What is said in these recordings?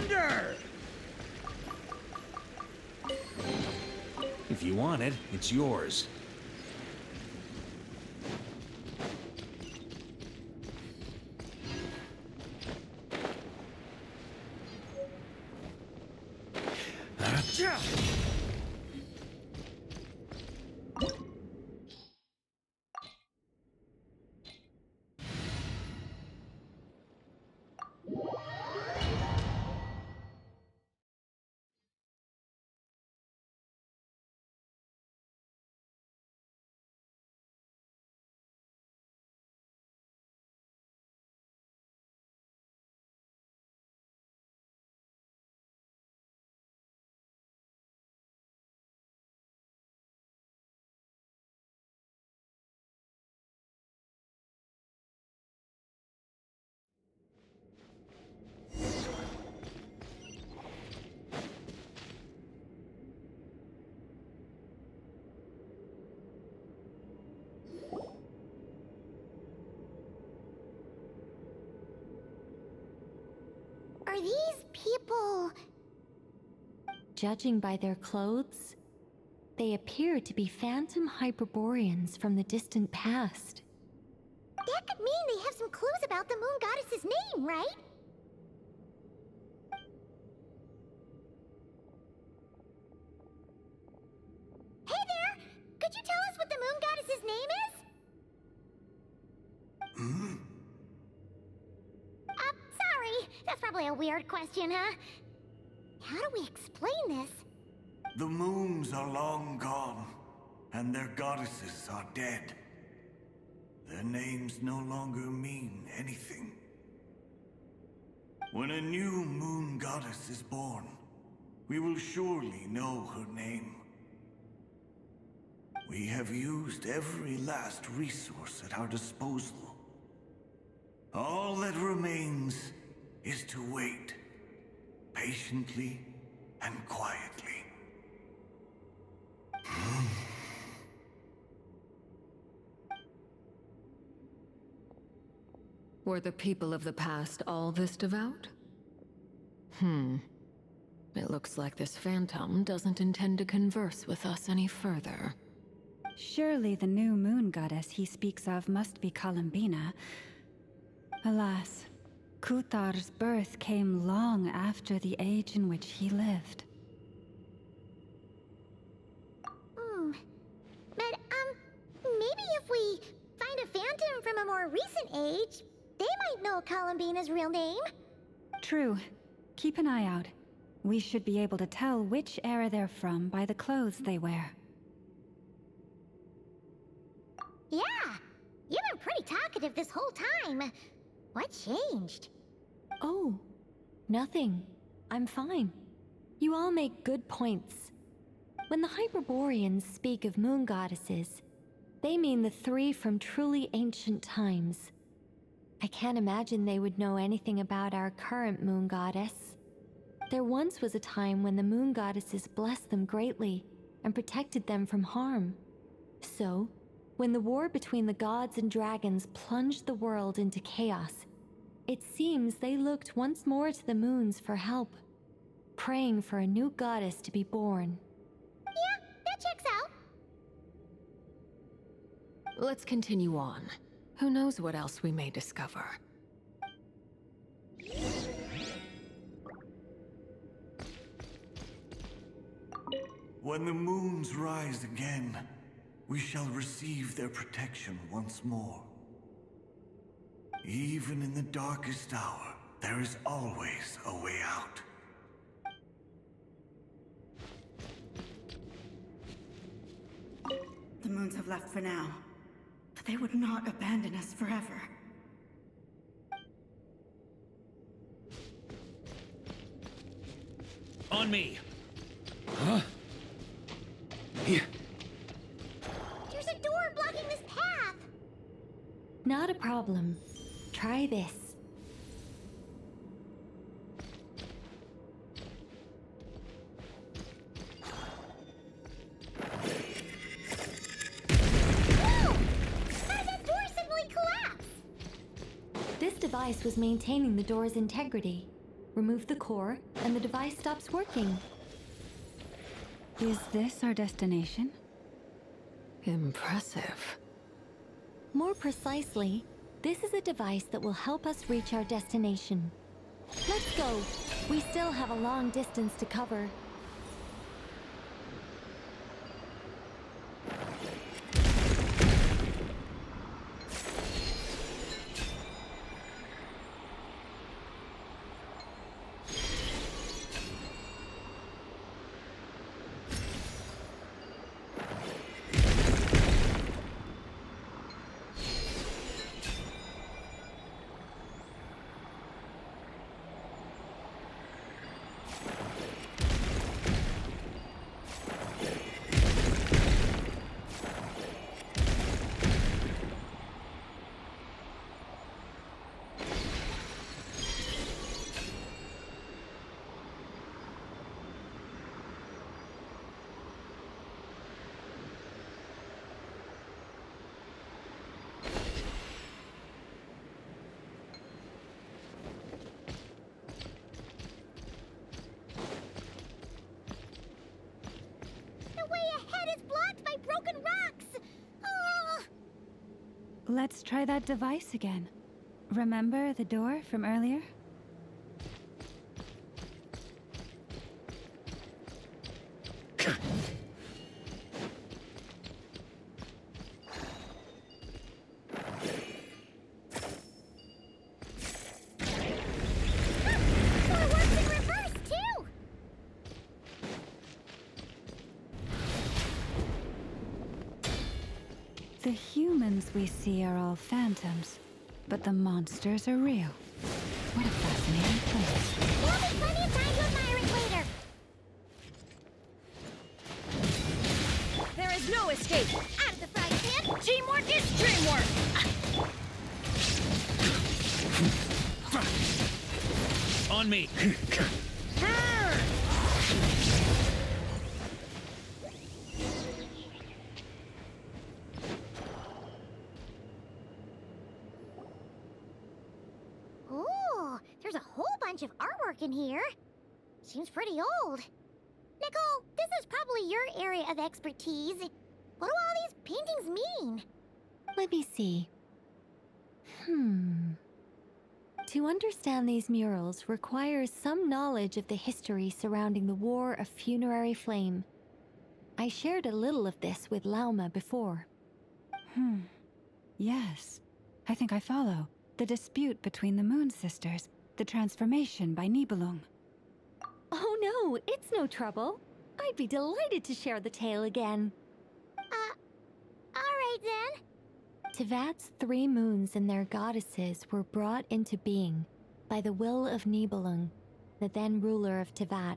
Thunder! If you want it, it's yours. Are these people... Judging by their clothes, they appear to be phantom Hyperboreans from the distant past. That could mean they have some clues about the moon goddess's name, right? Hey there! Could you tell us what the moon goddess's name is? Sorry. That's probably a weird question, huh? How do we explain this? The moons are long gone, and their goddesses are dead. Their names no longer mean anything. When a new moon goddess is born, we will surely know her name. We have used every last resource at our disposal. All that remains is to wait, patiently and quietly. Were the people of the past all this devout? It looks like this phantom doesn't intend to converse with us any further. Surely the new moon goddess he speaks of must be Columbina. Alas, Kuthar's birth came long after the age in which he lived. But, maybe if we find a phantom from a more recent age, they might know Columbina's real name. True. Keep an eye out. We should be able to tell which era they're from by the clothes they wear. Yeah, you've been pretty talkative this whole time. What changed? Oh, nothing. I'm fine. You all make good points. When the Hyperboreans speak of moon goddesses, they mean the three from truly ancient times. I can't imagine they would know anything about our current moon goddess. There once was a time when the moon goddesses blessed them greatly and protected them from harm. So, when the war between the gods and dragons plunged the world into chaos, it seems they looked once more to the moons for help, praying for a new goddess to be born. Yeah, that checks out. Let's continue on. Who knows what else we may discover? When the moons rise again, we shall receive their protection once more. Even in the darkest hour, there is always a way out. The moons have left for now, but they would not abandon us forever. On me! Huh? Yeah. There's a door blocking this path. Not a problem. Try this. Whoa! How did that door suddenly collapse? This device was maintaining the door's integrity. remove the core, and the device stops working. Is this our destination? Impressive. More precisely, this is a device that will help us reach our destination. Let's go. We still have a long distance to cover. Let's try that device again. Remember the door from earlier? The humans we see are all phantoms, but the monsters are real. What a fascinating place. There'll be plenty of time to admire it later. There is no escape! Out of the frying pan. Teamwork is dreamwork! On me! Ooh, there's a whole bunch of artwork in here. Seems pretty old. Nicole, this is probably your area of expertise. What do all these paintings mean? Let me see. To understand these murals requires some knowledge of the history surrounding the War of Funerary Flame. I shared a little of this with Lauma before. Yes, I think I follow. The dispute between the Moon Sisters, the transformation by Nibelung. Oh no, it's no trouble. I'd be delighted to share the tale again. Alright then. Tevat's 3 moons and their goddesses were brought into being by the will of Nibelung, the then ruler of Tevat.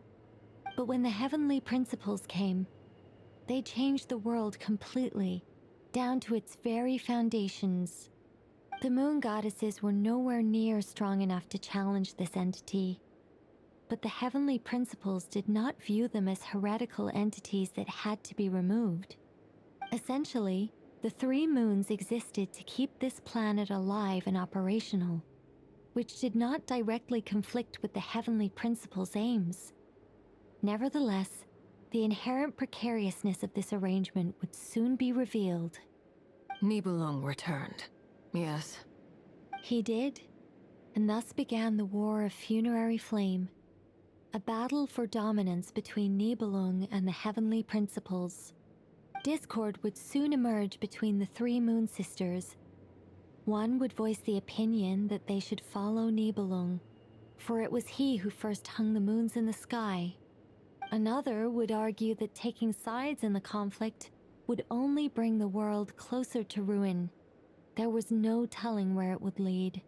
But when the heavenly principles came, they changed the world completely, down to its very foundations. The moon goddesses were nowhere near strong enough to challenge this entity. But the heavenly principles did not view them as heretical entities that had to be removed. Essentially, the 3 moons existed to keep this planet alive and operational, which did not directly conflict with the heavenly principles' aims. Nevertheless, the inherent precariousness of this arrangement would soon be revealed. Nibelung returned. Yes. He did, and thus began the War of Funerary Flame, a battle for dominance between Nibelung and the heavenly principles. Discord would soon emerge between the 3 moon sisters. One would voice the opinion that they should follow Nibelung, for it was he who first hung the moons in the sky. Another would argue that taking sides in the conflict would only bring the world closer to ruin. There was no telling where it would lead,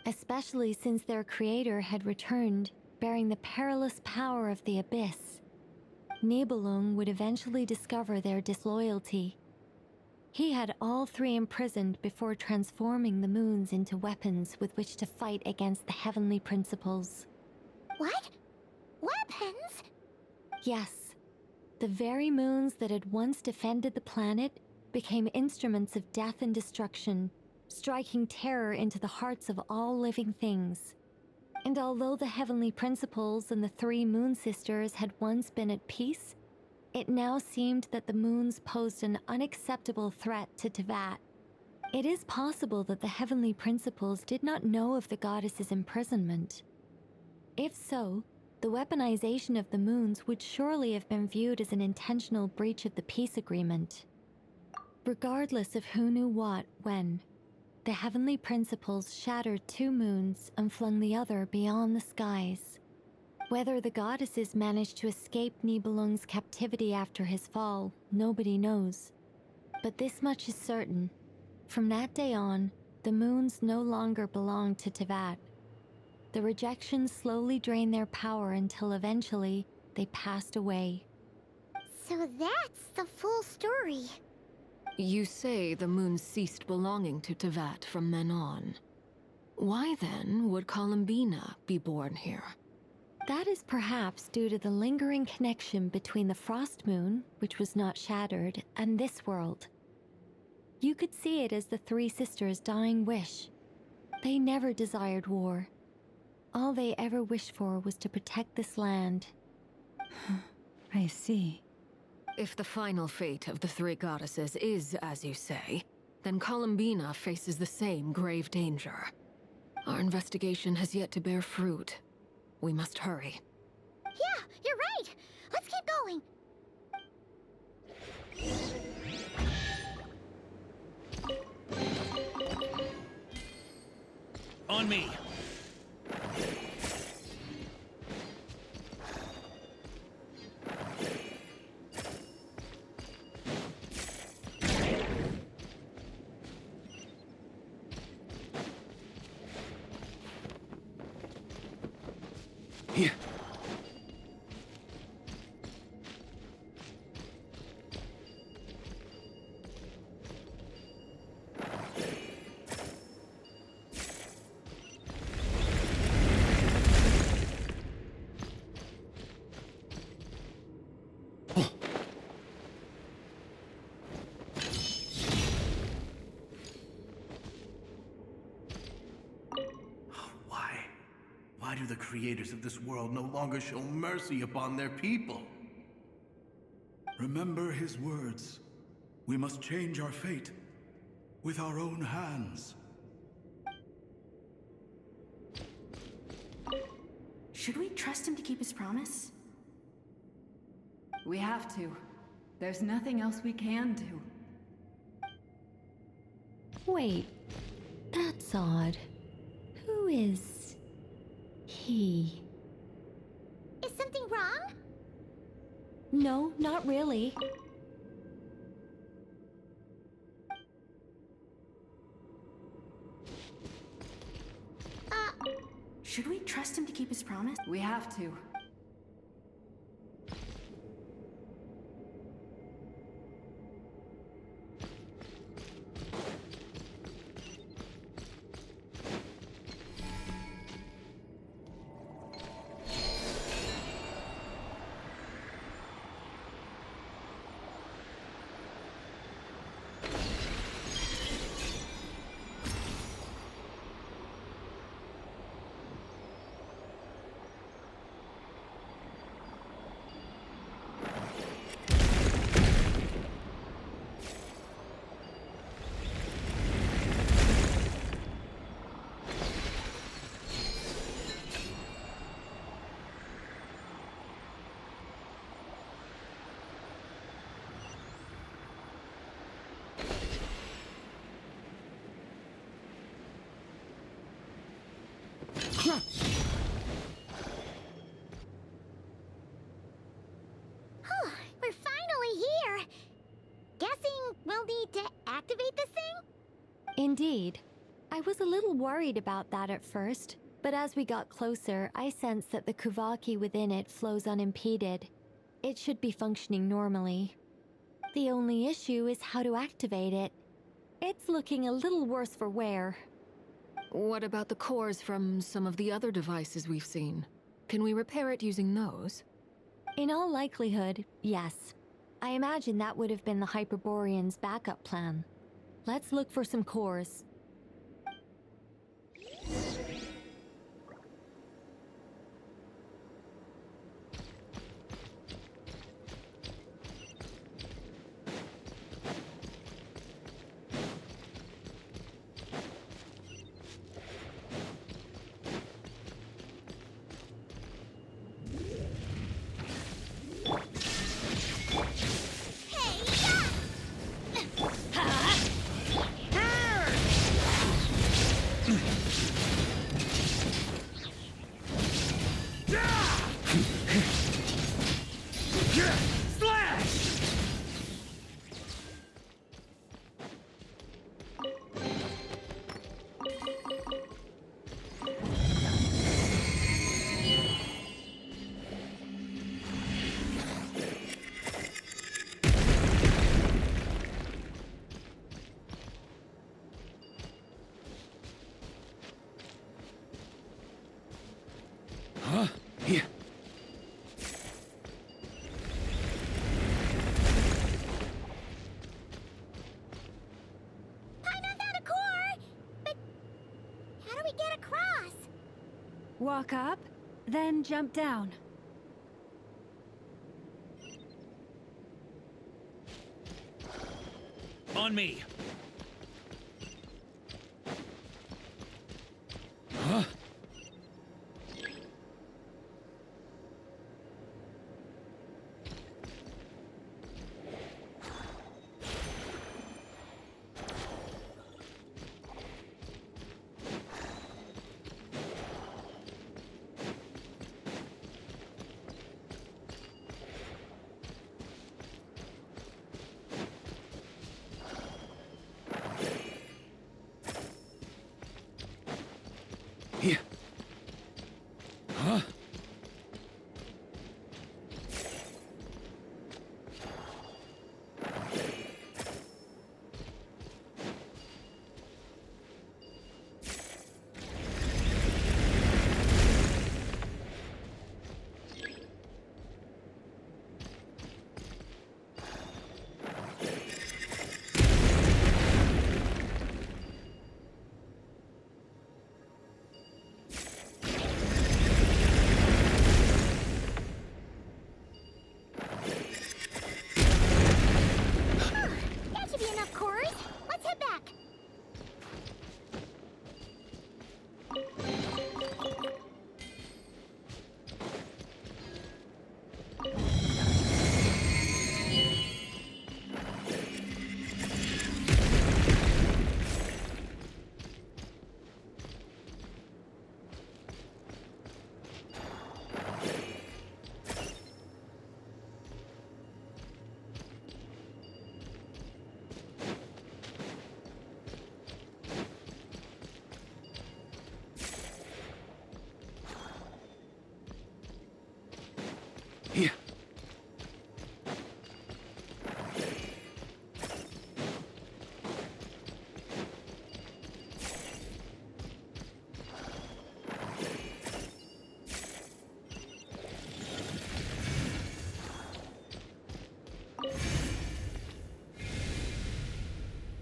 especially since their creator had returned, bearing the perilous power of the abyss. Nibelung would eventually discover their disloyalty. He had all 3 imprisoned before transforming the moons into weapons with which to fight against the heavenly principles. What? Weapons? Yes, the very moons that had once defended the planet became instruments of death and destruction, striking terror into the hearts of all living things. And although the heavenly principles and the three moon sisters had once been at peace, it now seemed that the moons posed an unacceptable threat to Teyvat. It is possible that the heavenly principles did not know of the goddess's imprisonment. If so, the weaponization of the moons would surely have been viewed as an intentional breach of the peace agreement. Regardless of who knew what, when, the heavenly principles shattered two moons and flung the other beyond the skies. Whether the goddesses managed to escape Nibelung's captivity after his fall, nobody knows. But this much is certain. From that day on, the moons no longer belonged to Teyvat. The rejections slowly drained their power until eventually they passed away. So that's the full story. You say the moon ceased belonging to Teyvat from then on. Why then would Columbina be born here? That is perhaps due to the lingering connection between the Frost Moon, which was not shattered, and this world. You could see it as the three sisters' dying wish. They never desired war. All they ever wished for was to protect this land. I see. If the final fate of the three goddesses is as you say, then Columbina faces the same grave danger. Our investigation has yet to bear fruit. We must hurry. Yeah, you're right. Let's keep going. On me. Yeah. Why do the creators of this world no longer show mercy upon their people? Remember his words. We must change our fate with our own hands. Should we trust him to keep his promise? We have to. There's nothing else we can do. Wait, that's odd. Who is he? Is something wrong? No, not really. Should we trust him to keep his promise? We have to. We're finally here. Guessing we'll need to activate this thing? Indeed. I was a little worried about that at first, but as we got closer, I sensed that the Kuvaki within it flows unimpeded. It should be functioning normally. The only issue is how to activate it. It's looking a little worse for wear. What about the cores from some of the other devices we've seen? Can we repair it using those? In all likelihood, yes. I imagine that would have been the Hyperborean's backup plan. Let's look for some cores. Walk up, then jump down. On me. Huh? Here. Huh? That should be enough cores. Let's head back. Here.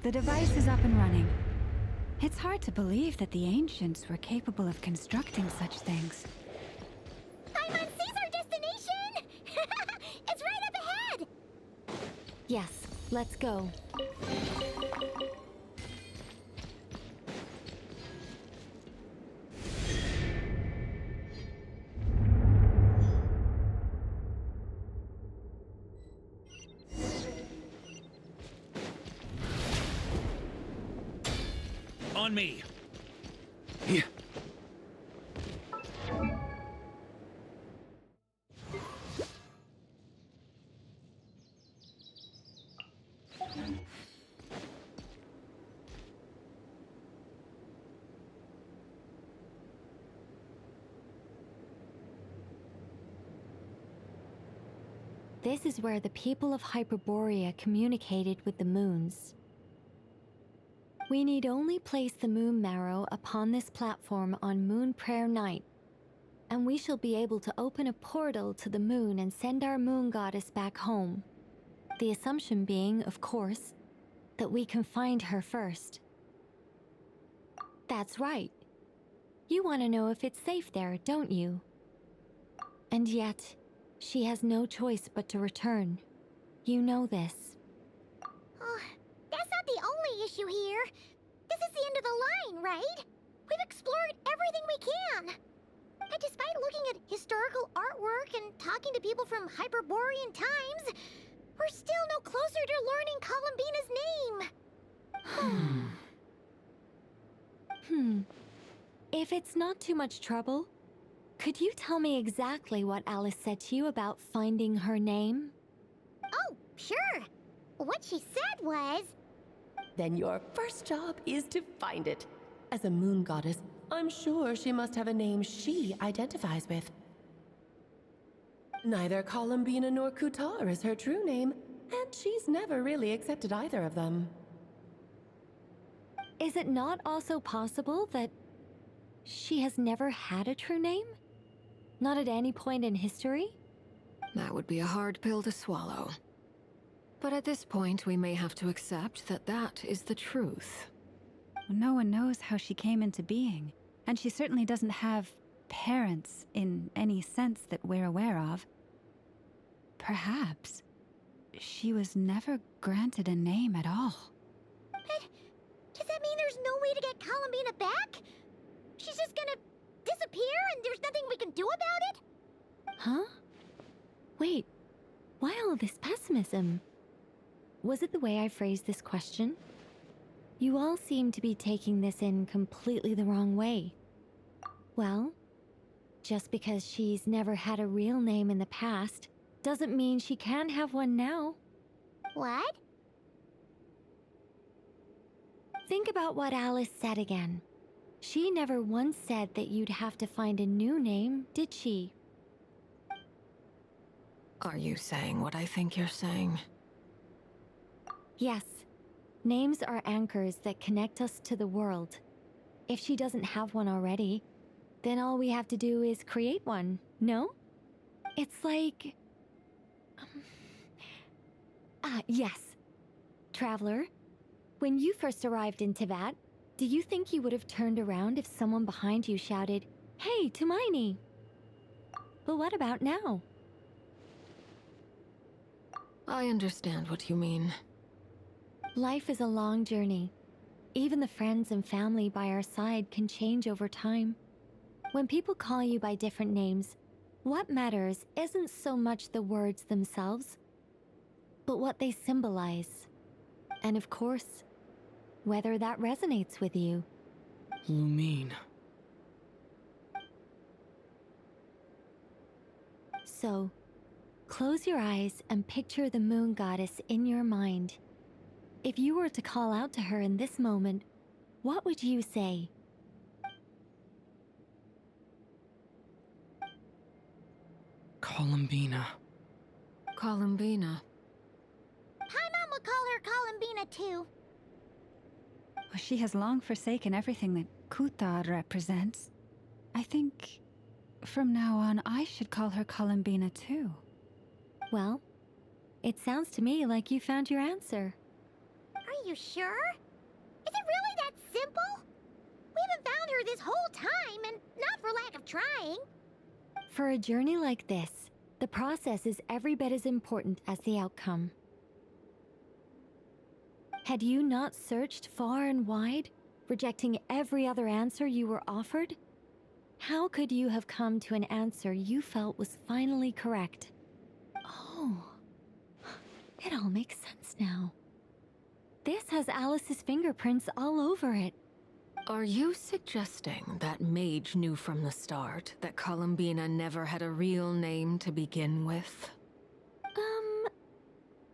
The device is up and running. It's hard to believe that the ancients were capable of constructing such things. Paimon sees our destination! It's right up ahead! Yes, let's go. On me. Here. This is where the people of Hyperborea communicated with the moons. We need only place the moon marrow upon this platform on Moon Prayer Night, and we shall be able to open a portal to the moon and send our moon goddess back home. The assumption being, of course, that we can find her first. That's right. You want to know if it's safe there, don't you? And yet, she has no choice but to return. You know this. Oh, that's not the only issue here. This is the end of the line, right? We've explored everything we can. And despite looking at historical artwork and talking to people from Hyperborean times, we're still no closer to learning Columbina's name. If it's not too much trouble, could you tell me exactly what Alice said to you about finding her name? Oh, sure. What she said was... Then your first job is to find it. As a moon goddess, I'm sure she must have a name she identifies with. Neither Columbina nor Kutar is her true name, and she's never really accepted either of them. Is it not also possible that she has never had a true name? Not at any point in history? That would be a hard pill to swallow. But at this point, we may have to accept that that is the truth. No one knows how she came into being, and she certainly doesn't have parents in any sense that we're aware of. Perhaps she was never granted a name at all. But does that mean there's no way to get Columbina back? She's just gonna disappear and there's nothing we can do about it? Huh? Wait, why all this pessimism? Was it the way I phrased this question? You all seem to be taking this in completely the wrong way. Well, just because she's never had a real name in the past doesn't mean she can't have one now. What? Think about what Alice said again. She never once said that you'd have to find a new name, did she? Are you saying what I think you're saying? Yes. Names are anchors that connect us to the world. If she doesn't have one already, then all we have to do is create one, no? It's like... yes. Traveler, when you first arrived in Teyvat, do you think you would have turned around if someone behind you shouted, "Hey, Tumaini"? But what about now? I understand what you mean. Life is a long journey. Even the friends and family by our side can change over time. When people call you by different names, what matters isn't so much the words themselves, but what they symbolize. And of course, whether that resonates with you. Lumine. So, close your eyes and picture the moon goddess in your mind. If you were to call out to her in this moment, what would you say? Columbina. Columbina. Paimon would call her Columbina too. She has long forsaken everything that Kuthar represents. I think from now on I should call her Columbina too. Well, it sounds to me like you found your answer. Are you sure? Is it really that simple? We haven't found her this whole time, and not for lack of trying. For a journey like this, the process is every bit as important as the outcome. Had you not searched far and wide, rejecting every other answer you were offered? How could you have come to an answer you felt was finally correct? Oh, it all makes sense now. This has Alice's fingerprints all over it. Are you suggesting that Mage knew from the start that Columbina never had a real name to begin with?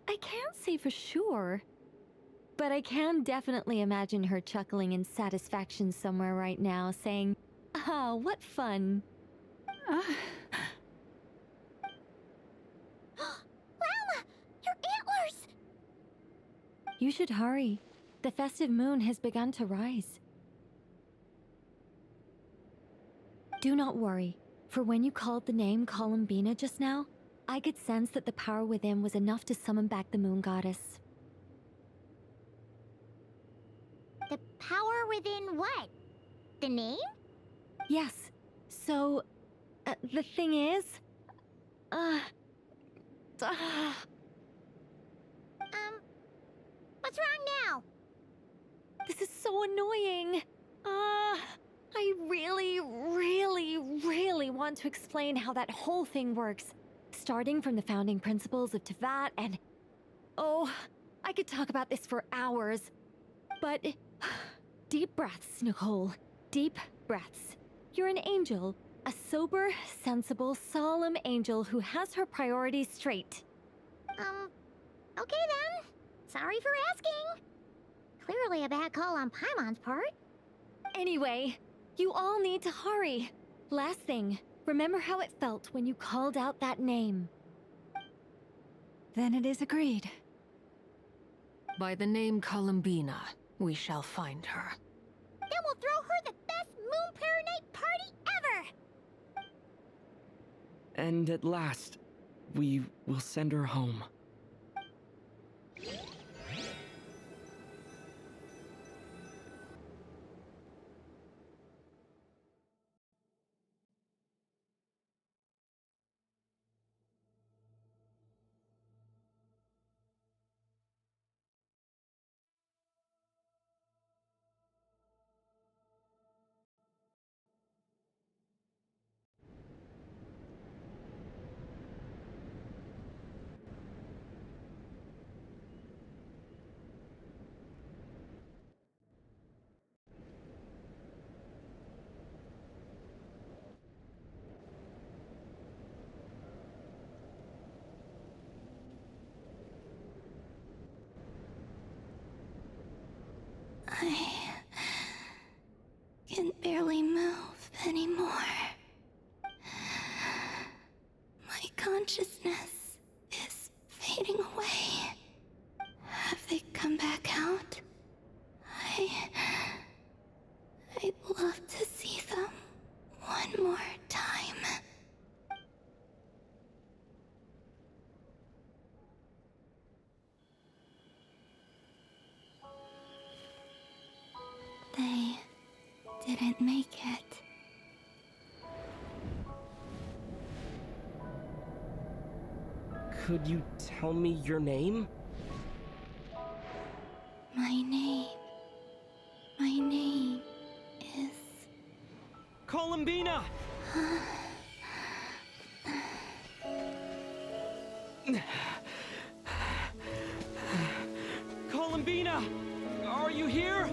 I can't say for sure. But I can definitely imagine her chuckling in satisfaction somewhere right now, saying, "Ah, what fun." Lama! Your antlers! You should hurry. The festive moon has begun to rise. Do not worry, for when you called the name Columbina just now, I could sense that the power within was enough to summon back the moon goddess. The power within what? The name? Yes, so... the thing is... What's wrong now? This is so annoying. I really want to explain how that whole thing works. Starting from the founding principles of Teyvat and... Oh, I could talk about this for hours. But... Deep breaths, Nicole. Deep breaths. You're an angel. A sober, sensible, solemn angel who has her priorities straight. Okay then. Sorry for asking. Clearly a bad call on Paimon's part. Anyway, you all need to hurry. Last thing, remember how it felt when you called out that name. Then it is agreed. By the name Columbina, we shall find her. Then we'll throw her the best Moon Pair Night party ever! And at last, we will send her home. My consciousness is fading away. Have they come back out? I'd love to see them one more time. They didn't make it. Could you tell me your name? My name is... Columbina! Columbina! Are you here?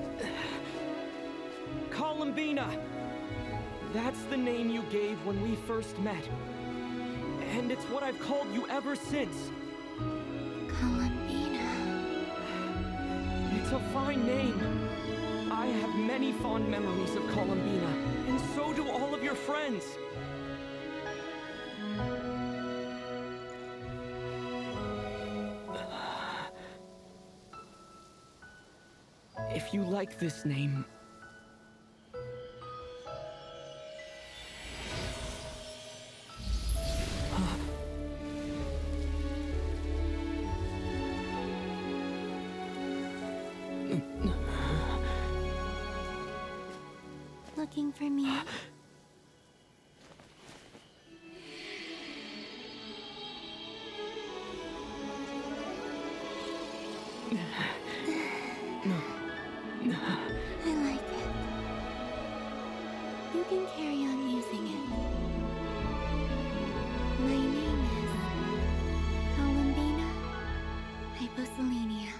Columbina! That's the name you gave when we first met. And it's what I've called you ever since. Columbina. It's a fine name. I have many fond memories of Columbina, and so do all of your friends. If you like this name... Looking for me? I like it. You can carry on using it. My name is Columbina Hyposelenia.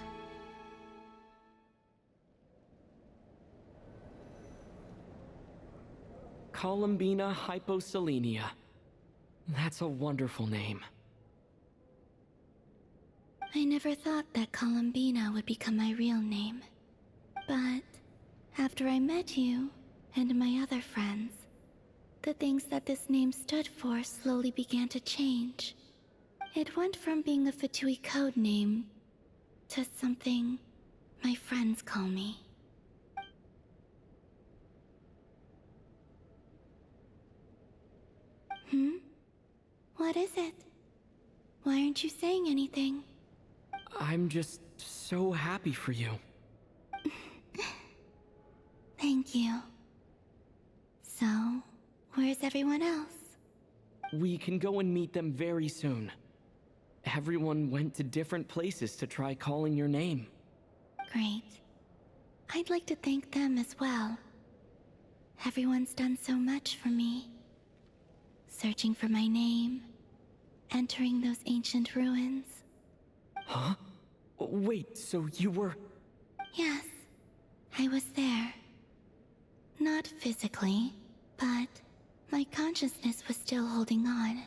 Columbina Hyposelenia. That's a wonderful name. I never thought that Columbina would become my real name. But after I met you and my other friends, the things that this name stood for slowly began to change. It went from being a Fatui code name to something my friends call me. What is it? Why aren't you saying anything? I'm just so happy for you. Thank you. So, where's everyone else? We can go and meet them very soon. Everyone went to different places to try calling your name. Great. I'd like to thank them as well. Everyone's done so much for me. Searching for my name, entering those ancient ruins. Huh? Wait, so you were... Yes, I was there. Not physically, but my consciousness was still holding on.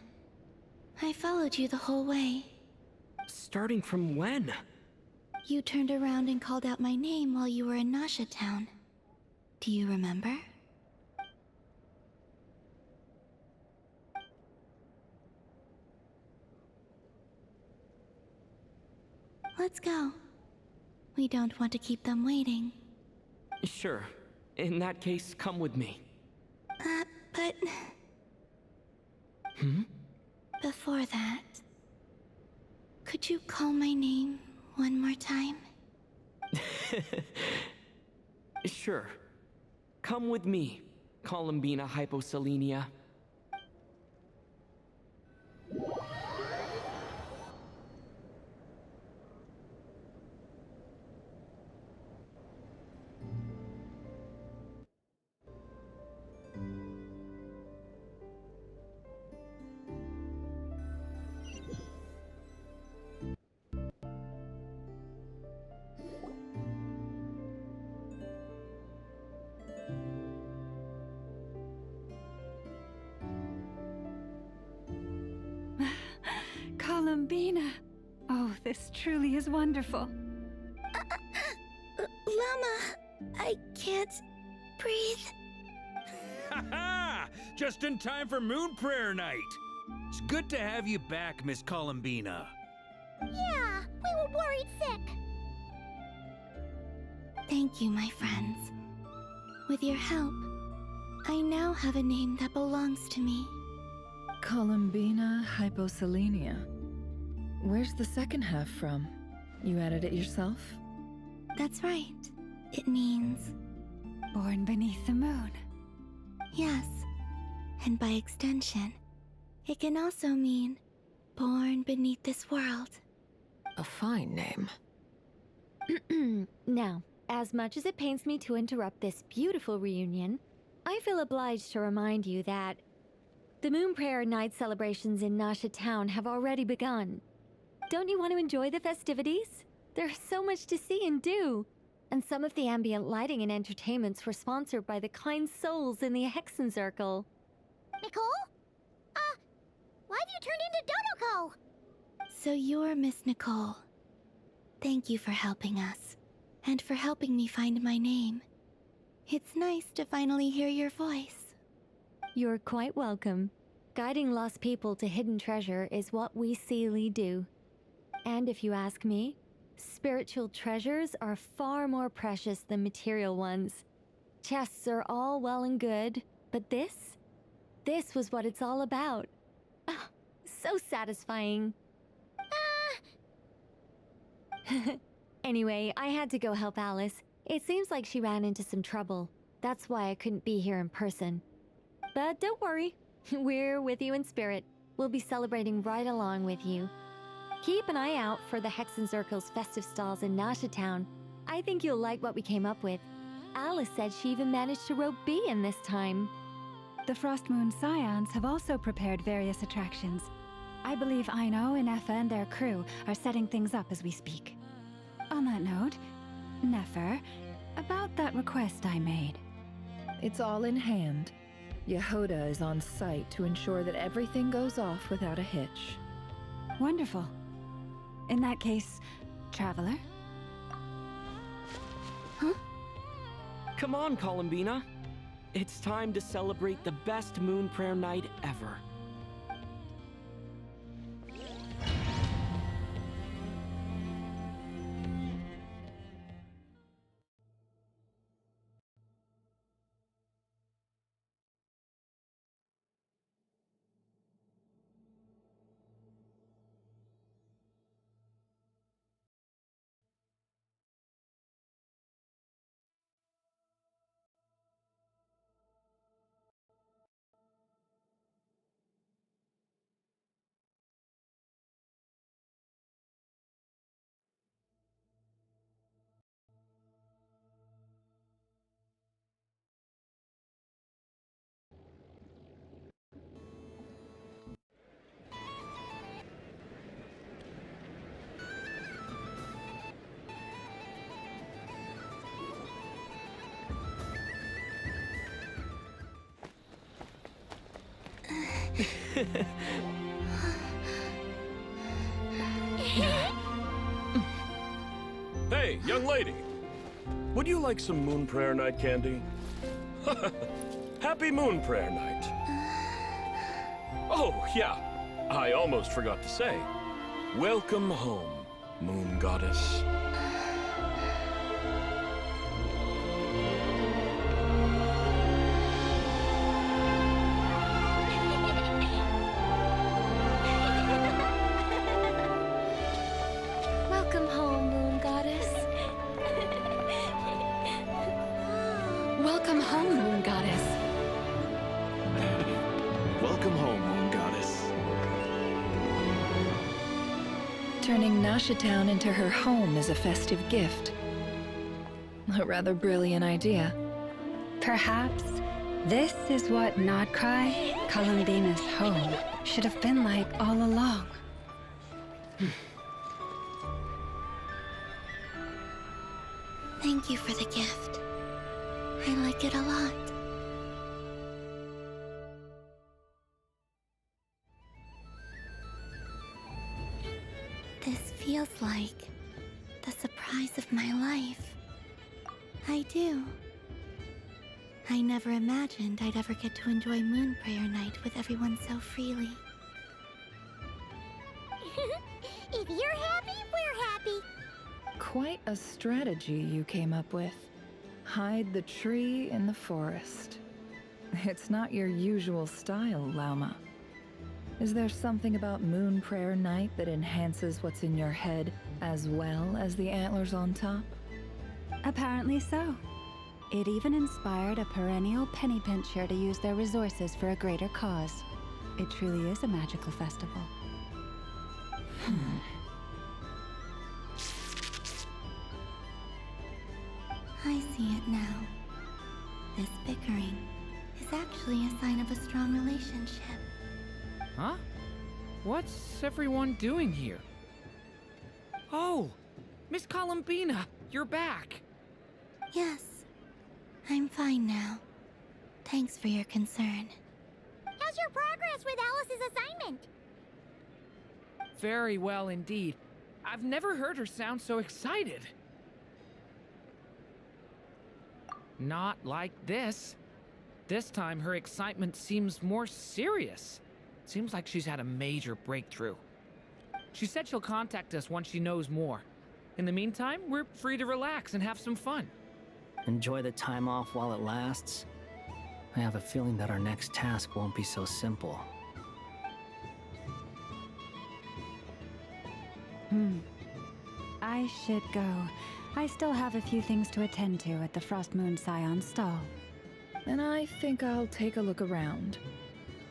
I followed you the whole way. Starting from when? You turned around and called out my name while you were in Nasha Town. Do you remember? Let's go. We don't want to keep them waiting. Sure. In that case, come with me. But... Before that... Could you call my name one more time? Sure. Come with me, Columbina Hyposelenia. Columbina! Oh, this truly is wonderful. Llama, I can't breathe. Ha ha! just in time for Moon Prayer Night. It's good to have you back, Miss Columbina. Yeah, we were worried sick. Thank you, my friends. With your help, I now have a name that belongs to me. Columbina hyposelenia. Where's the second half from? You added it yourself? That's right. It means... Born beneath the moon. Yes. And by extension, it can also mean born beneath this world. A fine name. Now, as much as it pains me to interrupt this beautiful reunion, I feel obliged to remind you that the Moon Prayer Night celebrations in Nasha Town have already begun. Don't you want to enjoy the festivities? There's so much to see and do. And some of the ambient lighting and entertainments were sponsored by the kind souls in the Hexen Circle. Nicole? Why have you turned into Dodoko? So you're Miss Nicole. Thank you for helping us, and for helping me find my name. It's nice to finally hear your voice. You're quite welcome. Guiding lost people to hidden treasure is what we Seelie do. And if you ask me, spiritual treasures are far more precious than material ones. Chests are all well and good, but this was what it's all about. Ah, so satisfying. Anyway, I had to go help Alice. It seems like she ran into some trouble. That's why I couldn't be here in person. But don't worry, we're with you in spirit. We'll be celebrating right along with you. Keep an eye out for the Hexen Circle's festive stalls in Nasha Town. I think you'll like what we came up with. Alice said she even managed to rope B in this time. The Frost Moon Scions have also prepared various attractions. I believe Aino, Nefer, and their crew are setting things up as we speak. On that note, Nefer, about that request I made. It's all in hand. Yehoda is on site to ensure that everything goes off without a hitch. Wonderful. In that case, Traveler? Huh? Come on, Columbina. It's time to celebrate the best Moon Prayer Night ever. Hey, young lady. Would you like some Moon Prayer Night candy? Happy Moon Prayer Night. Oh, yeah. I almost forgot to say. Welcome home, Moon Goddess. Welcome home, Moon Goddess. Welcome home, Moon Goddess. Welcome home, Moon Goddess. Turning Nasha Town into her home is a festive gift. A rather brilliant idea. Perhaps this is what Nodkrai, Columbina's home, should have been like all along. Thank you for the gift. I like it a lot. This feels like the surprise of my life. I do. I never imagined I'd ever get to enjoy Moon Prayer Night with everyone so freely. If you're happy, we're happy. Quite a strategy you came up with. Hide the tree in the forest. It's not your usual style, Lauma. Is there something about Moon Prayer Night that enhances what's in your head as well as the antlers on top? Apparently so. It even inspired a perennial penny pincher to use their resources for a greater cause. It truly is a magical festival. I see it now. This bickering is actually a sign of a strong relationship. Huh? What's everyone doing here? Oh! Miss Columbina, you're back! Yes, I'm fine now. Thanks for your concern. How's your progress with Alice's assignment? Very well indeed. I've never heard her sound so excited. Not like this. This time her excitement seems more serious. Seems like she's had a major breakthrough. She said she'll contact us once she knows more. In the meantime, we're free to relax and have some fun. Enjoy the time off while it lasts. I have a feeling that our next task won't be so simple. I should go. I still have a few things to attend to at the Frost Moon Scion's stall. And I think I'll take a look around.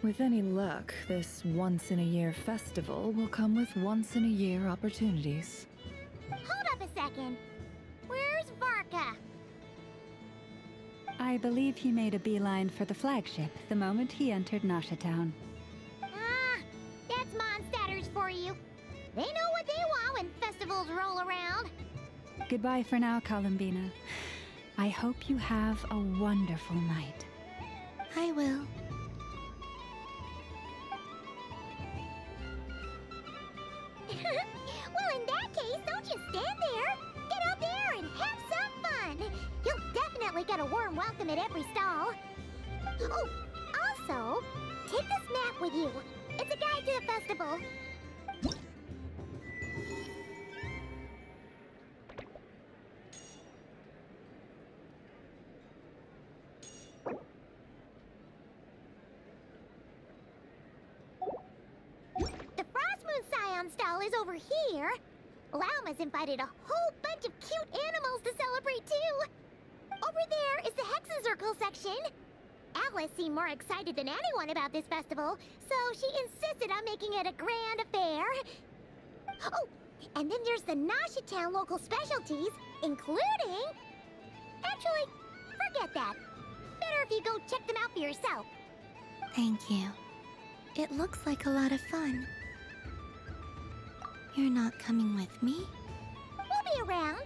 With any luck, this once-in-a-year festival will come with once-in-a-year opportunities. Hold up a second. Where's Varka? I believe he made a beeline for the flagship the moment he entered Nashatown. Ah, that's Mondstadters for you. They know what they want when festivals roll around. Goodbye for now, Columbina. I hope you have a wonderful night. I will. Well, in that case, don't you stand there. Get out there and have some fun. You'll definitely get a warm welcome at every stall. Oh, also, take this map with you. It's a guide to the festival. The Frost Moon Scion stall is over here. Lauma's invited a whole bunch of cute animals to celebrate too. Over there is the Hexen Circle section. Alice seemed more excited than anyone about this festival, so she insisted on making it a grand affair. Oh, and then there's the Nashatown local specialties, including... Actually, forget that. Better if you go check them out for yourself. Thank you. It looks like a lot of fun. You're not coming with me? We'll be around.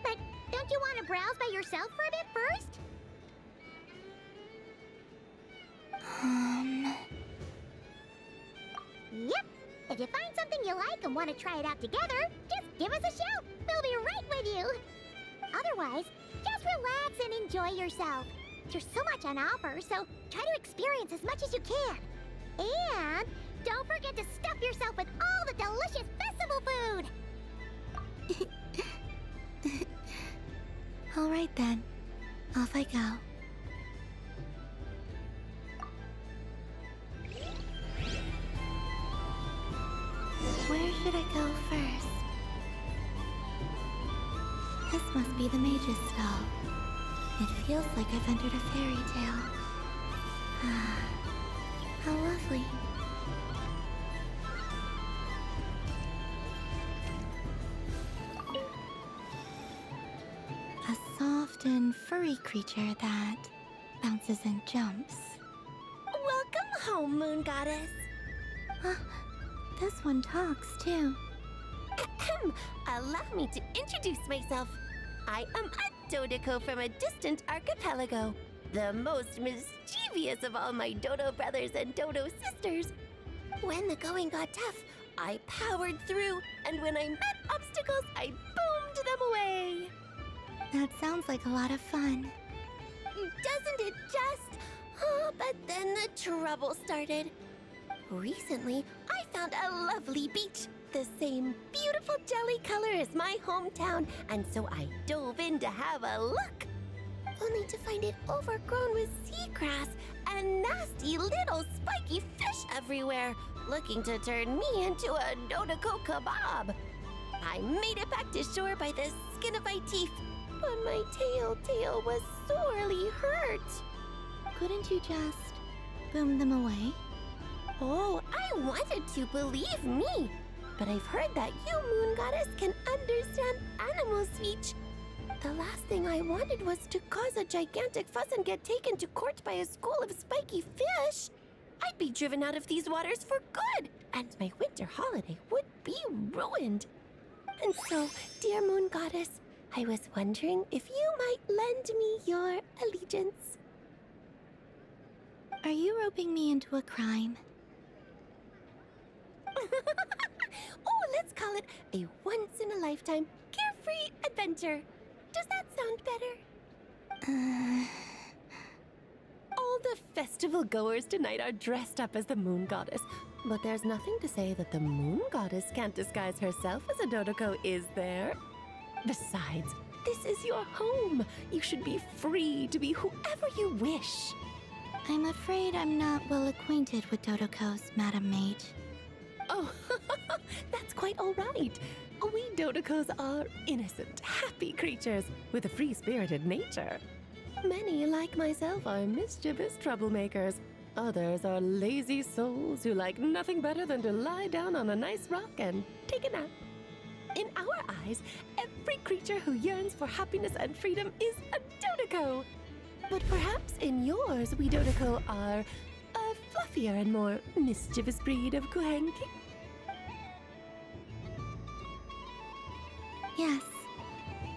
But don't you want to browse by yourself for a bit first? Yep. If you find something you like and want to try it out together, just give us a shout. We'll be right with you. Otherwise, just relax and enjoy yourself. There's so much on offer, so try to experience as much as you can. And don't forget to stuff yourself with all the delicious festival food. All right then. Off I go. Where should I go first? This must be the mage's stall. It feels like I've entered a fairy tale. Ah, how lovely. A soft and furry creature that bounces and jumps. Welcome home, Moon Goddess. This one talks too. Allow me to introduce myself. I am a Dodico from a distant archipelago, the most mischievous of all my Dodo brothers and Dodo sisters. When the going got tough, I powered through, and when I met obstacles, I boomed them away. That sounds like a lot of fun. doesn't it just? Oh, but then the trouble started. Recently, I found a lovely beach, the same beautiful jelly color as my hometown, and so I dove in to have a look. Only to find it overgrown with seagrass and nasty little spiky fish everywhere, looking to turn me into a Nodkrai kebab. I made it back to shore by the skin of my teeth, but my tail was sorely hurt. Couldn't you just boom them away? Oh, I wanted to, believe me. But I've heard that you, Moon Goddess, can understand animal speech. The last thing I wanted was to cause a gigantic fuss and get taken to court by a school of spiky fish. I'd be driven out of these waters for good, and my winter holiday would be ruined. And so, dear Moon Goddess, I was wondering if you might lend me your allegiance. Are you roping me into a crime? Oh, let's call it a once-in-a-lifetime carefree adventure. Does that sound better? All the festival goers tonight are dressed up as the Moon Goddess, but there's nothing to say that the Moon Goddess can't disguise herself as a Nodkrai, is there? Besides, this is your home. You should be free to be whoever you wish. I'm afraid I'm not well acquainted with Nodkrai's, Madam Mage. Oh, that's quite all right. We Nodkrais are innocent, happy creatures with a free-spirited nature. Many, like myself, are mischievous troublemakers. Others are lazy souls who like nothing better than to lie down on a nice rock and take a nap. In our eyes, every creature who yearns for happiness and freedom is a Nodkrai. But perhaps in yours, we Nodkrai are a fluffier and more mischievous breed of Kuhenki. Yes,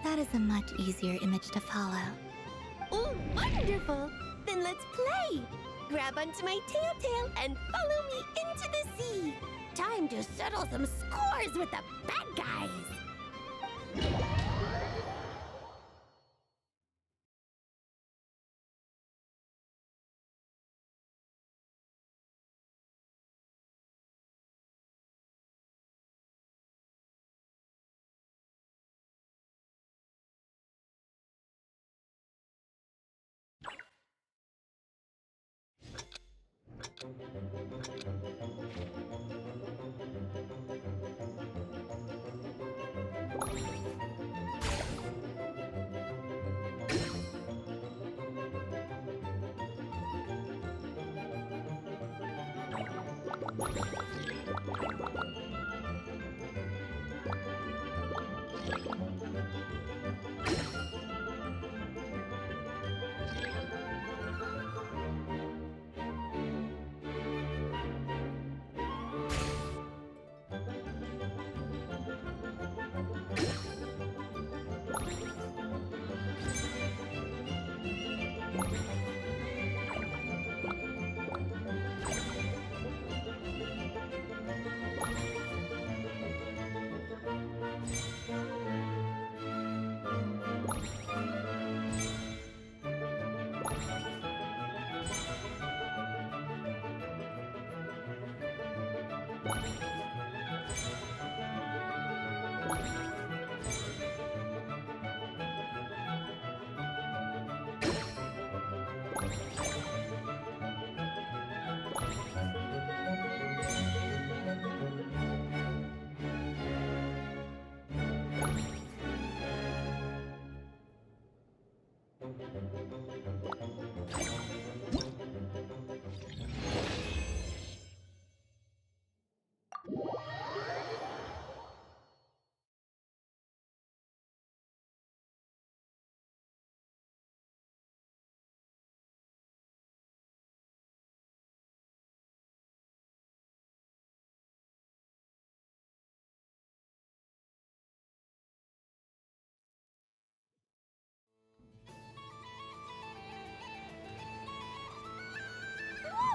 that is a much easier image to follow. Oh, wonderful! Then let's play! Grab onto my tail and follow me into the sea! Time to settle some scores with the bad guys!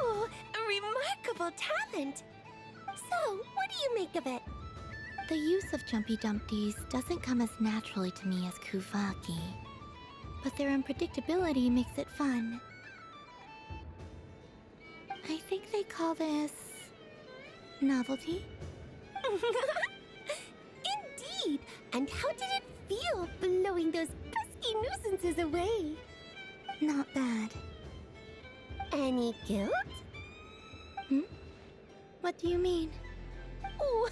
Oh, a remarkable talent! So, what do you make of it? The use of Jumpy Dumpties doesn't come as naturally to me as Kuvaki. but their unpredictability makes it fun. I think they call this novelty. Indeed! And how did it feel blowing those pesky nuisances away? Not bad. Any guilt? What do you mean? Oh,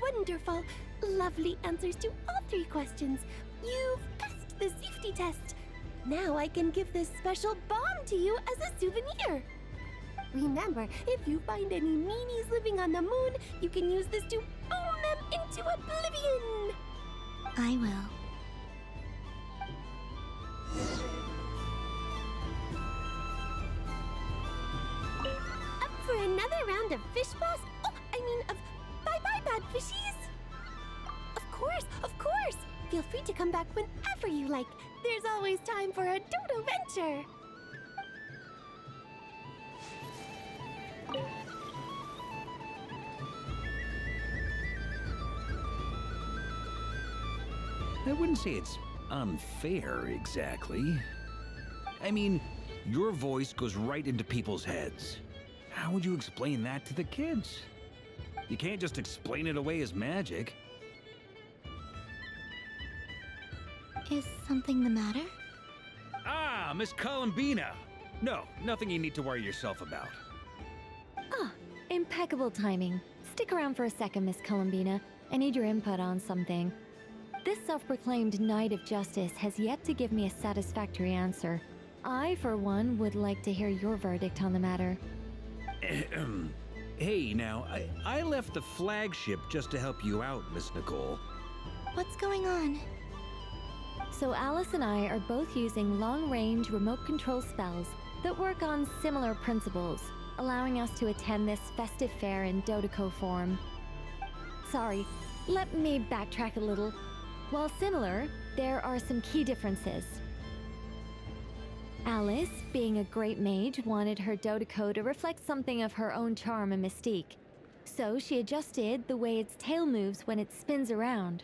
wonderful! Lovely answers to all 3 questions. You've passed the safety test. Now I can give this special bomb to you as a souvenir. Remember, if you find any meanies living on the moon, you can use this to boom them into oblivion. I will. Up for another round of fish boss? Oh, I mean of bye-bye bad fishies? Of course! Feel free to come back whenever you like. There's always time for a dodo venture. I wouldn't say it's unfair, exactly. I mean, your voice goes right into people's heads. How would you explain that to the kids? You can't just explain it away as magic. Is something the matter? Ah, Miss Columbina! No, nothing you need to worry yourself about. Ah, impeccable timing. Stick around for a second, Miss Columbina. I need your input on something. This self-proclaimed Knight of Justice has yet to give me a satisfactory answer. I, for one, would like to hear your verdict on the matter. Hey, now, I left the flagship just to help you out, Miss Nicole. What's going on? So Alice and I are both using long-range remote control spells that work on similar principles, allowing us to attend this festive fair in Dodeco form. Sorry, let me backtrack a little. While similar, there are some key differences. Alice, being a great mage, wanted her Dodeco to reflect something of her own charm and mystique. So she adjusted the way its tail moves when it spins around.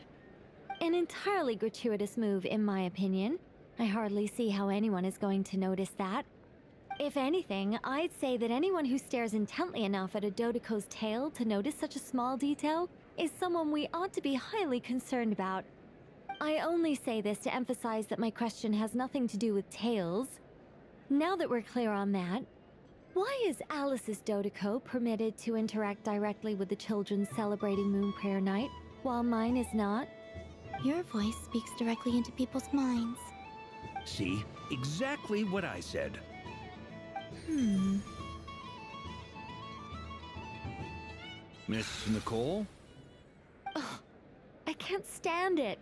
An entirely gratuitous move, in my opinion. I hardly see how anyone is going to notice that. If anything, I'd say that anyone who stares intently enough at a Dodeco's tail to notice such a small detail is someone we ought to be highly concerned about. I only say this to emphasize that my question has nothing to do with tails. Now that we're clear on that, why is Alice's Dodeco permitted to interact directly with the children celebrating Moon Prayer Night, while mine is not? Your voice speaks directly into people's minds. See? Exactly what I said. Miss Nicole? Ugh, I can't stand it.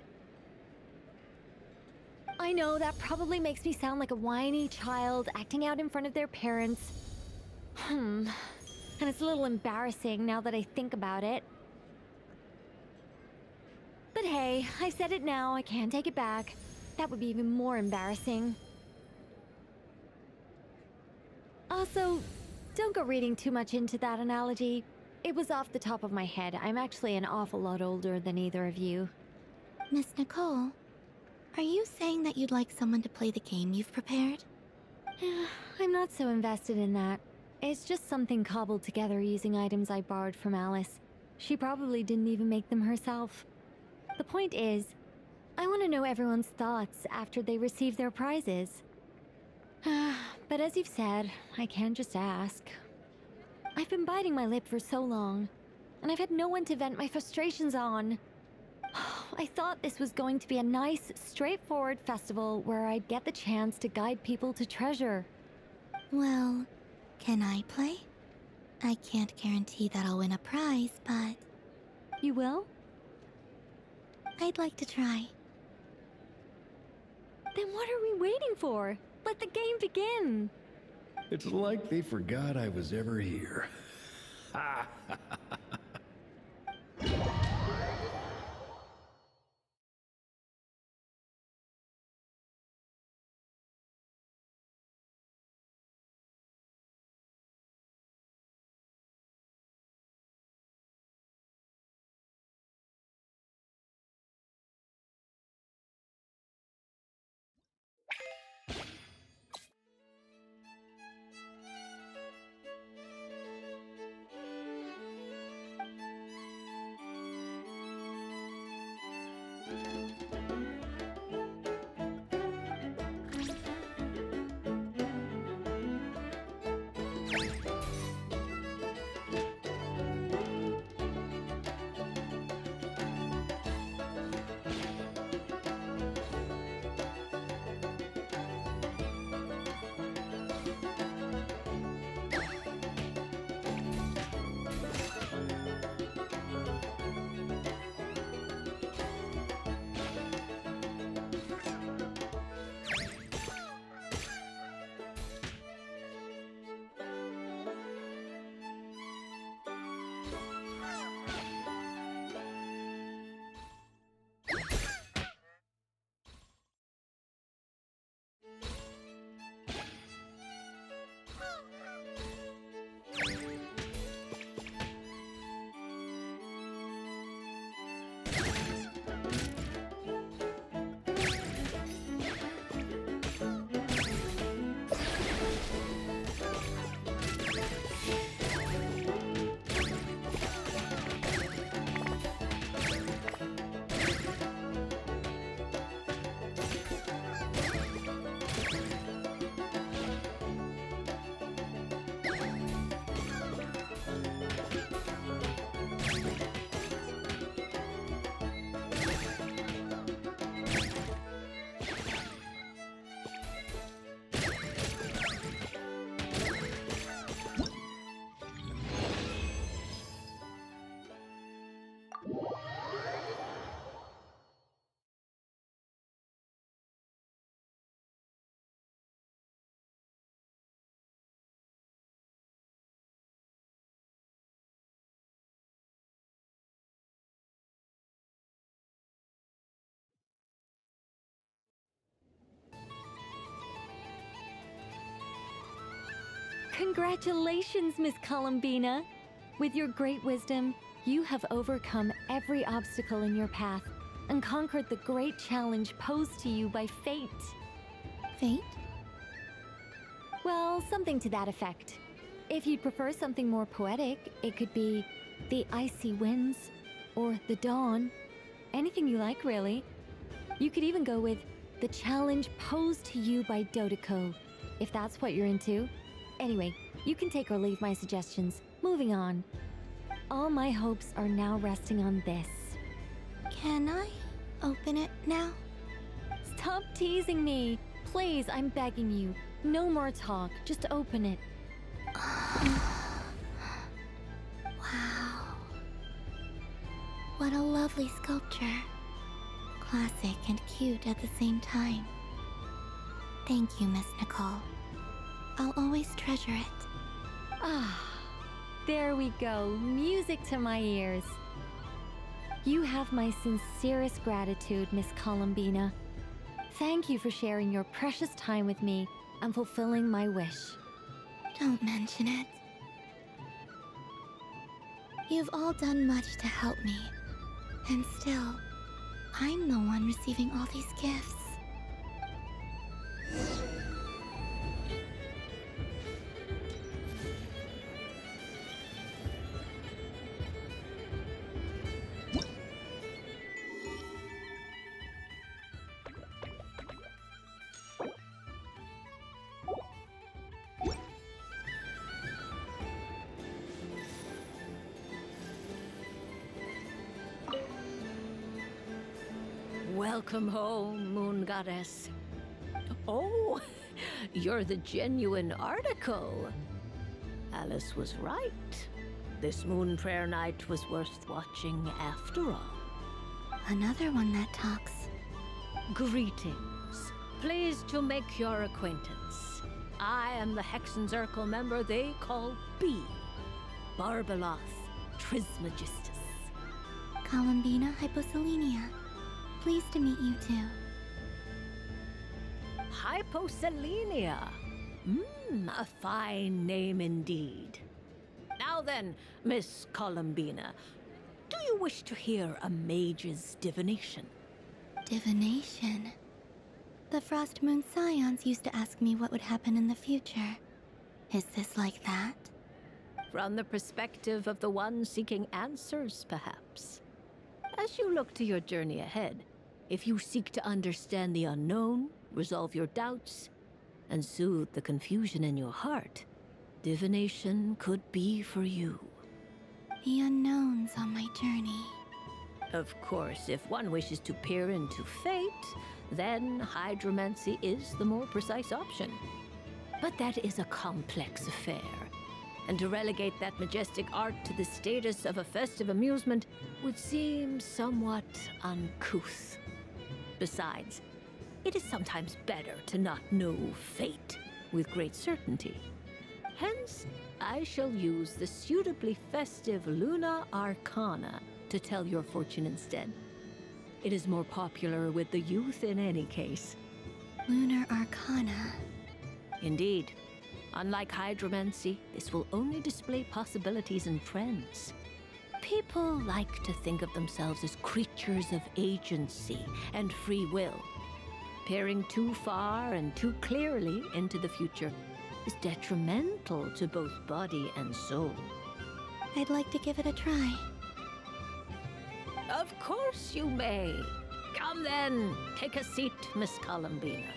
I know that probably makes me sound like a whiny child acting out in front of their parents. And it's a little embarrassing now that I think about it. But hey, I've said it now, I can't take it back. That would be even more embarrassing. Also, don't go reading too much into that analogy. It was off the top of my head. I'm actually an awful lot older than either of you. Miss Nicole, are you saying that you'd like someone to play the game you've prepared? I'm not so invested in that. It's just something cobbled together using items I borrowed from Alice. She probably didn't even make them herself. The point is, I want to know everyone's thoughts after they receive their prizes. But as you've said, I can't just ask. I've been biting my lip for so long, and I've had no one to vent my frustrations on. I thought this was going to be a nice, straightforward festival where I'd get the chance to guide people to treasure. Well, can I play? I can't guarantee that I'll win a prize, but... You will? I'd like to try. Then what are we waiting for? Let the game begin! It's like they forgot I was ever here. Congratulations, Miss Columbina! With your great wisdom, you have overcome every obstacle in your path and conquered the great challenge posed to you by fate. Fate? Well, something to that effect. If you'd prefer something more poetic, it could be the icy winds or the dawn. Anything you like, really. You could even go with the challenge posed to you by Dodeko, if that's what you're into. Anyway, you can take or leave my suggestions. Moving on. All my hopes are now resting on this. Can I open it now? Stop teasing me! Please, I'm begging you. No more talk. Just open it. Wow. What a lovely sculpture. Classic and cute at the same time. Thank you, Miss Nicole. I'll always treasure it. Ah, there we go. Music to my ears. You have my sincerest gratitude, Miss Columbina. Thank you for sharing your precious time with me and fulfilling my wish. Don't mention it. You've all done much to help me. And still, I'm the one receiving all these gifts. Welcome home, Moon Goddess. Oh, you're the genuine article. Alice was right. This moon prayer night was worth watching after all. Another one that talks. Greetings. Pleased to make your acquaintance. I am the Hexenzirkel member they call B. Barbeloth Trismegistus. Columbina Hyposelenia. Pleased to meet you too. Hyposelenia. A fine name indeed. Now then, Miss Columbina, do you wish to hear a mage's divination? Divination? The Frost Moon Scions used to ask me what would happen in the future. Is this like that? From the perspective of the one seeking answers, perhaps. As you look to your journey ahead, if you seek to understand the unknown, resolve your doubts, and soothe the confusion in your heart, divination could be for you. The unknowns on my journey. Of course, if one wishes to peer into fate, then hydromancy is the more precise option. But that is a complex affair, and to relegate that majestic art to the status of a festive amusement would seem somewhat uncouth. Besides, it is sometimes better to not know fate with great certainty. Hence, I shall use the suitably festive Luna Arcana to tell your fortune instead. It is more popular with the youth in any case. Lunar Arcana. Indeed. Unlike hydromancy, this will only display possibilities and trends. People like to think of themselves as creatures of agency and free will. Peering too far and too clearly into the future is detrimental to both body and soul. I'd like to give it a try. Of course you may. Come then, take a seat, Miss Columbina.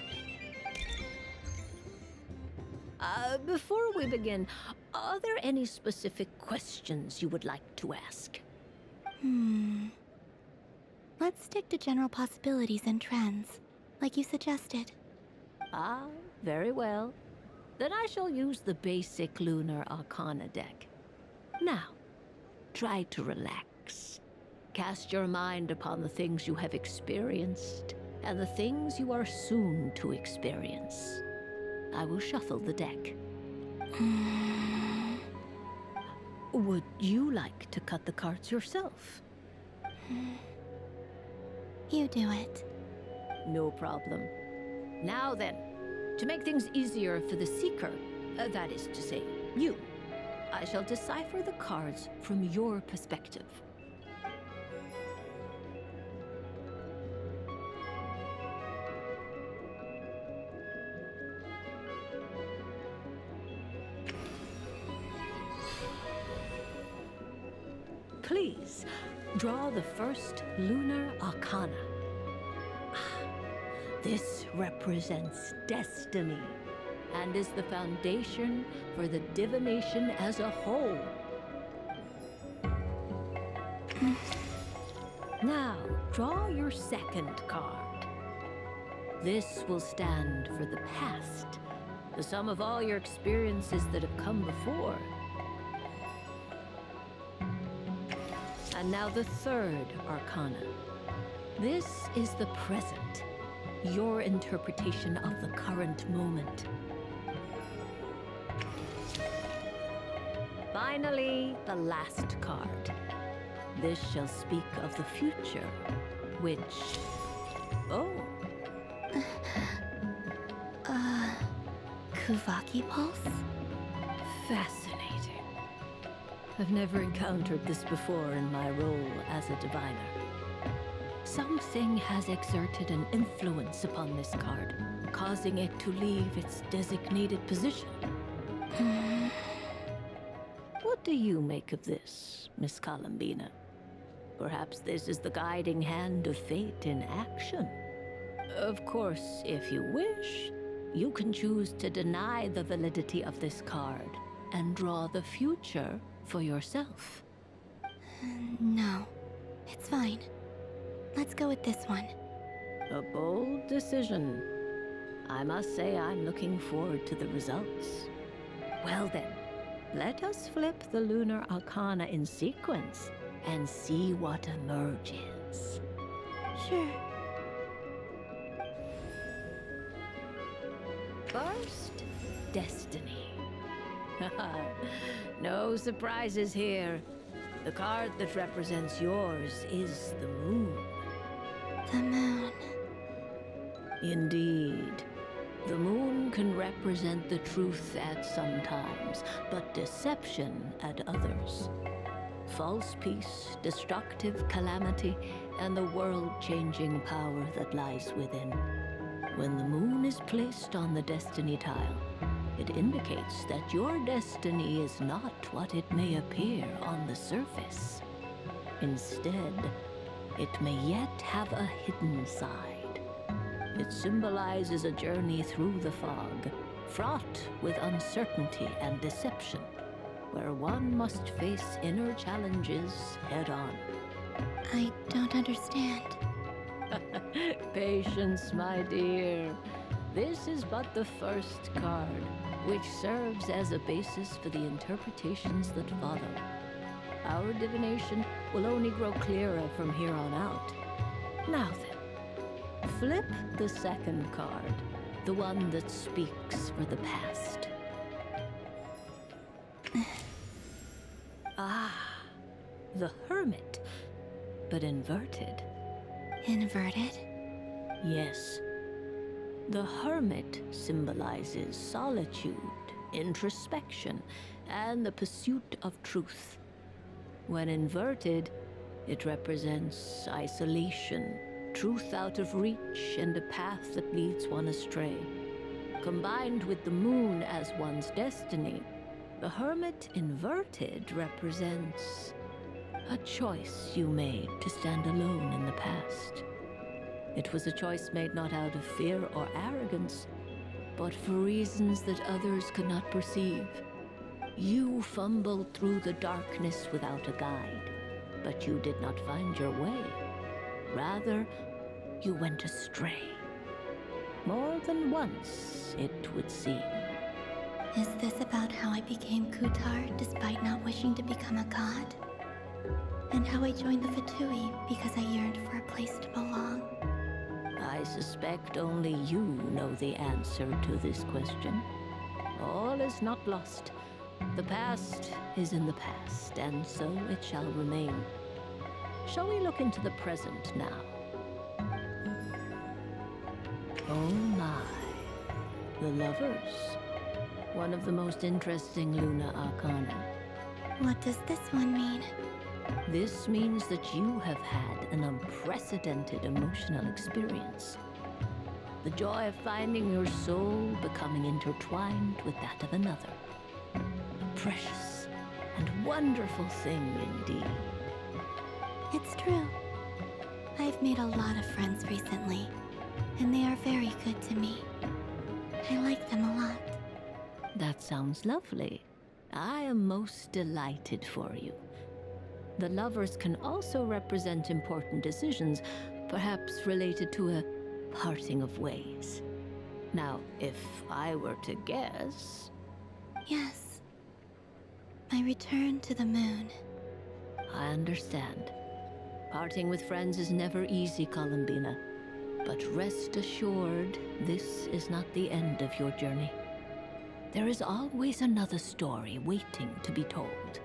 Before we begin, are there any specific questions you would like to ask? Let's stick to general possibilities and trends, like you suggested. Ah, very well. Then I shall use the basic Lunar Arcana deck. Now, try to relax. Cast your mind upon the things you have experienced and the things you are soon to experience. I will shuffle the deck. Would you like to cut the cards yourself? You do it. No problem. Now then, to make things easier for the Seeker, That is to say, you. I shall decipher the cards from your perspective. Please, draw the first lunar arcana. This represents destiny and is the foundation for the divination as a whole. Now, draw your second card. This will stand for the past, the sum of all your experiences that have come before. And now the third arcana. This is the present, your interpretation of the current moment. Finally, the last card. This shall speak of the future, which... Oh. Kuvaki Pulse? Fascinating. I've never encountered this before in my role as a diviner. Something has exerted an influence upon this card, causing it to leave its designated position. What do you make of this, Miss Columbina? Perhaps this is the guiding hand of fate in action. Of course, if you wish, you can choose to deny the validity of this card and draw the future for yourself. No, it's fine. Let's go with this one. A bold decision. I must say I'm looking forward to the results. Well then, let us flip the lunar arcana in sequence and see what emerges. Sure. First, destiny. No surprises here. The card that represents yours is the moon. The moon. Indeed. The moon can represent the truth at some times, but deception at others. False peace, destructive calamity, and the world-changing power that lies within. When the moon is placed on the destiny tile, it indicates that your destiny is not what it may appear on the surface. Instead, it may yet have a hidden side. It symbolizes a journey through the fog, fraught with uncertainty and deception, where one must face inner challenges head-on. I don't understand. Patience, my dear. This is but the first card, which serves as a basis for the interpretations that follow. Our divination will only grow clearer from here on out. Now then, flip the second card, the one that speaks for the past. The Hermit, but inverted. Inverted? Yes. The Hermit symbolizes solitude, introspection, and the pursuit of truth. When inverted, it represents isolation, truth out of reach, and a path that leads one astray. Combined with the moon as one's destiny, the Hermit inverted represents a choice you made to stand alone in the past. It was a choice made not out of fear or arrogance, but for reasons that others could not perceive. You fumbled through the darkness without a guide, but you did not find your way. Rather, you went astray. More than once, it would seem. Is this about how I became Kutar despite not wishing to become a god? And how I joined the Fatui because I yearned for a place to belong? I suspect only you know the answer to this question. All is not lost. The past is in the past, and so it shall remain. Shall we look into the present now? Oh my, the lovers. One of the most interesting Luna Arcana. What does this one mean? This means that you have had an unprecedented emotional experience. The joy of finding your soul becoming intertwined with that of another. A precious and wonderful thing indeed. It's true. I've made a lot of friends recently, and they are very good to me. I like them a lot. That sounds lovely. I am most delighted for you. The lovers can also represent important decisions, perhaps related to a parting of ways. Now, if I were to guess... Yes. My return to the moon. I understand. Parting with friends is never easy, Columbina. But rest assured, this is not the end of your journey. There is always another story waiting to be told.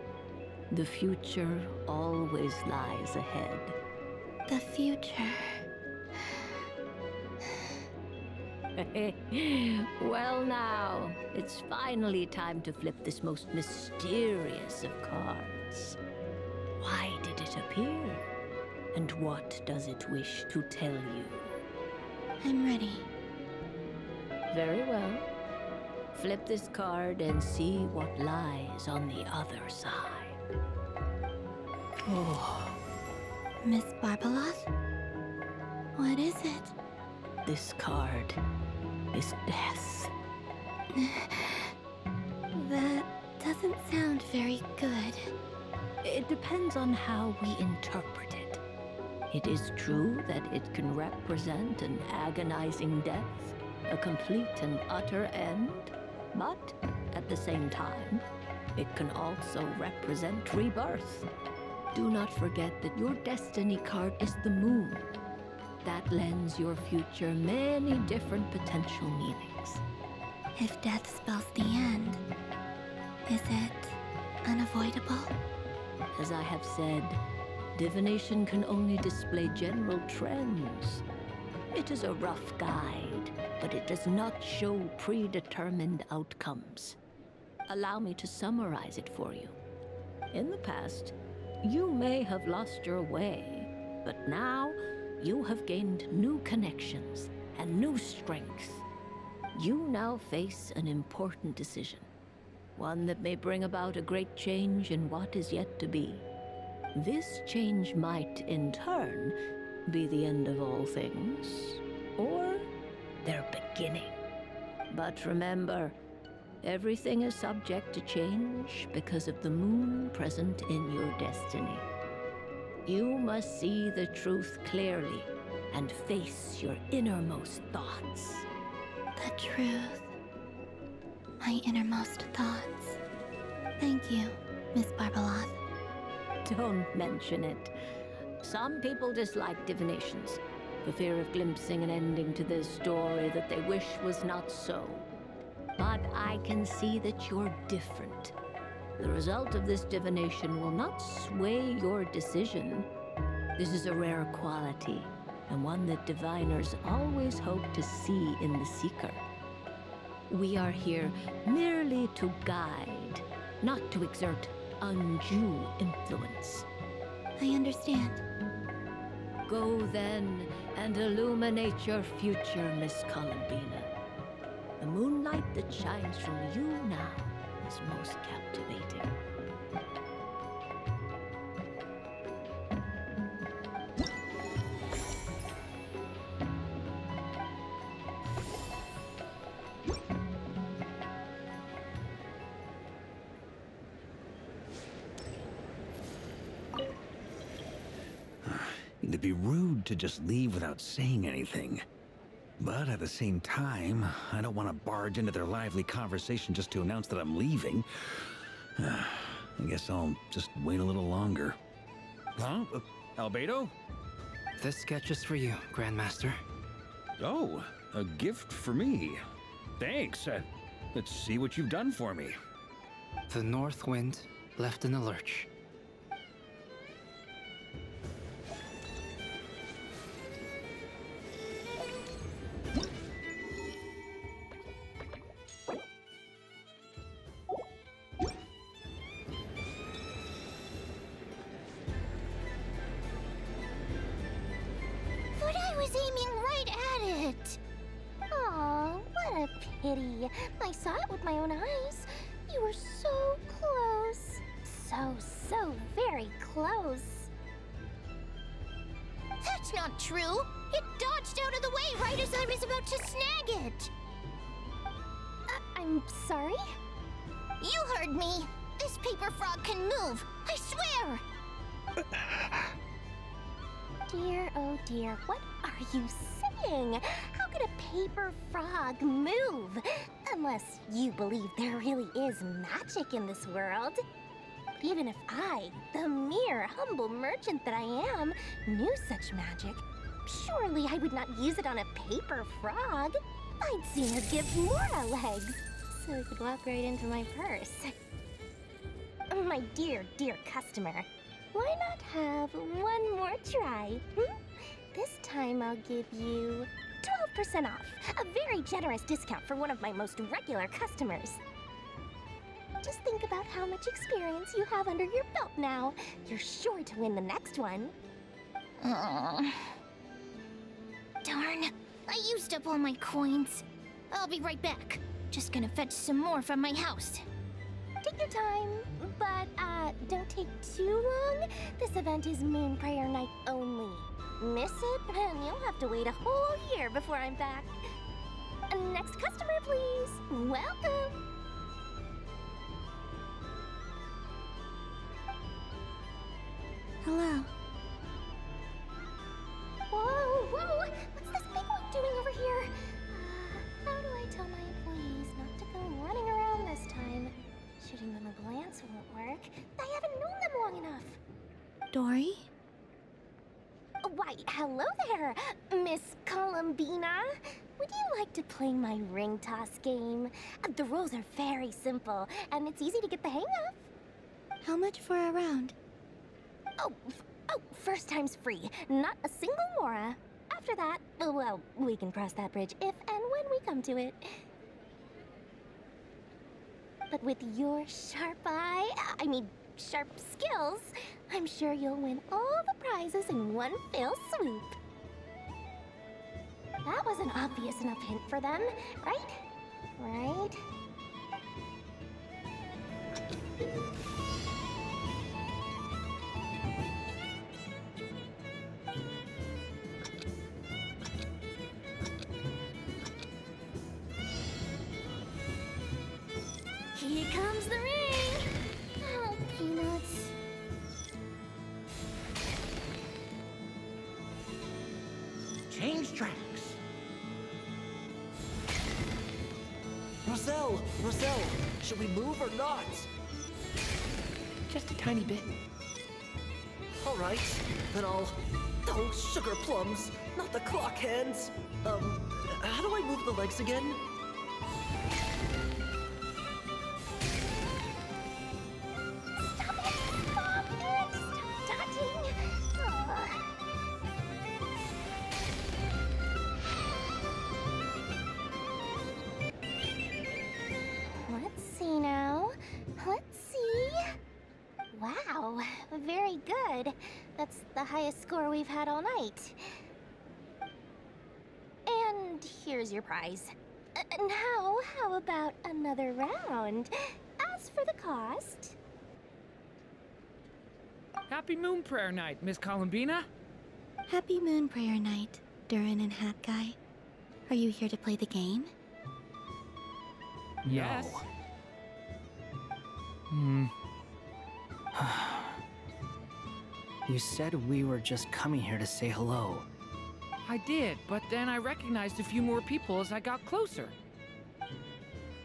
The future always lies ahead. The future. Well now, it's finally time to flip this most mysterious of cards. Why did it appear? And what does it wish to tell you? I'm ready. Very well. Flip this card and see what lies on the other side. Oh. Miss Barbeloth? What is it? This card is death. That doesn't sound very good. It depends on how we interpret it. It is true that it can represent an agonizing death, a complete and utter end, but at the same time, it can also represent rebirth. Do not forget that your destiny card is the moon. That lends your future many different potential meanings. If death spells the end, is it unavoidable? As I have said, divination can only display general trends. It is a rough guide, but it does not show predetermined outcomes. Allow me to summarize it for you. In the past, you may have lost your way, but now you have gained new connections and new strength. You now face an important decision, one that may bring about a great change in what is yet to be. This change might, in turn, be the end of all things, or their beginning. But remember, everything is subject to change because of the moon present in your destiny. You must see the truth clearly and face your innermost thoughts. The truth. My innermost thoughts. Thank you, Miss Barbeloth. Don't mention it. Some people dislike divinations, for fear of glimpsing an ending to their story that they wish was not so. But I can see that you're different. The result of this divination will not sway your decision. This is a rare quality, and one that diviners always hope to see in the seeker. We are here merely to guide, not to exert undue influence. I understand. Go then and illuminate your future, Miss Columbina. The moonlight that shines from you now is most captivating. It'd be rude to just leave without saying anything. But at the same time, I don't want to barge into their lively conversation just to announce that I'm leaving. I guess I'll just wait a little longer. Huh? Albedo? This sketch is for you, Grandmaster. Oh, a gift for me. Thanks. Let's see what you've done for me. The North Wind left in a lurch. was aiming right at it. Aw, what a pity. I saw it with my own eyes. You were so close. So very close. That's not true. It dodged out of the way right as I was about to snag it. I'm sorry? You heard me. This paper frog can move. I swear. Dear, oh dear, what are you saying? How could a paper frog move? Unless you believe there really is magic in this world. But even if I, the mere humble merchant that I am, knew such magic, surely I would not use it on a paper frog. I'd sooner give Mora legs, so it could walk right into my purse. My dear, dear customer, why not have one more try? This time I'll give you 12% off, a very generous discount for one of my most regular customers. Just think about how much experience you have under your belt now. You're sure to win the next one. Darn, I used up all my coins. I'll be right back. Just gonna fetch some more from my house. Take your time, but don't take too long. This event is Moon Prayer Night only. Miss it, and you'll have to wait a whole year before I'm back. Next customer, please. Welcome. Hello. Whoa, whoa! What's this big one doing over here? How do I tell my employees not to go running around this time? Shooting them a glance won't work. I haven't known them long enough. Dory? Why, hello there, Miss Columbina. Would you like to play my ring toss game? The rules are very simple, and it's easy to get the hang of. How much for a round? Oh, first time's free. Not a single Mora. After that, well, we can cross that bridge if and when we come to it. But with your sharp sharp skills, I'm sure you'll win all the prizes in one fell swoop. That was an obvious enough hint for them, right? Right? Here comes the ring! Oh, peanuts. Change tracks. Roselle! Should we move or not? Just a tiny bit. All right, then I'll... Oh, sugar plums, not the clock hands. How do I move the legs again? Let's see now. Let's see. Wow, very good. That's the highest score we've had all night. And here's your prize. Now, how about another round? As for the cost... Happy Moon Prayer Night, Miss Columbina. Happy Moon Prayer Night, Durin and Hat Guy. Are you here to play the game? Yes. You said we were just coming here to say hello. I did, but then I recognized a few more people as I got closer.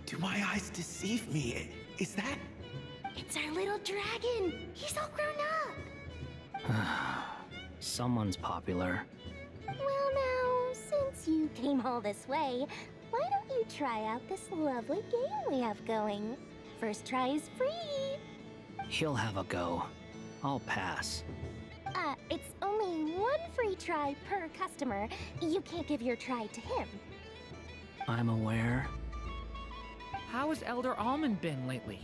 Do my eyes deceive me? Is that... It's our little dragon! He's all grown up! Someone's popular. Well now, since you came all this way, why don't you try out this lovely game we have going? First try is free! He'll have a go. I'll pass. It's only one free try per customer. You can't give your try to him. I'm aware. How has Elder Almond been lately?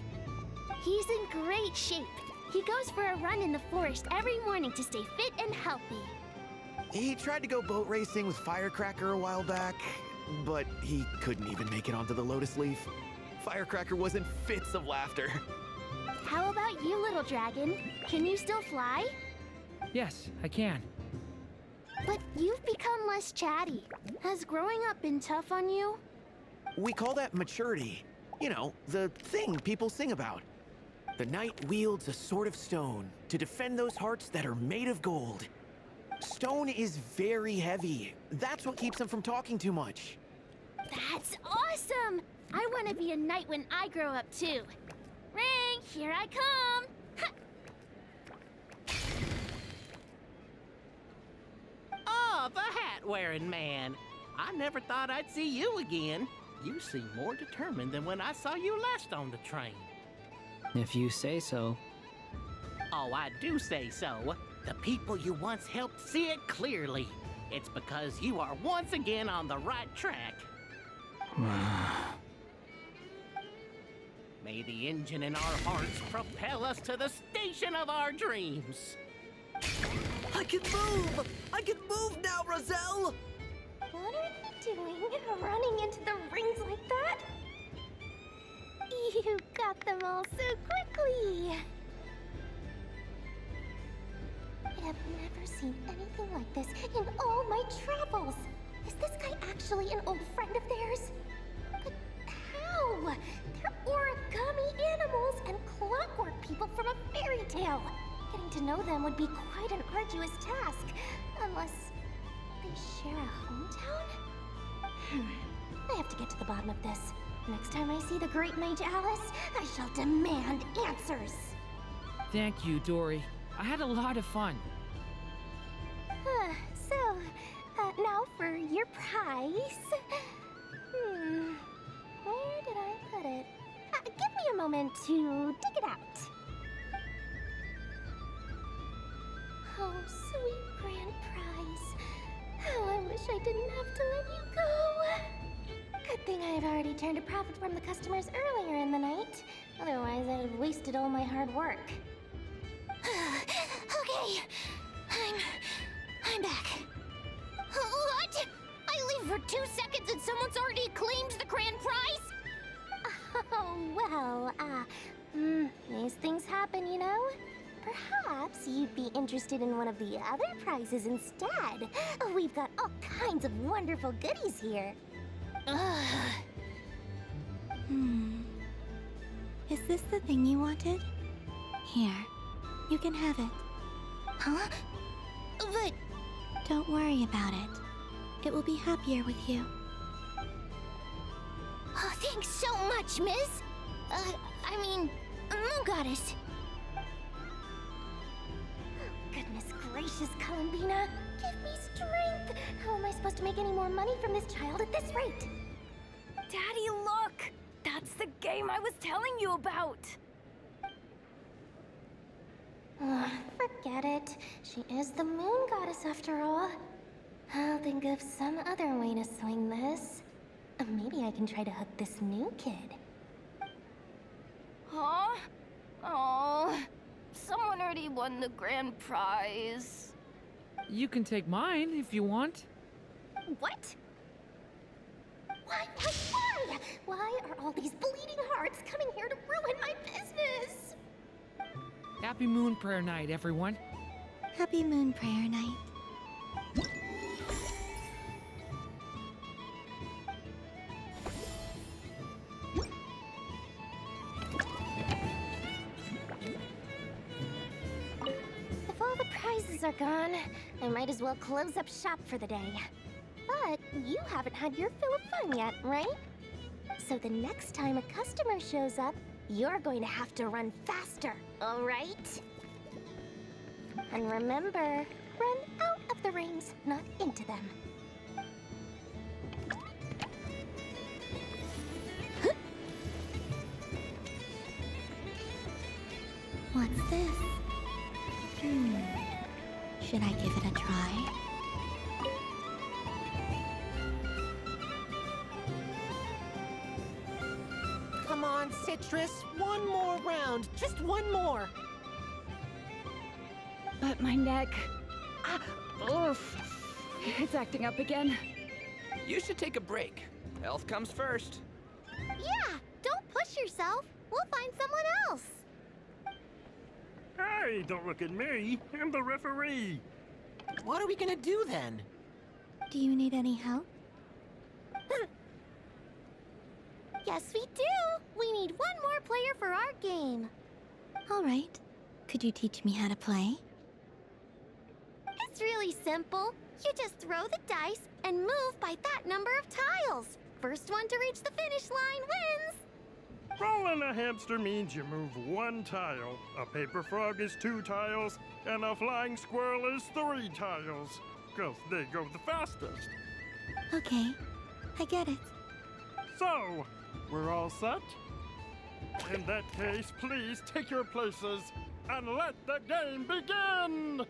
He's in great shape. He goes for a run in the forest every morning to stay fit and healthy. He tried to go boat racing with Firecracker a while back, but he couldn't even make it onto the Lotus Leaf. Firecracker was in fits of laughter. How about you, little dragon? Can you still fly? Yes, I can. But you've become less chatty. Has growing up been tough on you? We call that maturity. You know, the thing people sing about. The knight wields a sword of stone to defend those hearts that are made of gold. Stone is very heavy. That's what keeps him from talking too much. That's awesome! I want to be a knight when I grow up too. Ring, here I come! Oh, the hat-wearing man. I never thought I'd see you again. You seem more determined than when I saw you last on the train. If you say so. Oh, I do say so. The people you once helped see it clearly. It's because you are once again on the right track. May the engine in our hearts propel us to the station of our dreams. I can move! I can move now, Roselle! What are you doing, running into the rings like that? You got them all so quickly! I have never seen anything like this in all my travels! Is this guy actually an old friend of theirs? But how? They're origami animals and clockwork people from a fairy tale! Getting to know them would be quite an arduous task, unless they share a hometown? I have to get to the bottom of this. Next time I see the Great Mage Alice, I shall demand answers. Thank you, Dory. I had a lot of fun. Now for your prize. Where did I put it? Give me a moment to dig it out. Oh, sweet grand prize. How I wish I didn't have to let you go. Good thing I've already turned a profit from the customers earlier in the night. Otherwise, I'd have wasted all my hard work. Okay, I'm back. What? I leave for 2 seconds and someone's already claimed the grand prize? Oh, well, these things happen, you know? Perhaps you'd be interested in one of the other prizes instead. We've got all kinds of wonderful goodies here. Is this the thing you wanted? Here, you can have it. Huh? But... Don't worry about it. It will be happier with you. Oh, thanks so much, Miss. Moon Goddess. Goodness gracious, Columbina. Give me strength. How am I supposed to make any more money from this child at this rate? Daddy, look! That's the game I was telling you about! Forget it. She is the Moon Goddess after all. I'll think of some other way to swing this. Maybe I can try to hook this new kid. Huh? Oh, someone already won the grand prize. You can take mine if you want. What? Why? Why are all these bleeding hearts coming here to ruin my business? Happy Moon Prayer Night, everyone. Happy Moon Prayer Night. If all the prizes are gone, I might as well close up shop for the day. But you haven't had your fill of fun yet, right? So the next time a customer shows up, you're going to have to run faster, all right? And remember, run out of the rings, not into them. What's this? Should I give it a try? Come on, Citrus. One more round. Just one more. But my neck... It's acting up again. You should take a break. Health comes first. Yeah, don't push yourself. We'll find someone else. Hey, don't look at me. I'm the referee. What are we gonna do then? Do you need any help? Yes, we do. We need one more player for our game. All right. Could you teach me how to play? It's really simple. You just throw the dice and move by that number of tiles. First one to reach the finish line wins. Rolling a hamster means you move one tile. A paper frog is 2 tiles, and a flying squirrel is 3 tiles. 'Cause they go the fastest. Okay, I get it. So, we're all set? In that case, please take your places and let the game begin!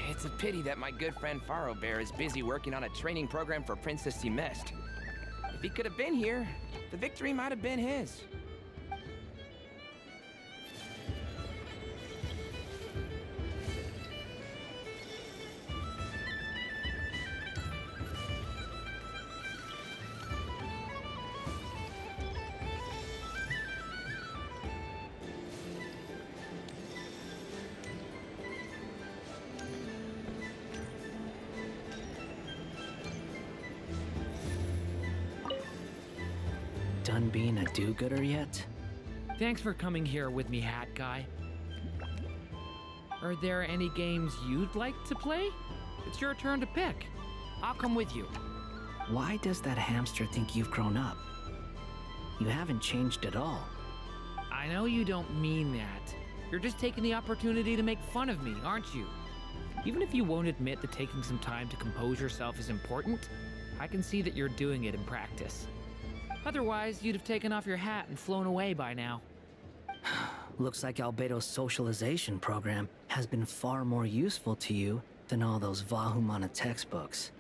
It's a pity that my good friend Faro Bear is busy working on a training program for Princess Simest. If he could have been here, the victory might have been his. Done being a do-gooder yet? Thanks for coming here with me, Hat Guy. Are there any games you'd like to play? It's your turn to pick. I'll come with you. Why does that hamster think you've grown up? You haven't changed at all. I know you don't mean that. You're just taking the opportunity to make fun of me, aren't you? Even if you won't admit that taking some time to compose yourself is important, I can see that you're doing it in practice. Otherwise, you'd have taken off your hat and flown away by now. Looks like Albedo's socialization program has been far more useful to you than all those Vahumana textbooks.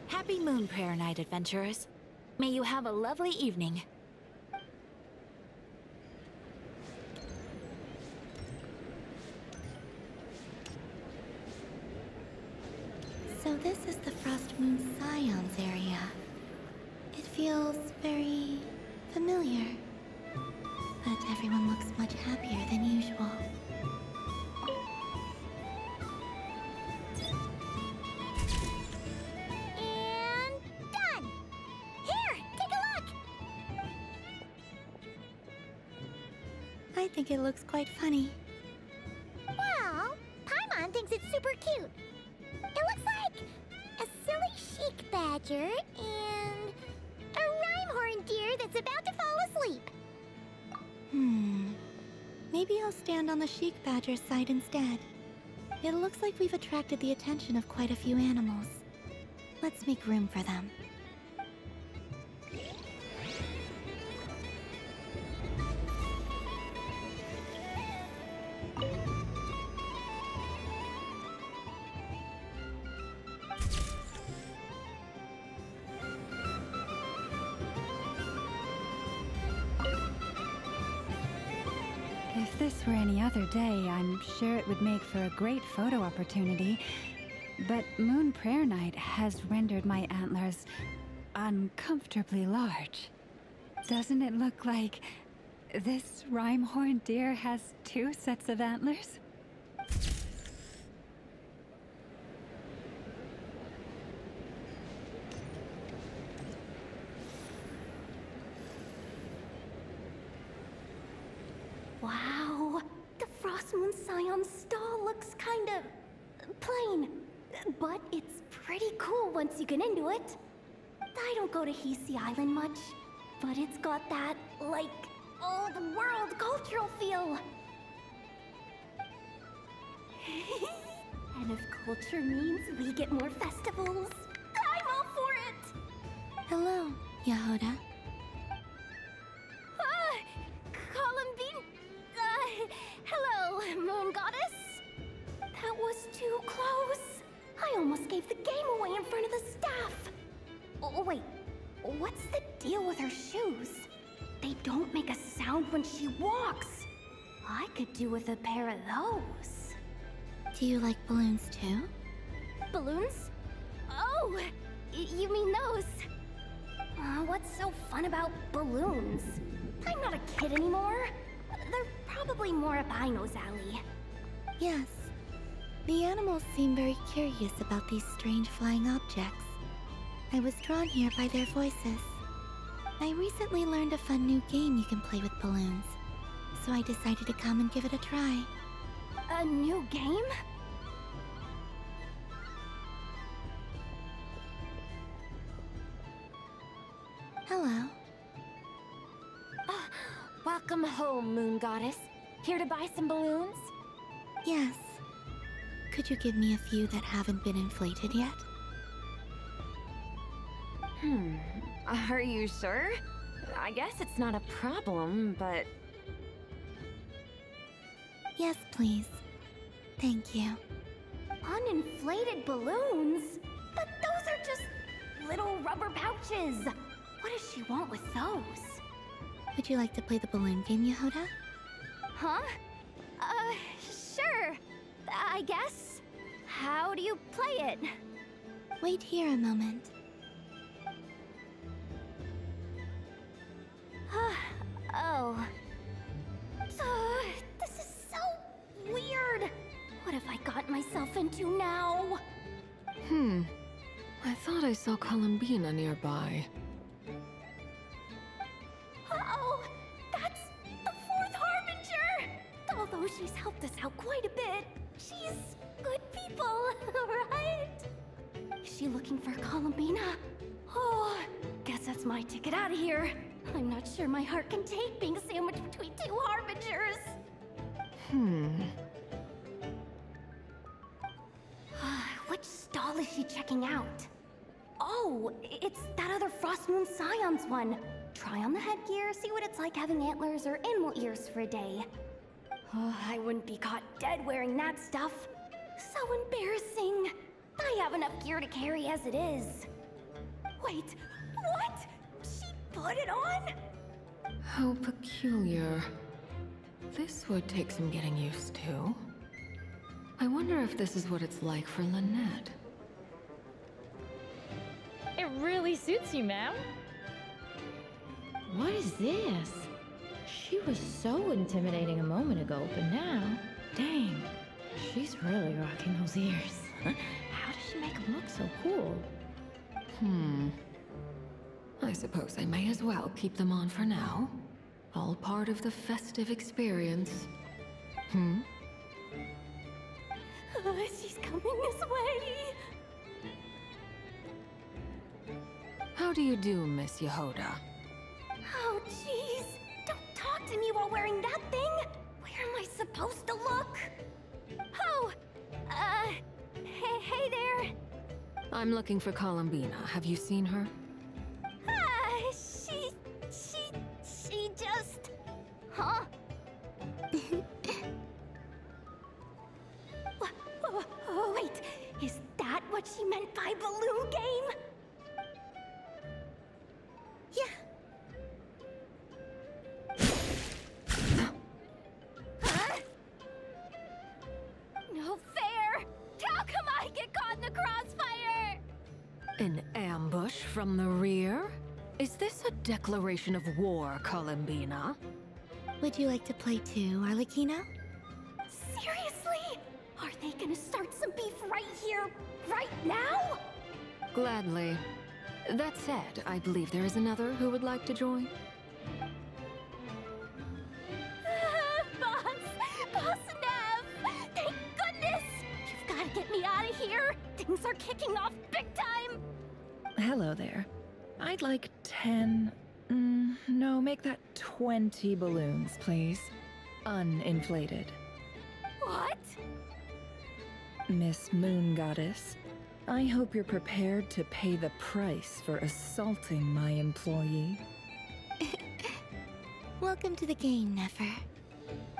Happy Moon Prayer Night, adventurers. May you have a lovely evening. So this is the Frost Moon Scions area. It feels very familiar. But everyone looks much happier than usual. And done! Here, take a look! I think it looks quite funny. Well, Paimon thinks it's super cute. It looks like a silly chic badger and a rhyme-horned deer that's about to fall asleep. Maybe I'll stand on the Sheik Badger's side instead. It looks like we've attracted the attention of quite a few animals. Let's make room for them. If this were any other day, I'm sure it would make for a great photo opportunity. But Moon Prayer Night has rendered my antlers uncomfortably large. Doesn't it look like This rhyme-horned deer has 2 sets of antlers? Wow, the Frost Moon Scion stall looks kind of plain, but it's pretty cool once you get into it. I don't go to Hisi Island much, but it's got that, like, old world cultural feel. And if culture means we get more festivals, I'm all for it! Hello, Yehoda. Columbine... hello, Moon Goddess. That was too close. I almost gave the game away in front of the staff. Oh, wait, what's the deal with her shoes? They don't make a sound when she walks. I could do with a pair of those. Do you like balloons too? Balloons? Oh, you mean those? What's so fun about balloons? I'm not a kid anymore. They're probably more up Aino's alley. Yes. The animals seem very curious about these strange flying objects. I was drawn here by their voices. I recently learned a fun new game you can play with balloons, so I decided to come and give it a try. A new game? Hello. Welcome home, Moon Goddess. Here to buy some balloons? Yes. Could you give me a few that haven't been inflated yet? Are you sure? I guess it's not a problem, but... Yes, please. Thank you. Uninflated balloons? But those are just little rubber pouches. What does she want with those? Would you like to play the balloon game, Yehoda? Huh? Sure. I guess. How do you play it? Wait here a moment. Oh. This is so weird. What have I got myself into now? I thought I saw Columbina nearby. Uh-oh! That's the 4th Harbinger! Although she's helped us out quite a bit, she's good people, right? Is she looking for Columbina? Oh, guess that's my ticket out of here. I'm not sure my heart can take being sandwiched between 2 Harbingers. Which stall is she checking out? Oh, it's that other Frost Moon Scion's one. Try on the headgear, see what it's like having antlers or animal ears for a day. Oh, I wouldn't be caught dead wearing that stuff. So embarrassing. I have enough gear to carry as it is. Wait, what? She put it on? How peculiar. This would take some getting used to. I wonder if this is what it's like for Lynette. It really suits you, ma'am. What is this? She was so intimidating a moment ago, but now, dang, she's really rocking those ears. How does she make them look so cool? I suppose I may as well keep them on for now. All part of the festive experience. She's coming this way. How do you do, Miss Yehoda? Oh, jeez. Don't talk to me while wearing that thing. Where am I supposed to look? Oh, hey there. I'm looking for Columbina. Have you seen her? She just... Huh? Wait, is that what she meant by balloon game? Yeah. Huh? No fair! How come I get caught in the crossfire? An ambush from the rear? Is this a declaration of war, Columbina? Would you like to play too, Arlecchino? Seriously? Are they gonna start some beef right here, right now? Gladly. That said, I believe there is another who would like to join. Boss! Boss Nev! Thank goodness! You've gotta get me out of here! Things are kicking off big time! Hello there. I'd like 10... no, make that 20 balloons, please. Uninflated. What? Miss Moon Goddess, I hope you're prepared to pay the price for assaulting my employee. Welcome to the game, Nefer.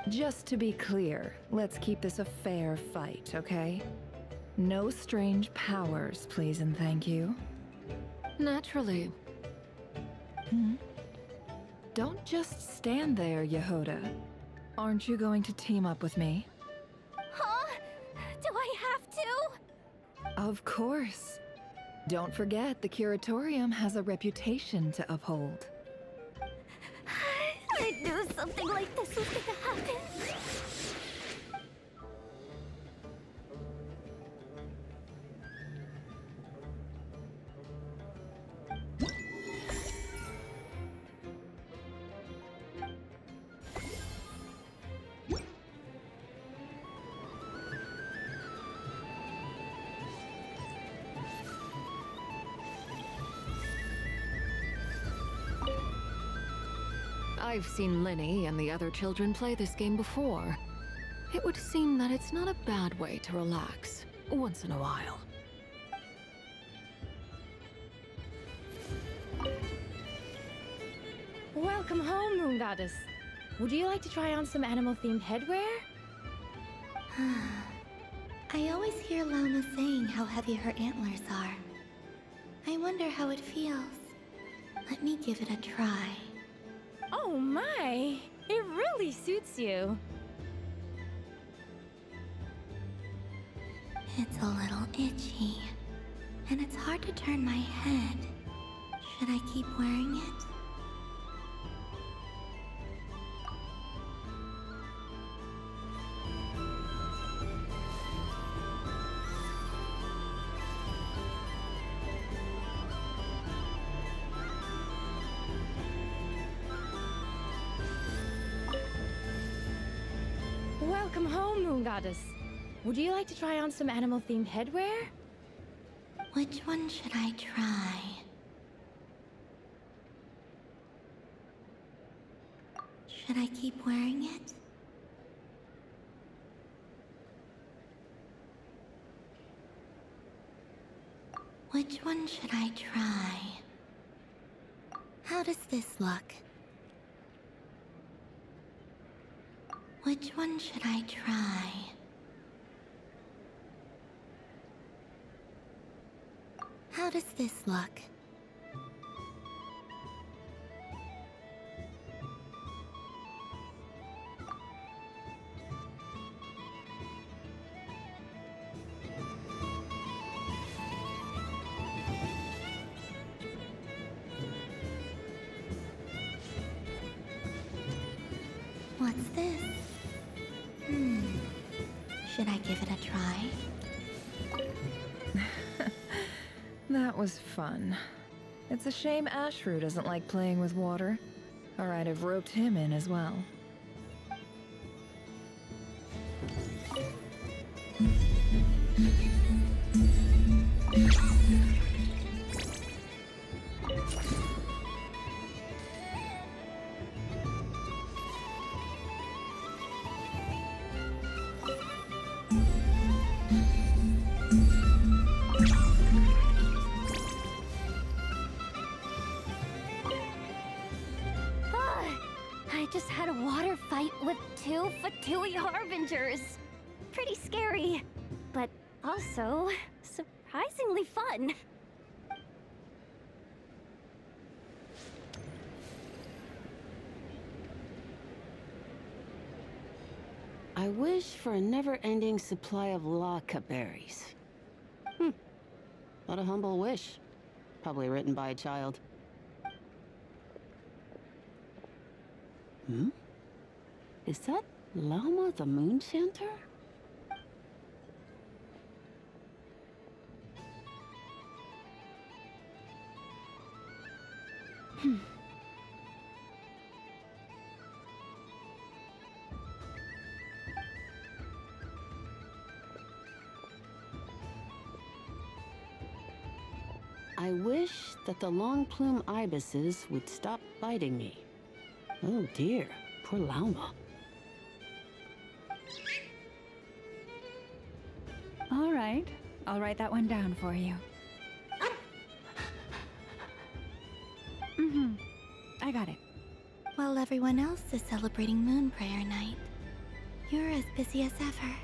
Just to be clear, let's keep this a fair fight, okay? No strange powers, please and thank you. Naturally. Don't just stand there, Yehoda. Aren't you going to team up with me? Huh? Do I have to? Of course. Don't forget, the Curatorium has a reputation to uphold. I knew something like this was gonna happen. I've seen Lenny and the other children play this game before. It would seem that it's not a bad way to relax, once in a while. Welcome home, Moon Goddess. Would you like to try on some animal-themed headwear? I always hear Llama saying how heavy her antlers are. I wonder how it feels. Let me give it a try. Oh my! It really suits you. It's a little itchy, and it's hard to turn my head. Should I keep wearing it? Welcome home, Moon Goddess. Would you like to try on some animal-themed headwear? Which one should I try? Should I keep wearing it? Which one should I try? How does this look? Which one should I try? How does this look? What's this? Should I give it a try? That was fun. It's a shame Ashru doesn't like playing with water. Alright, I've roped him in as well. I just had a water fight with 2 Fatui Harbingers. Pretty scary, but also surprisingly fun. I wish for a never-ending supply of Laka berries. What a humble wish. Probably written by a child. Is that Lauma the Moon Chanter? I wish that the long plume ibises would stop biting me. Oh dear, poor Lauma. All right, I'll write that one down for you. I got it. While everyone else is celebrating Moon Prayer Night, you're as busy as ever.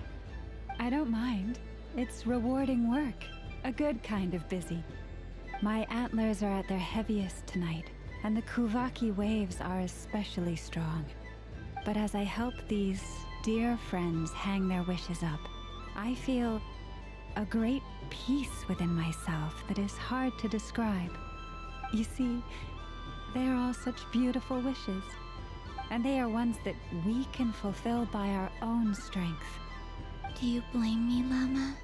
I don't mind. It's rewarding work. A good kind of busy. My antlers are at their heaviest tonight, and the Kuvaki waves are especially strong. But as I help these dear friends hang their wishes up, I feel a great peace within myself that is hard to describe. You see, they are all such beautiful wishes, and they are ones that we can fulfill by our own strength. Do you blame me, Llama?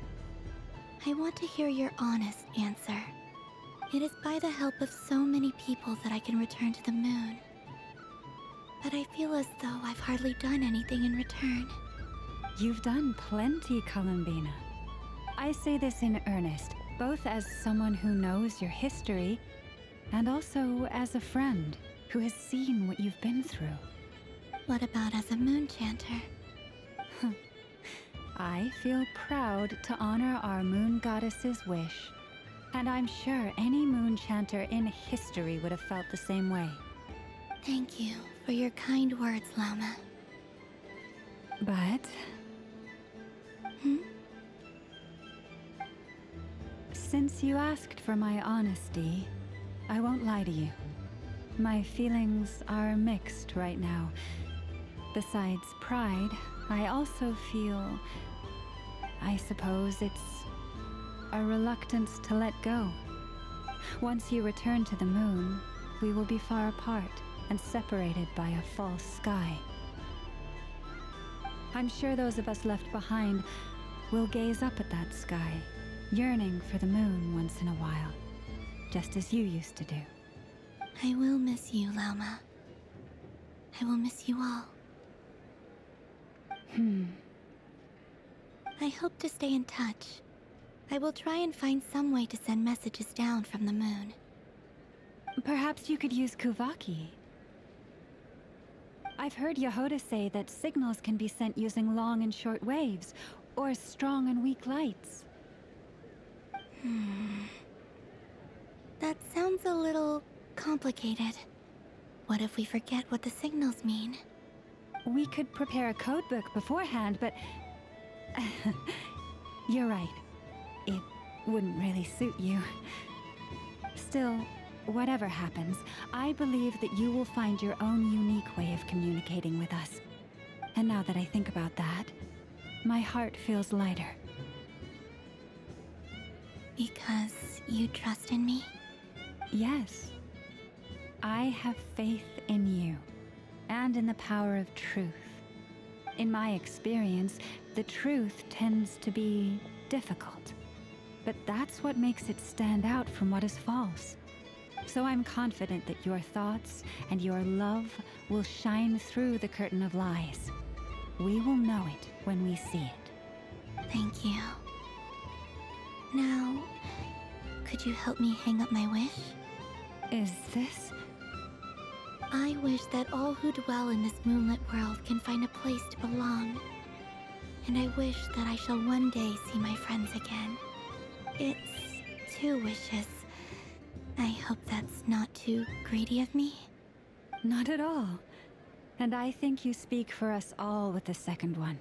I want to hear your honest answer. It is by the help of so many people that I can return to the moon. But I feel as though I've hardly done anything in return. You've done plenty, Columbina. I say this in earnest, both as someone who knows your history, and also as a friend who has seen what you've been through. What about as a moon chanter? I feel proud to honor our moon goddess's wish. And I'm sure any moon chanter in history would have felt the same way. Thank you for your kind words, Llama. But... Since you asked for my honesty, I won't lie to you. My feelings are mixed right now. Besides pride, I also feel... I suppose it's a reluctance to let go. Once you return to the moon, we will be far apart and separated by a false sky. I'm sure those of us left behind will gaze up at that sky, yearning for the moon once in a while, just as you used to do. I will miss you, Llama. I will miss you all. I hope to stay in touch. I will try and find some way to send messages down from the moon. Perhaps you could use Kuvaki. I've heard Yehoda say that signals can be sent using long and short waves, or strong and weak lights. That sounds a little complicated. What if we forget what the signals mean? We could prepare a codebook beforehand, but... You're right. It wouldn't really suit you. Still, whatever happens, I believe that you will find your own unique way of communicating with us. And now that I think about that, my heart feels lighter. Because you trust in me? Yes. I have faith in you, and in the power of truth. In my experience, the truth tends to be difficult. But that's what makes it stand out from what is false. So I'm confident that your thoughts and your love will shine through the curtain of lies. We will know it when we see it. Thank you. Now, could you help me hang up my wish? Is this? I wish that all who dwell in this moonlit world can find a place to belong. And I wish that I shall one day see my friends again. It's 2 wishes. I hope that's not too greedy of me. Not at all. And I think you speak for us all with the second one.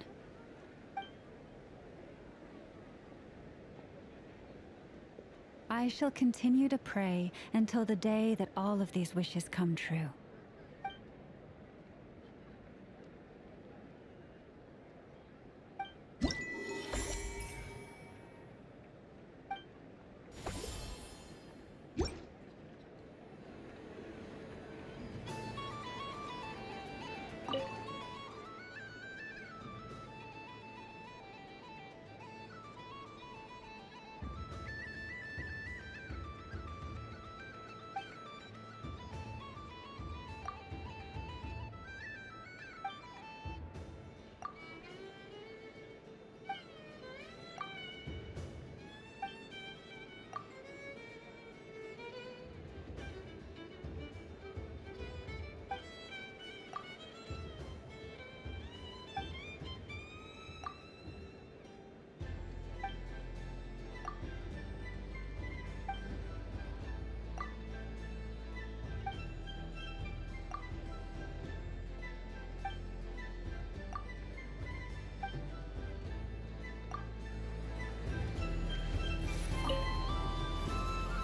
I shall continue to pray until the day that all of these wishes come true.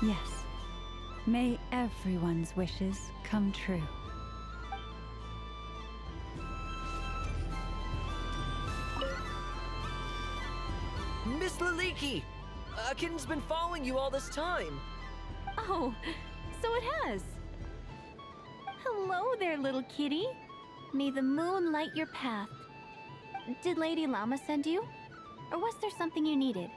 Yes. May everyone's wishes come true. Miss Laliki! A kitten's been following you all this time. Oh, so it has. Hello there, little kitty. May the moon light your path. Did Lady Llama send you? Or was there something you needed?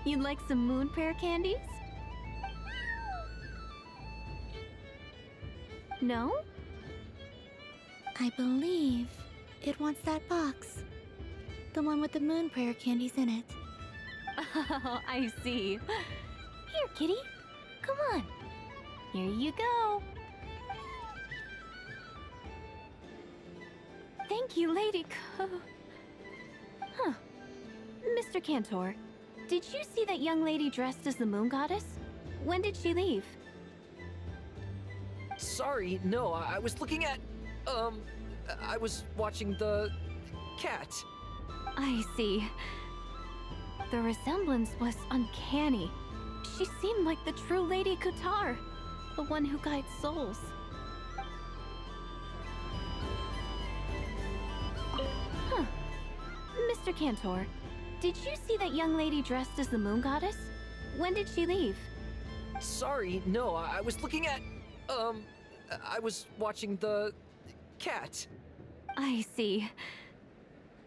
You'd like some moon prayer candies? No? I believe it wants that box. The one with the moon prayer candies in it. Oh, I see. Here, kitty. Come on. Here you go. Thank you, Lady Huh. Mr. Cantor, did you see that young lady dressed as the moon goddess? When did she leave? Sorry, no, I was looking at... I was watching the... cat. I see. The resemblance was uncanny. She seemed like the true Lady Kutar, the one who guides souls. Huh. Mr. Cantor, did you see that young lady dressed as the moon goddess? When did she leave? Sorry, no, I was looking at... I was watching the... cat. I see.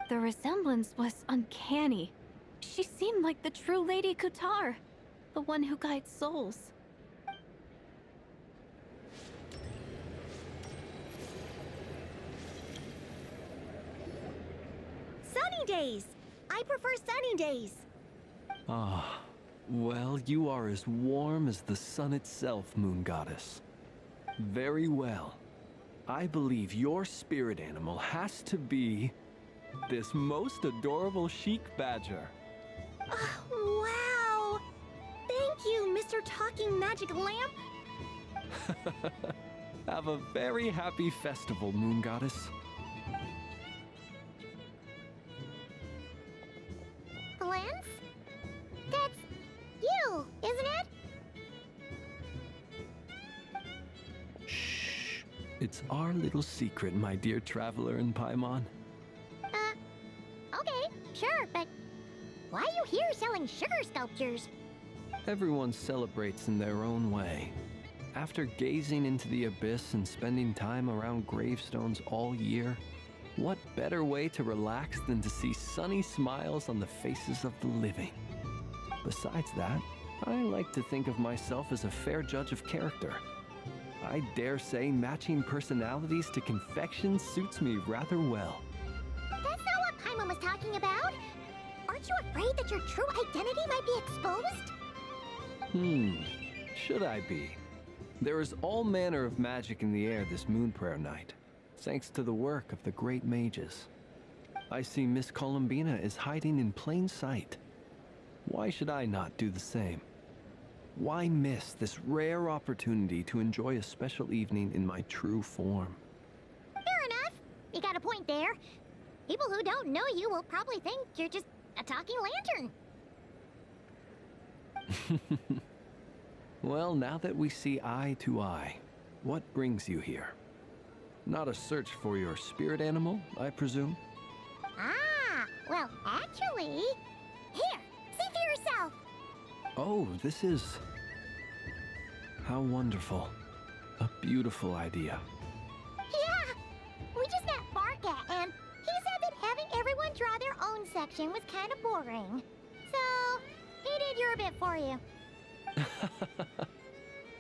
The resemblance was uncanny. She seemed like the true Lady Kutar, the one who guides souls. Sunny days! I prefer sunny days. Ah, well, you are as warm as the sun itself, Moon Goddess. Very well. I believe your spirit animal has to be this most adorable chic badger. Wow! Thank you, Mr. Talking Magic Lamp. Have a very happy festival, Moon Goddess. Lance? That's you, isn't it? Shh. It's our little secret, my dear traveler in Paimon. Okay, sure, but why are you here selling sugar sculptures? Everyone celebrates in their own way. After gazing into the abyss and spending time around gravestones all year, what better way to relax than to see sunny smiles on the faces of the living? Besides that, I like to think of myself as a fair judge of character. I dare say matching personalities to confection suits me rather well. That's not what Paimon was talking about. Aren't you afraid that your true identity might be exposed? Should I be? There is all manner of magic in the air this moon prayer night, thanks to the work of the great mages. I see Miss Columbina is hiding in plain sight. Why should I not do the same? Why miss this rare opportunity to enjoy a special evening in my true form? Fair enough. You got a point there. People who don't know you will probably think you're just a talking lantern. Well, now that we see eye to eye, what brings you here? Not a search for your spirit animal, I presume? Ah, well, actually... Here, see for yourself. Oh, this is... How wonderful. A beautiful idea. Yeah! We just met Barka, and he said that having everyone draw their own section was kind of boring. So, he did your bit for you.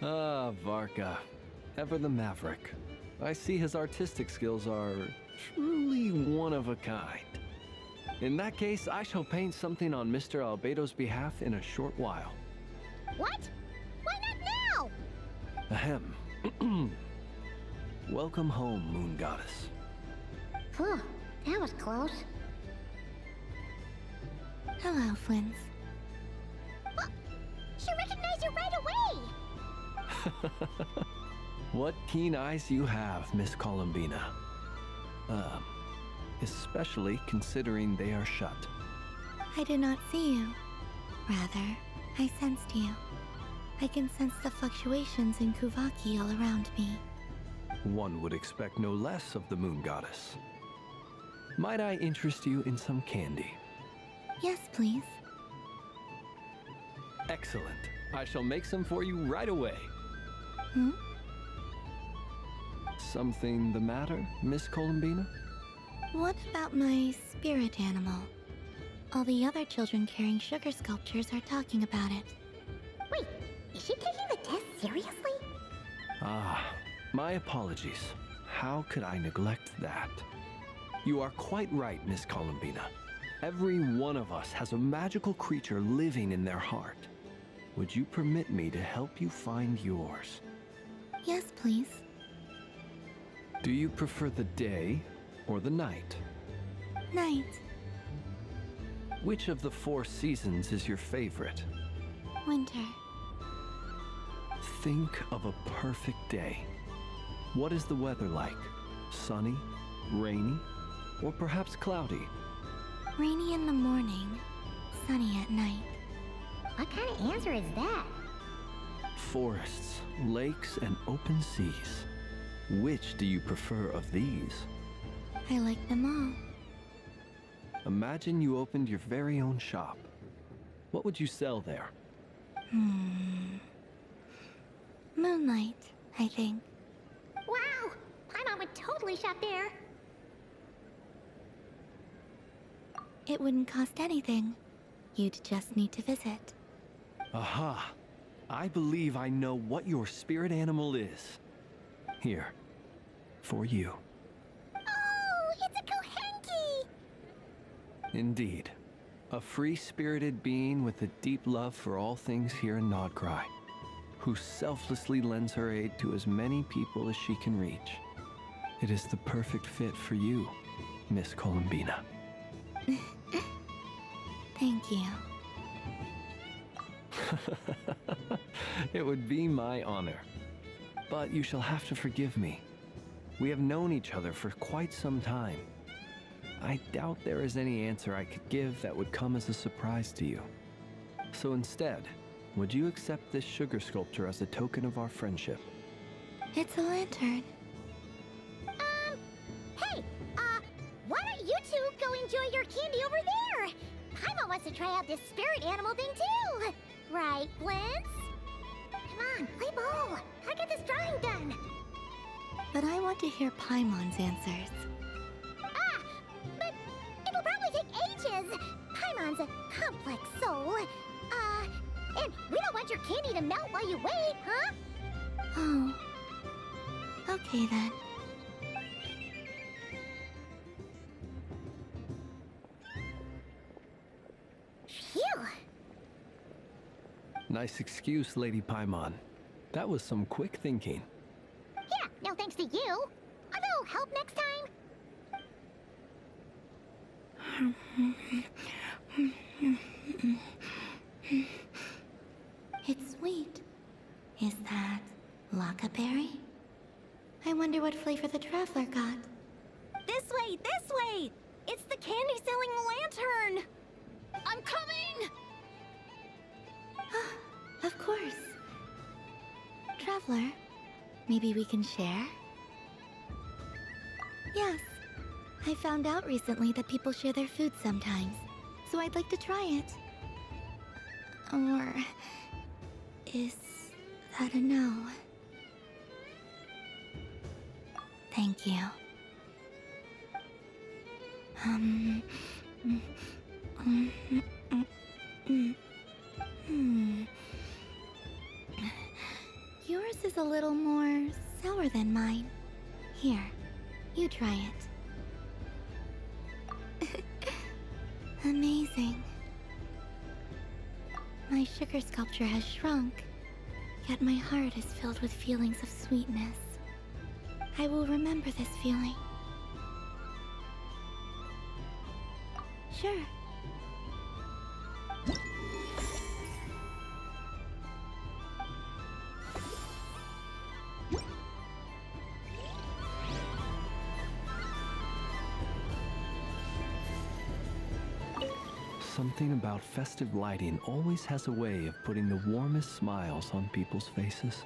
Ah, Varka. Ever the maverick. I see his artistic skills are truly one of a kind. In that case, I shall paint something on Mr. Albedo's behalf in a short while. What? Why not now? Ahem. Welcome home, Moon Goddess. Phew, that was close. Hello, Flins. She recognized you right away! What keen eyes you have, Miss Columbina. Especially considering they are shut. I did not see you. Rather, I sensed you. I can sense the fluctuations in Kuvaki all around me. One would expect no less of the moon goddess. Might I interest you in some candy? Yes, please. Excellent. I shall make some for you right away. Hmm? Something the matter, Miss Columbina? What about my spirit animal? All the other children carrying sugar sculptures are talking about it. Wait, is she taking the test seriously? Ah, my apologies. How could I neglect that? You are quite right, Miss Columbina. Every one of us has a magical creature living in their heart. Would you permit me to help you find yours? Yes, please. Do you prefer the day or the night? Night. Which of the 4 seasons is your favorite? Winter. Think of a perfect day. What is the weather like? Sunny, rainy, or perhaps cloudy? Rainy in the morning, sunny at night. What kind of answer is that? Forests, lakes, and open seas. Which do you prefer of these? I like them all. Imagine you opened your very own shop. What would you sell there? Moonlight, I think. Wow! Paimon would totally shop there. It wouldn't cost anything. You'd just need to visit. Aha! I believe I know what your spirit animal is. Here, for you. Oh, it's a Kohenki! Indeed. A free-spirited being with a deep love for all things here in Nodkrai, who selflessly lends her aid to as many people as she can reach. It is the perfect fit for you, Miss Columbina. Thank you. It would be my honor. But you shall have to forgive me. We have known each other for quite some time. I doubt there is any answer I could give that would come as a surprise to you. So instead, would you accept this sugar sculpture as a token of our friendship? It's a lantern. Hey, why don't you two go enjoy your candy over there? Paimon wants to try out this spirit animal thing too. Right, Blintz? Come on, play ball. Gotta get this drawing done. But I want to hear Paimon's answers. But it'll probably take ages. Paimon's a complex soul. And we don't want your candy to melt while you wait, huh? Oh. Okay then. Phew. Nice excuse, Lady Paimon. That was some quick thinking. Yeah, no thanks to you. A little help next time. It's sweet. Is that Laka berry? I wonder what flavor the traveler got. This way, this way! It's the candy-selling lantern! I'm coming! Of course. Traveler, maybe we can share? Yes. I found out recently that people share their food sometimes, so I'd like to try it. Or is that a no? Thank you. Yours is a little more sour than mine. Here, you try it. Amazing. My sugar sculpture has shrunk, yet my heart is filled with feelings of sweetness. I will remember this feeling. Sure. Something about festive lighting always has a way of putting the warmest smiles on people's faces.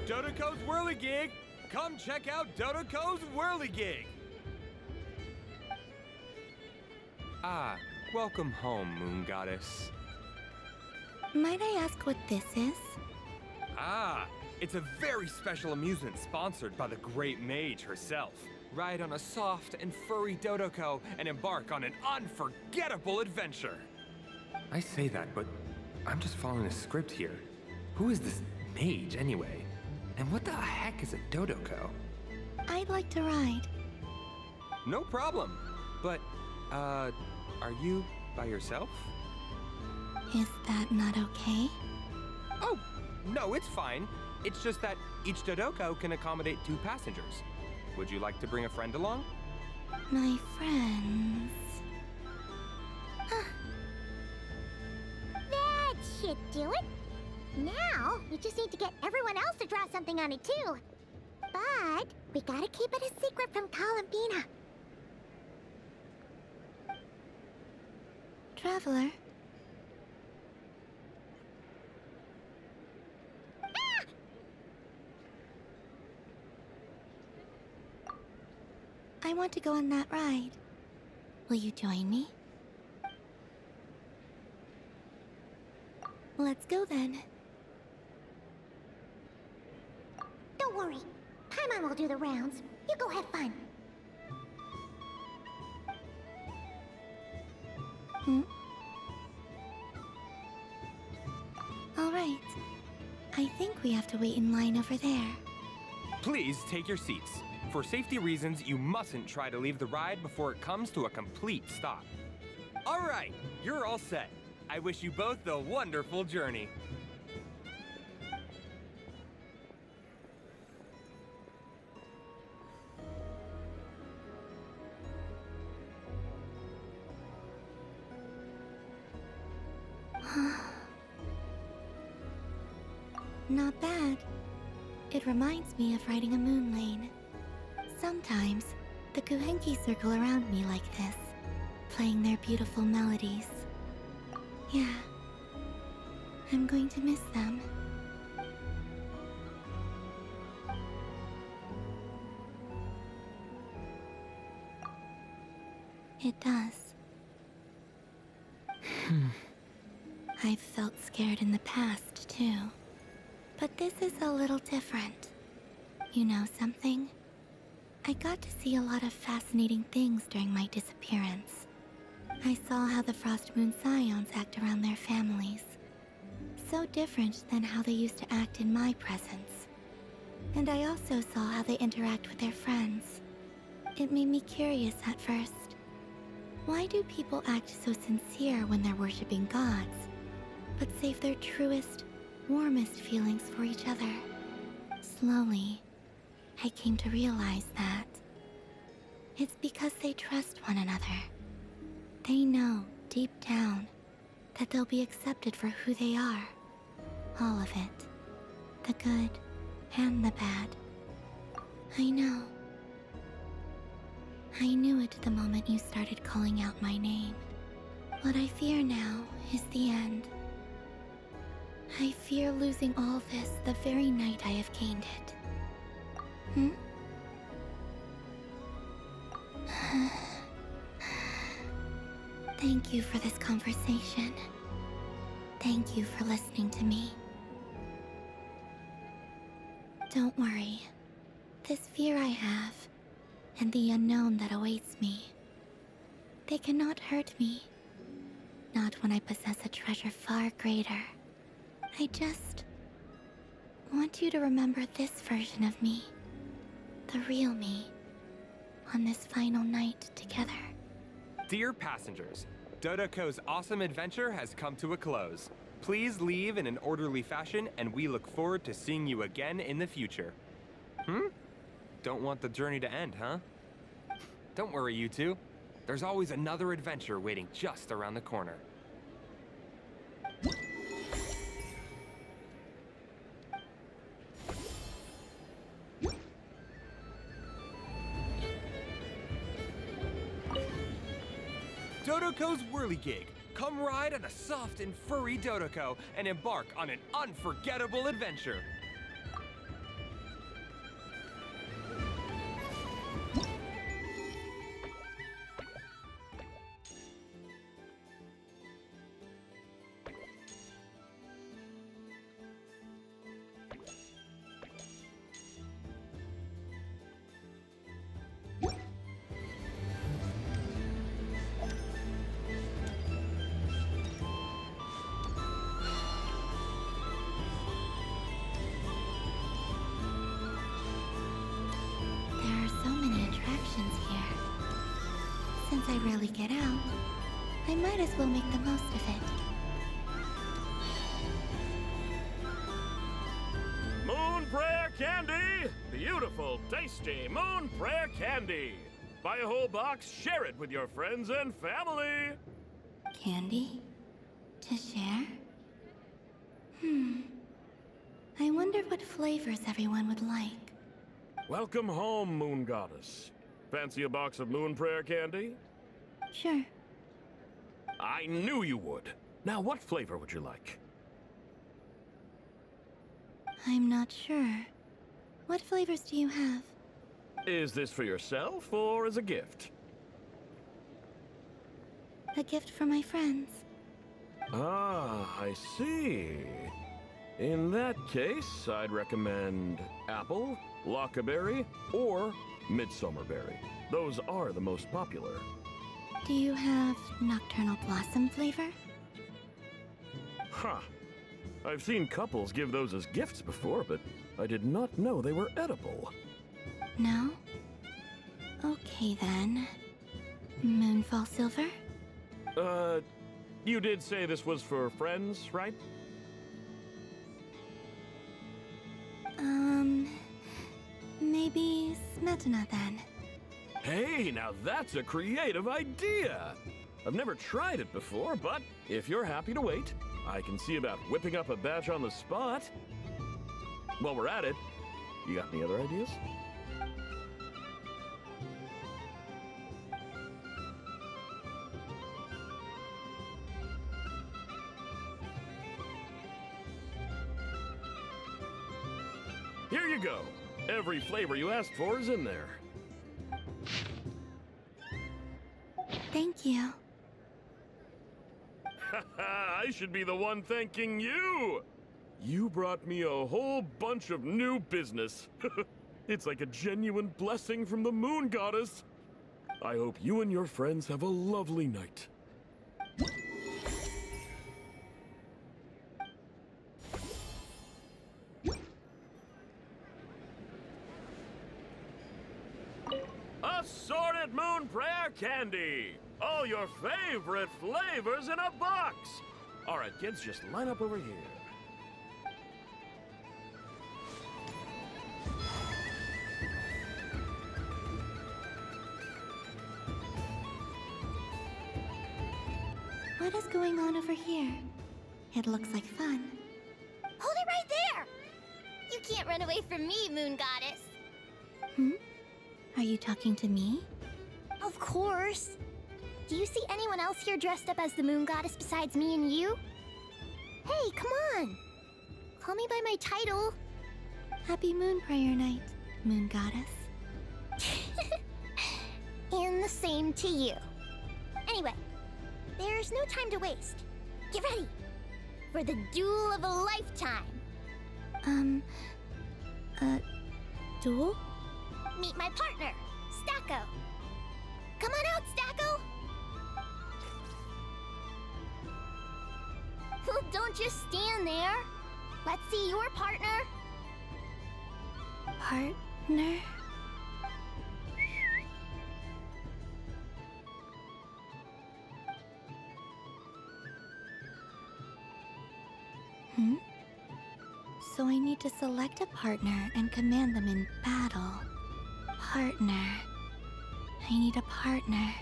Dodoko's Whirligig! Come check out Dodoko's Whirligig! Ah, welcome home, Moon Goddess. Might I ask what this is? Ah, it's a very special amusement sponsored by the great mage herself. Ride on a soft and furry Dodoko and embark on an unforgettable adventure. I say that, but I'm just following a script here. Who is this mage, anyway? And what the heck is a Dodoko? I'd like to ride. No problem. But, are you by yourself? Is that not okay? Oh, no, it's fine. It's just that each Dodoko can accommodate 2 passengers. Would you like to bring a friend along? My friends... That should do it. Now, we just need to get everyone else to draw something on it too. But we gotta keep it a secret from Columbina. Traveler? I want to go on that ride. Will you join me? Let's go then. Don't worry. Paimon will do the rounds. You go have fun. All right. I think we have to wait in line over there. Please take your seats. For safety reasons, you mustn't try to leave the ride before it comes to a complete stop. All right, you're all set. I wish you both a wonderful journey. Not bad. It reminds me of riding a moon lane. Sometimes, the Kuhenki circle around me like this, playing their beautiful melodies. Yeah, I'm going to miss them. It does. I've felt scared in the past, too. But this is a little different. You know something? I got to see a lot of fascinating things during my disappearance. I saw how the Frost Moon Scions act around their families. So different than how they used to act in my presence. And I also saw how they interact with their friends. It made me curious at first. Why do people act so sincere when they're worshipping gods, but save their truest, warmest feelings for each other? Slowly, I came to realize that it's because they trust one another. They know, deep down, that they'll be accepted for who they are. All of it. The good and the bad. I know. I knew it the moment you started calling out my name. What I fear now is the end. I fear losing all this the very night I have gained it. Thank you for this conversation. Thank you for listening to me. Don't worry. This fear I have, and the unknown that awaits me, they cannot hurt me. Not when I possess a treasure far greater. I just want you to remember this version of me. The real me. On this final night together. Dear passengers, Dodoko's awesome adventure has come to a close. Please leave in an orderly fashion, and we look forward to seeing you again in the future. Don't want the journey to end, huh? Don't worry, you two. There's always another adventure waiting just around the corner. Dodoco's Whirligig. Come ride on a soft and furry Dodoco and embark on an unforgettable adventure. There are so many attractions here. Since I rarely get out, I might as well make the most of it. Moon Prayer Candy! Beautiful, tasty Moon Prayer Candy! Buy a whole box, share it with your friends and family! Candy? To share? I wondered what flavors everyone would like. Welcome home, Moon Goddess. Fancy a box of Moon Prayer Candy? Sure. I knew you would. Now, what flavor would you like? I'm not sure. What flavors do you have? Is this for yourself or as a gift? A gift for my friends. Ah, I see. In that case, I'd recommend apple, lockaberry, or midsummerberry. Those are the most popular. Do you have nocturnal blossom flavor? Huh. I've seen couples give those as gifts before, but I did not know they were edible. No? Okay then. Moonfall silver? You did say this was for friends, right? Maybe smetana then. Hey, now that's a creative idea! I've never tried it before, but if you're happy to wait, I can see about whipping up a batch on the spot. While we're at it, you got any other ideas? Here you go. Every flavor you asked for is in there. Thank you. I should be the one thanking you! You brought me a whole bunch of new business. It's like a genuine blessing from the Moon Goddess. I hope you and your friends have a lovely night. Assorted Moon Prayer Candy! All your favorite flavors in a box! Alright, kids, just line up over here. What is going on over here? It looks like fun. Hold it right there! You can't run away from me, Moon Goddess. Are you talking to me? Of course. Do you see anyone else here dressed up as the Moon Goddess besides me and you? Hey, come on. Call me by my title. Happy Moon Prayer Night, Moon Goddess. And the same to you. Anyway, there's no time to waste. Get ready for the duel of a lifetime. Duel? Meet my partner, Stacko. Come on out, Stacko. Well, don't just stand there. Let's see your partner. Partner? So I need to select a partner and command them in battle. Partner. I need a partner.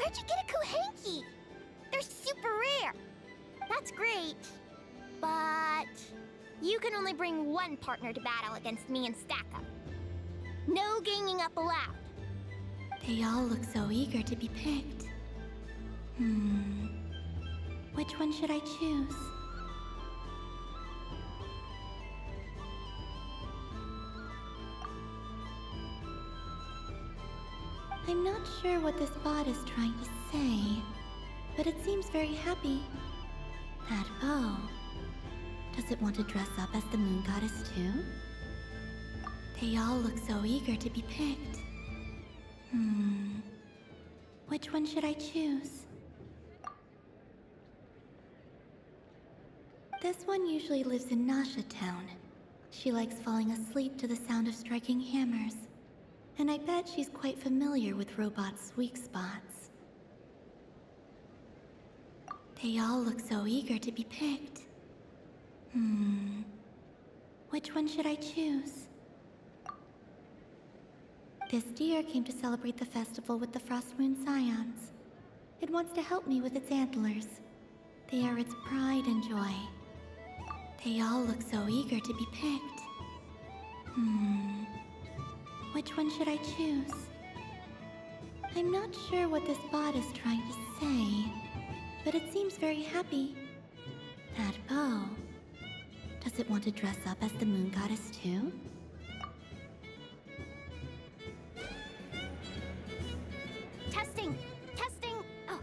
Where'd you get a Kuhenki? They're super rare. That's great. But you can only bring one partner to battle against me and Stacko. No ganging up allowed. They all look so eager to be picked. Which one should I choose? I'm not sure what this bot is trying to say, but it seems very happy. That bow. Does it want to dress up as the moon goddess too? They all look so eager to be picked. Which one should I choose? This one usually lives in Nasha Town. She likes falling asleep to the sound of striking hammers. And I bet she's quite familiar with robots' weak spots. They all look so eager to be picked. Which one should I choose? This deer came to celebrate the festival with the Frost Moon Scions. It wants to help me with its antlers. They are its pride and joy. They all look so eager to be picked. Which one should I choose? I'm not sure what this bot is trying to say, but it seems very happy. That bow. Does it want to dress up as the moon goddess too? Testing! Testing! Oh,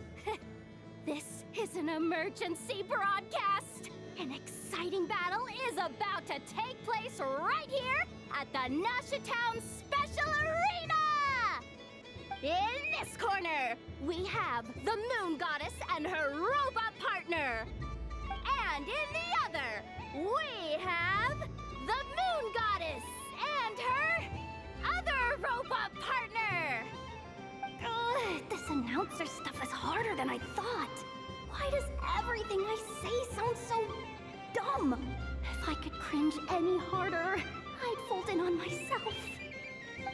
this is an emergency broadcast! An exciting battle is about to take place right here at the Nasha Town Special Arena! In this corner, we have the Moon Goddess and her robot partner. And in the other, we have the Moon Goddess and her other robot partner. This announcer stuff is harder than I thought. Why does everything I say sound so dumb? If I could cringe any harder, I'd fold in on myself.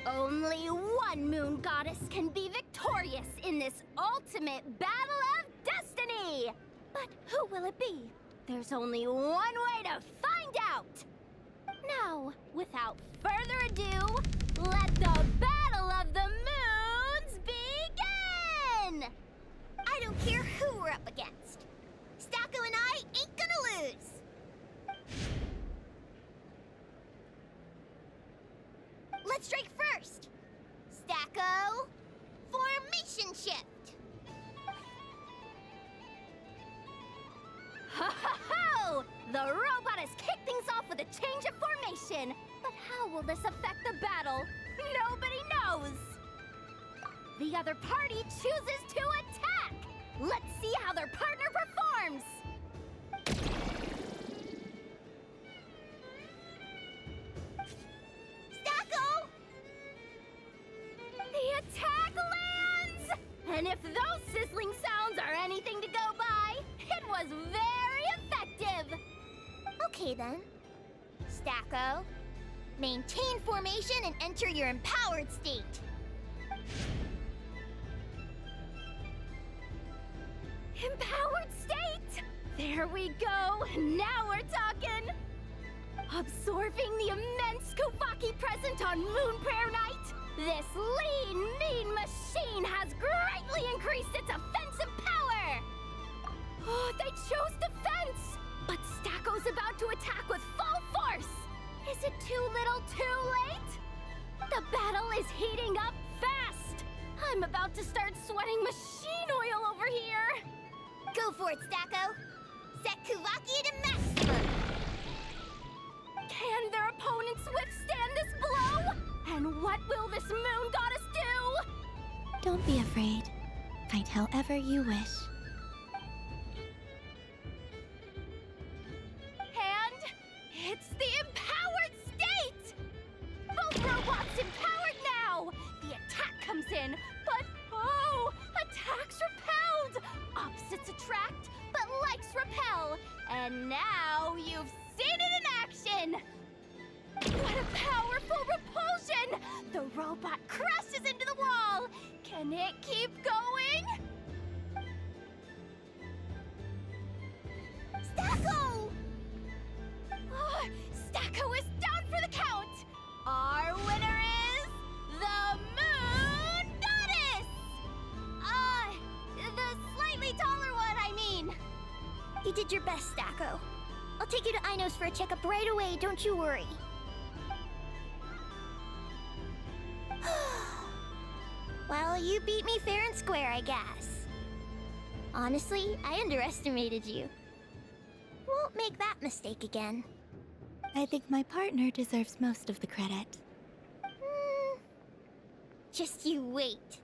Only one Moon Goddess can be victorious in this ultimate battle of destiny! But who will it be? There's only one way to find out! Now, without further ado, let the Battle of the Moons begin! I don't care who we're up against. Stacko and I ain't gonna lose. Let's strike first. Stacko, formation shift. Ho ho ho! The robot has kicked things off with a change of formation. But how will this affect the battle? Nobody knows. The other party chooses to attack. Let's see how their partner performs. Stacko! The attack lands! And if those sizzling sounds are anything to go by, it was very effective! Okay then. Stacko, maintain formation and enter your empowered state. Empowered state! There we go! Now we're talking! Absorbing the immense Kuvaki present on Moon Prayer Night, this lean, mean machine has greatly increased its offensive power! Oh, they chose defense! But Stacko's about to attack with full force! Is it too little too late? The battle is heating up fast! I'm about to start sweating machine oil over here! Go for it, Stacko! Set Kuvaki to maximum! Can their opponents withstand this blow? And what will this moon goddess do? Don't be afraid. Fight however you wish. And it's the empowered state! Both robots empowered now! The attack comes in, but oh, attacks repelled! Opposites attract, but likes repel. And now you've seen it in action! What a powerful repulsion! The robot crashes into the wall! Can it keep going? Stacko! Oh, Stacko is down for the count! Our winner is the Moon Goddess! The slightly taller one, I mean. You did your best, Stacko. I'll take you to Ainos for a checkup right away, don't you worry. Well, you beat me fair and square, I guess. Honestly, I underestimated you. Won't make that mistake again. I think my partner deserves most of the credit. Just you wait.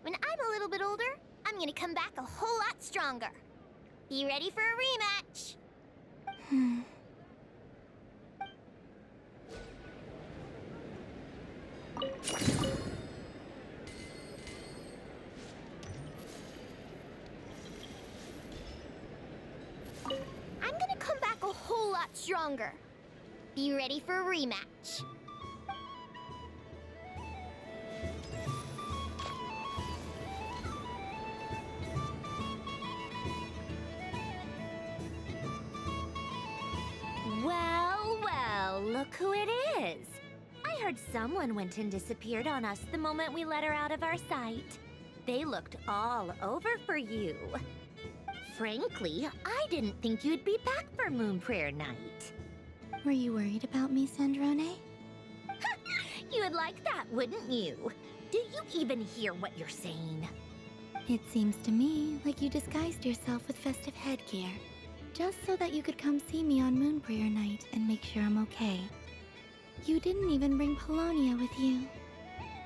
When I'm a little bit older, I'm gonna come back a whole lot stronger. Be ready for a rematch. I'm gonna come back a whole lot stronger. Be ready for a rematch. Well, well, look who it is. I heard someone went and disappeared on us the moment we let her out of our sight. They looked all over for you. Frankly, I didn't think you'd be back for Moon Prayer Night. Were you worried about me, Sandrone? You would like that, wouldn't you? Do you even hear what you're saying? It seems to me like you disguised yourself with festive headgear, just so that you could come see me on Moon Prayer Night and make sure I'm okay. You didn't even bring Polonia with you.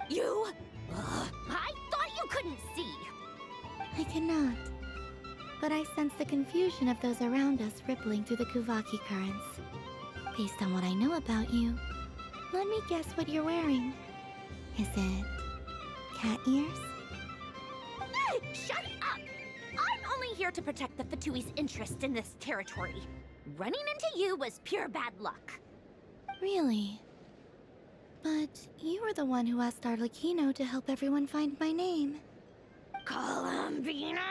You? I thought you couldn't see. I cannot. But I sense the confusion of those around us rippling through the Kuvaki currents. Based on what I know about you, let me guess what you're wearing. Is it cat ears? Shut up! I'm only here to protect the Fatui's interest in this territory. Running into you was pure bad luck. Really? But you were the one who asked Arlecchino to help everyone find my name. Columbina!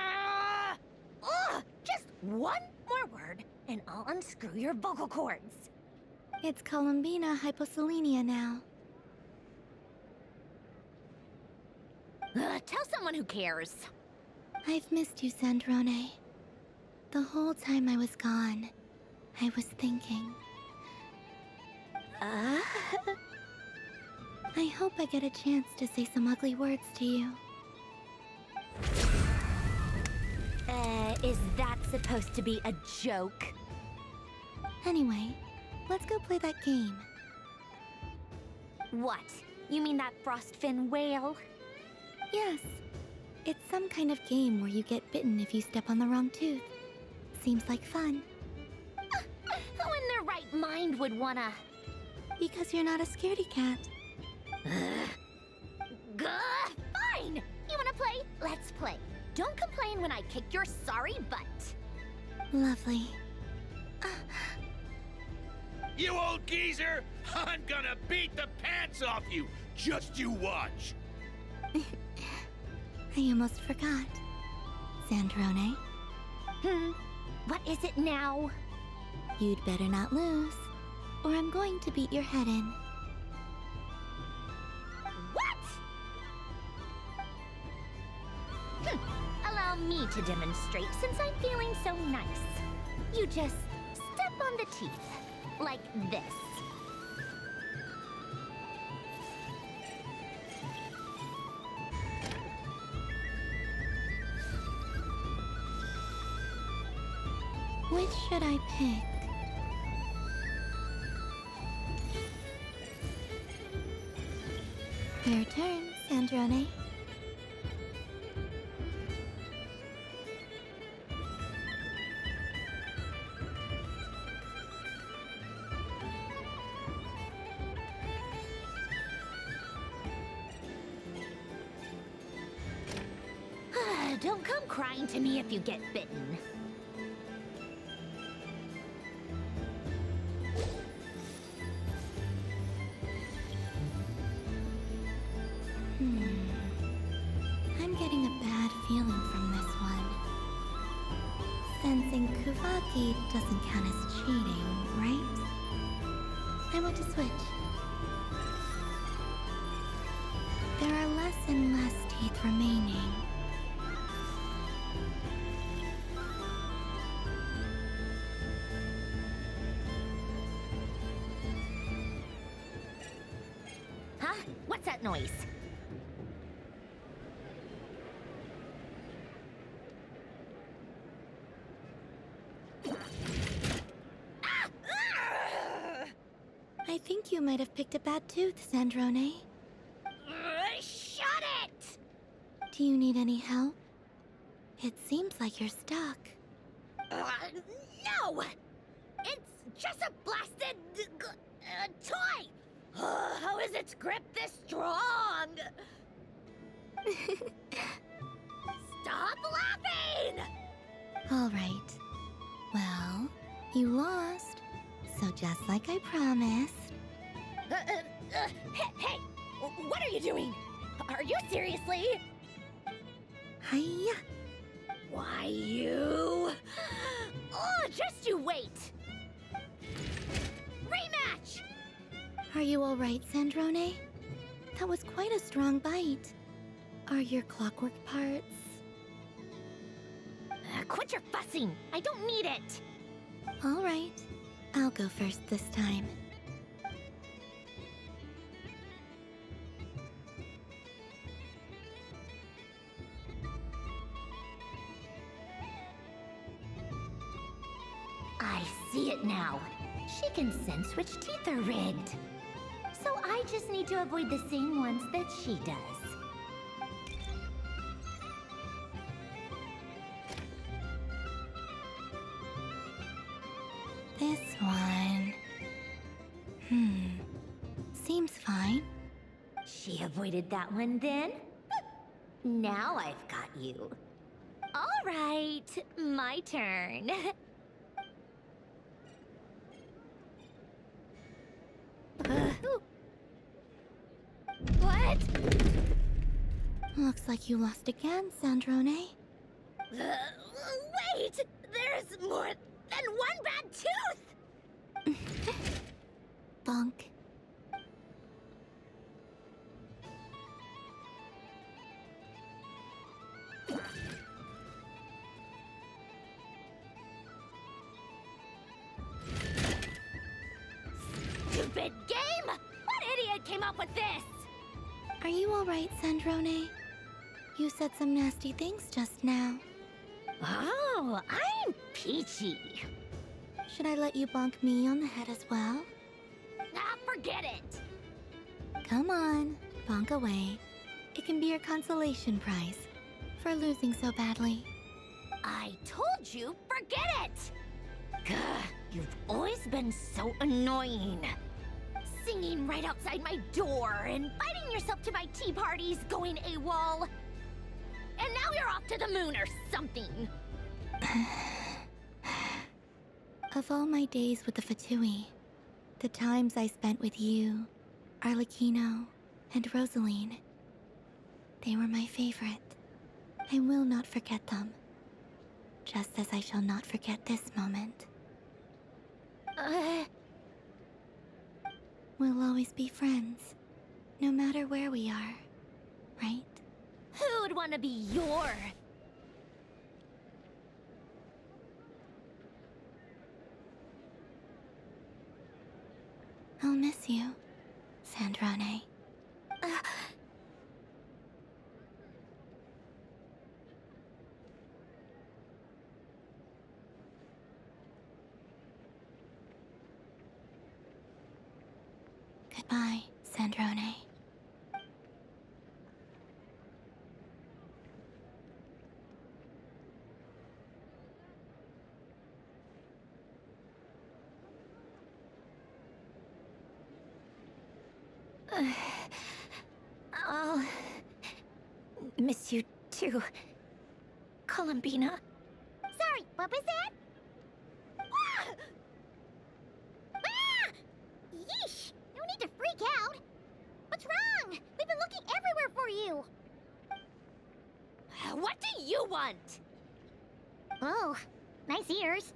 Ugh! Just one more word, and I'll unscrew your vocal cords. It's Columbina hyposelenia now. Tell someone who cares. I've missed you, Sandrone. The whole time I was gone, I was thinking. I hope I get a chance to say some ugly words to you. Is that supposed to be a joke? Anyway, let's go play that game. What? You mean that frostfin whale? Yes. It's some kind of game where you get bitten if you step on the wrong tooth. Seems like fun. Who in their right mind would wanna... Because you're not a scaredy cat. Fine! You wanna play? Let's play. Don't complain when I kick your sorry butt. Lovely. You old geezer! I'm gonna beat the pants off you! Just you watch! I almost forgot. Sandrone? What is it now? You'd better not lose, or I'm going to beat your head in. What? Allow me to demonstrate since I'm feeling so nice. You just step on the teeth, like this. Which should I pick? Your turn, Sandrone. Don't come crying to me if you get bitten. I'm getting a bad feeling from this one. Sensing Kuvaki teeth doesn't count as cheating, right? I want to switch. There are less and less teeth remaining. Huh? What's that noise? I think you might have picked a bad tooth, Sandrone. Shut it! Do you need any help? It seems like you're stuck. No! It's just a blasted toy! How is its grip this strong? Stop laughing! All right. Well, you lost. So just like I promised. Hey! What are you doing? Are you seriously? Hiya. Why you? Oh, just you wait! Rematch! Are you all right, Sandrone? That was quite a strong bite. Are your clockwork parts? Quit your fussing! I don't need it! All right. I'll go first this time. I see it now. She can sense which teeth are rigged. So I just need to avoid the same ones that she does. This one... Seems fine. She avoided that one then? Now I've got you. All right, my turn. What? Looks like you lost again, Sandrone. Wait! There's more than one bad tooth! Bonk. Stupid game! What idiot came up with this? Are you all right, Sandrone? You said some nasty things just now. Oh, I'm peachy. Should I let you bonk me on the head as well? Ah, forget it! Come on, bonk away. It can be your consolation prize for losing so badly. I told you, forget it! Gah, you've always been so annoying. Singing right outside my door, inviting yourself to my tea parties, going AWOL. And now you're off to the moon or something. Of all my days with the Fatui, the times I spent with you, Arlecchino, and Rosaline, they were my favorite. I will not forget them. Just as I shall not forget this moment. We'll always be friends, no matter where we are, right? Who would want to be your... I'll miss you, Sandrone. Goodbye, Sandrone. I'll miss you too, Columbina. Sorry, what was that? Ah! Ah! Yeesh! No need to freak out. What's wrong? We've been looking everywhere for you. What do you want? Oh, nice ears.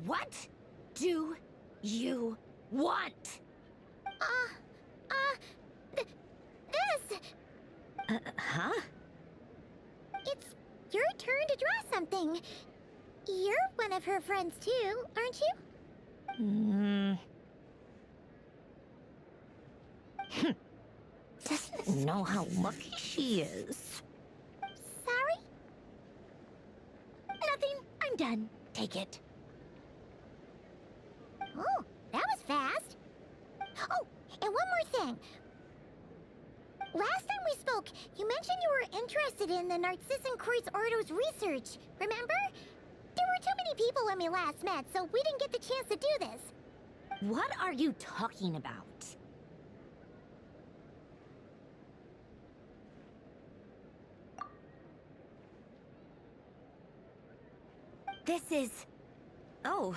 What do you want? This! Huh? It's your turn to draw something. You're one of her friends too, aren't you? Doesn't know how lucky she is. Sorry? Nothing. I'm done. Take it. Oh, that was fast. Oh, and one more thing. Last time we spoke, you mentioned you were interested in the Narcissan Kreuz Ordo's research, remember? There were too many people when we last met, so we didn't get the chance to do this. What are you talking about? This is... Oh.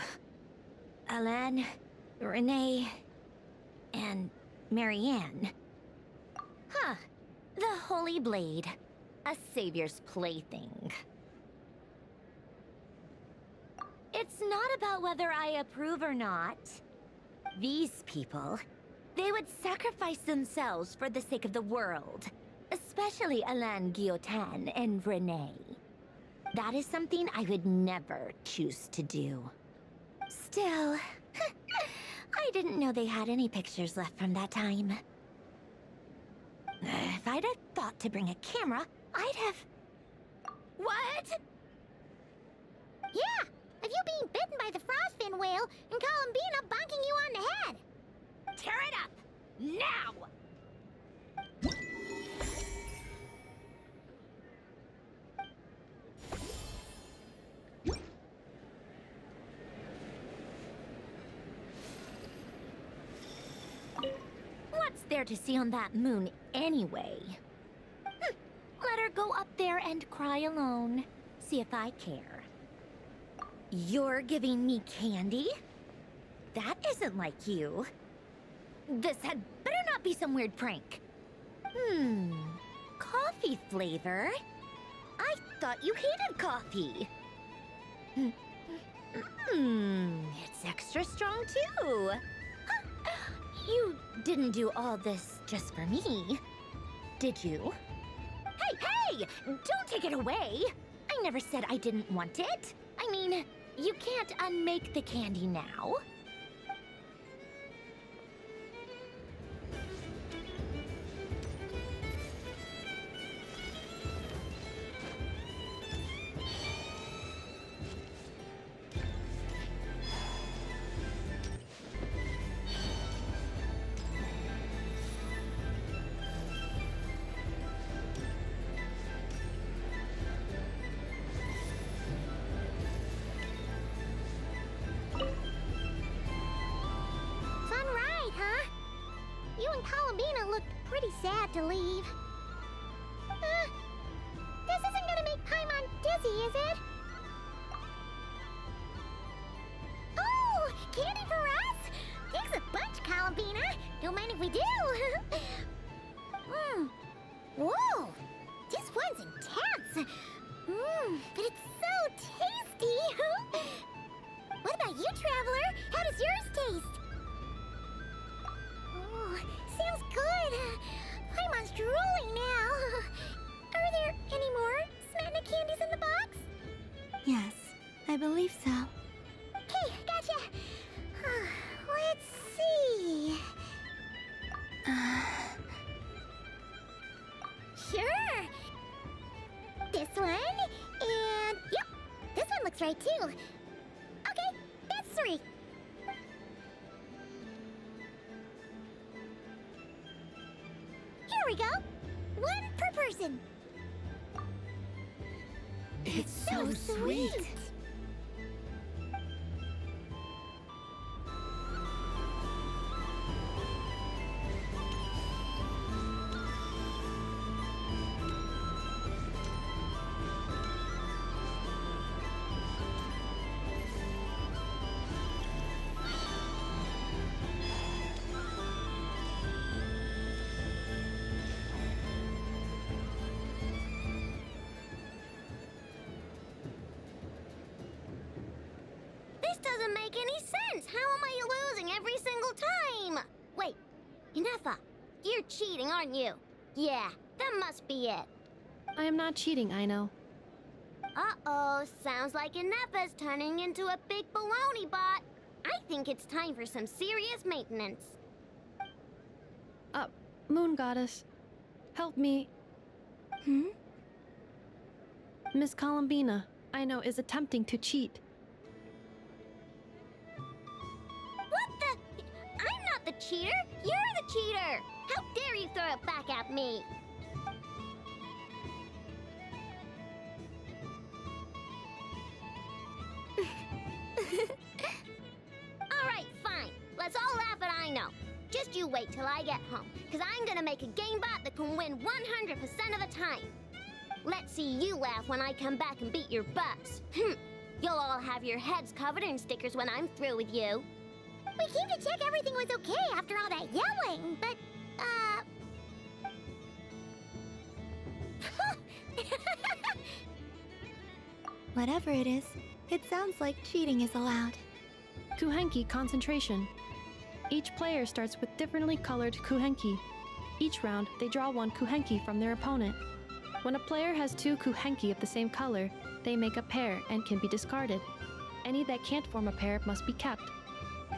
Alan, Renee, and Marianne. Huh. The Holy Blade. A savior's plaything. It's not about whether I approve or not. These people, they would sacrifice themselves for the sake of the world. Especially Alan Guillotin and Renee. That is something I would never choose to do. Still, I didn't know they had any pictures left from that time. If I'd have thought to bring a camera, I'd have... What? Yeah, of you being bitten by the frostfin whale and Columbina bonking you on the head. Tear it up! Now! What's there to see on that moon anyway? Let her go up there and cry alone. See if I care. You're giving me candy? That isn't like you. This had better not be some weird prank. Coffee flavor? I thought you hated coffee. It's extra strong too. You didn't do all this just for me, did you? Hey! Don't take it away! I never said I didn't want it. I mean, you can't unmake the candy now. You and Columbina looked pretty sad to leave. This isn't gonna make Paimon dizzy, is it? Oh, candy for us? Thanks a bunch, Columbina. Don't mind if we do. Whoa, this one's intense. But it's so tasty. What about you, Traveler? How does yours taste? Oh, sounds good. Paimon's drooling now. Are there any more Smetna candies in the box? Yes, I believe so. Okay, gotcha. Let's see. Sure. This one, and yep, this one looks right too. Okay, that's 3. Here we go. 1 per person. It's so sweet. whole time! Wait, Inefa, you're cheating, aren't you? Yeah, that must be it. I am not cheating, Aino. Uh-oh, sounds like Inefa's turning into a big baloney bot. I think it's time for some serious maintenance. Moon Goddess, help me. Miss Columbina, Aino is attempting to cheat. What the? I'm not the cheater. You're the cheater. How dare you throw it back at me? All right, fine. Let's all laugh at Aino. Just you wait till I get home, because I'm gonna make a game bot that can win 100% of the time. Let's see you laugh when I come back and beat your butts. You'll all have your heads covered in stickers when I'm through with you. We came to check everything was okay after all that yelling, but, Whatever it is, it sounds like cheating is allowed. Kuhenki concentration. Each player starts with differently colored Kuhenki. Each round, they draw one Kuhenki from their opponent. When a player has two Kuhenki of the same color, they make a pair and can be discarded. Any that can't form a pair must be kept.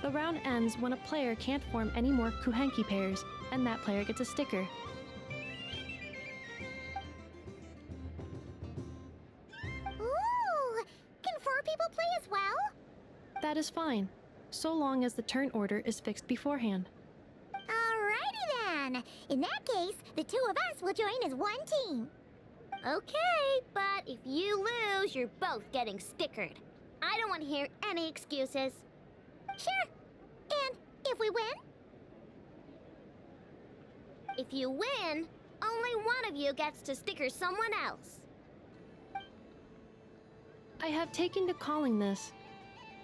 The round ends when a player can't form any more Kuhenki pairs, and that player gets a sticker. Ooh! Can 4 people play as well? That is fine, so long as the turn order is fixed beforehand. Alrighty then! In that case, the 2 of us will join as one team. Okay, but if you lose, you're both getting stickered. I don't want to hear any excuses. Sure. And if we win? If you win, only one of you gets to sticker someone else. I have taken to calling this.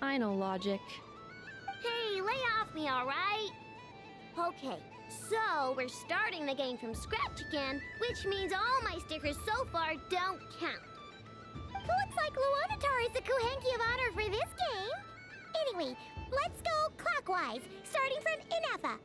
I know logic. Hey, lay off me, all right? Okay, so we're starting the game from scratch again, which means all my stickers so far don't count. Looks like Luonatar is the Kuhenki of honor for this game. Anyway, let's go clockwise, starting from Inefa.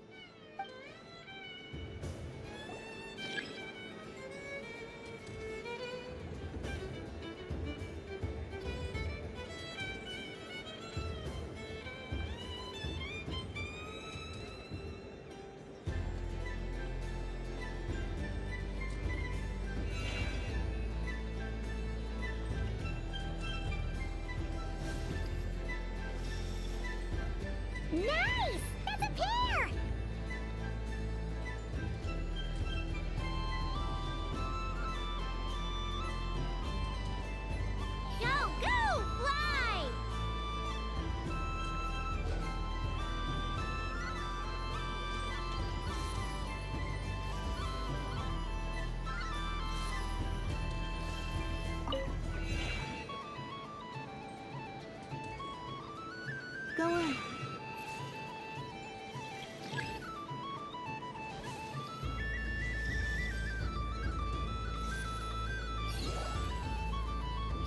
Nice! That's a pair! Go, go, fly! Go on.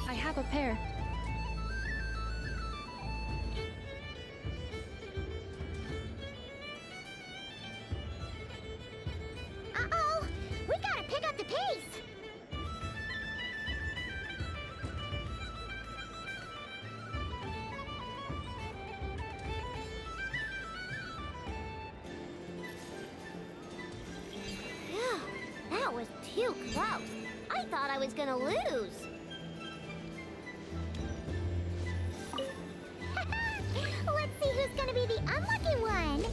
I have a pair. Uh-oh! We gotta pick up the pace! Phew, that was too close. I thought I was gonna lose. Let's see who's gonna be the unlucky one!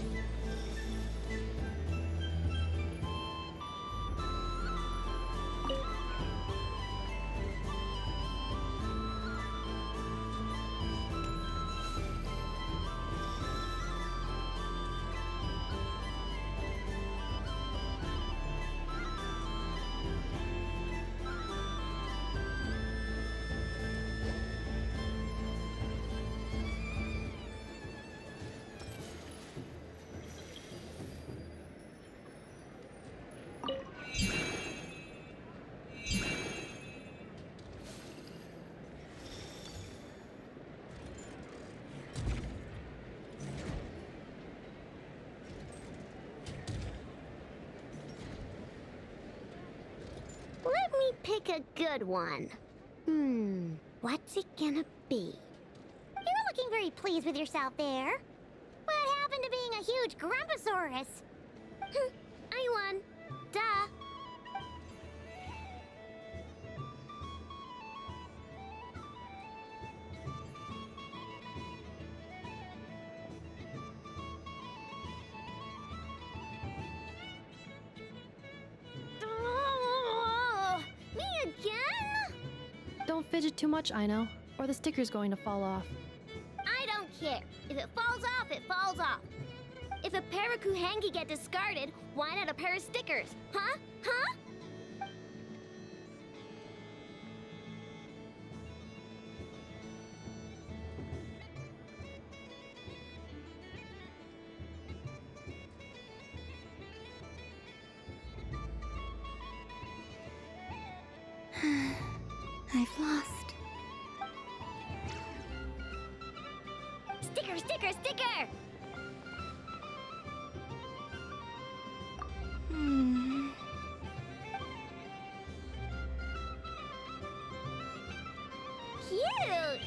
pick a good one. What's it gonna be? You're looking very pleased with yourself there. What happened to being a huge Grumposaurus? I won. Duh. Me again? Don't fidget too much, Aino, or the sticker's going to fall off. I don't care. If it falls off, it falls off. If a pair of Kuhengi get discarded, why not a pair of stickers? Huh? Huh? I've lost. Sticker, sticker, sticker! Cute!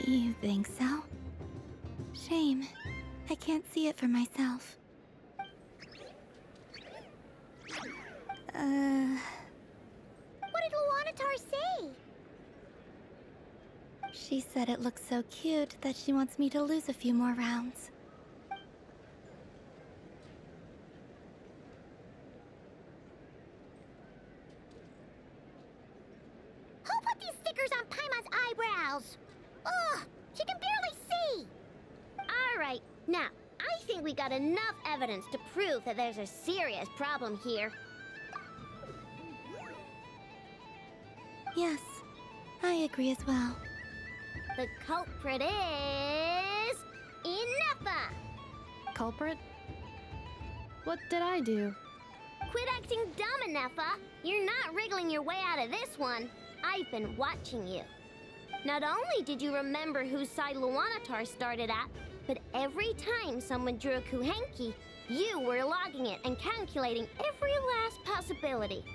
You think so? Shame. I can't see it for myself. What did Luanatar say? She said it looks so cute that she wants me to lose a few more rounds. Who put these stickers on Paimon's eyebrows? Ugh, she can barely see! Alright, now, I think we got enough evidence to prove that there's a serious problem here. Yes, I agree as well. The culprit is... Ineffa! Culprit? What did I do? Quit acting dumb, Ineffa! You're not wriggling your way out of this one. I've been watching you. Not only did you remember whose side Luanatar started at, but every time someone drew a Kuhenki, you were logging it and calculating every last possibility.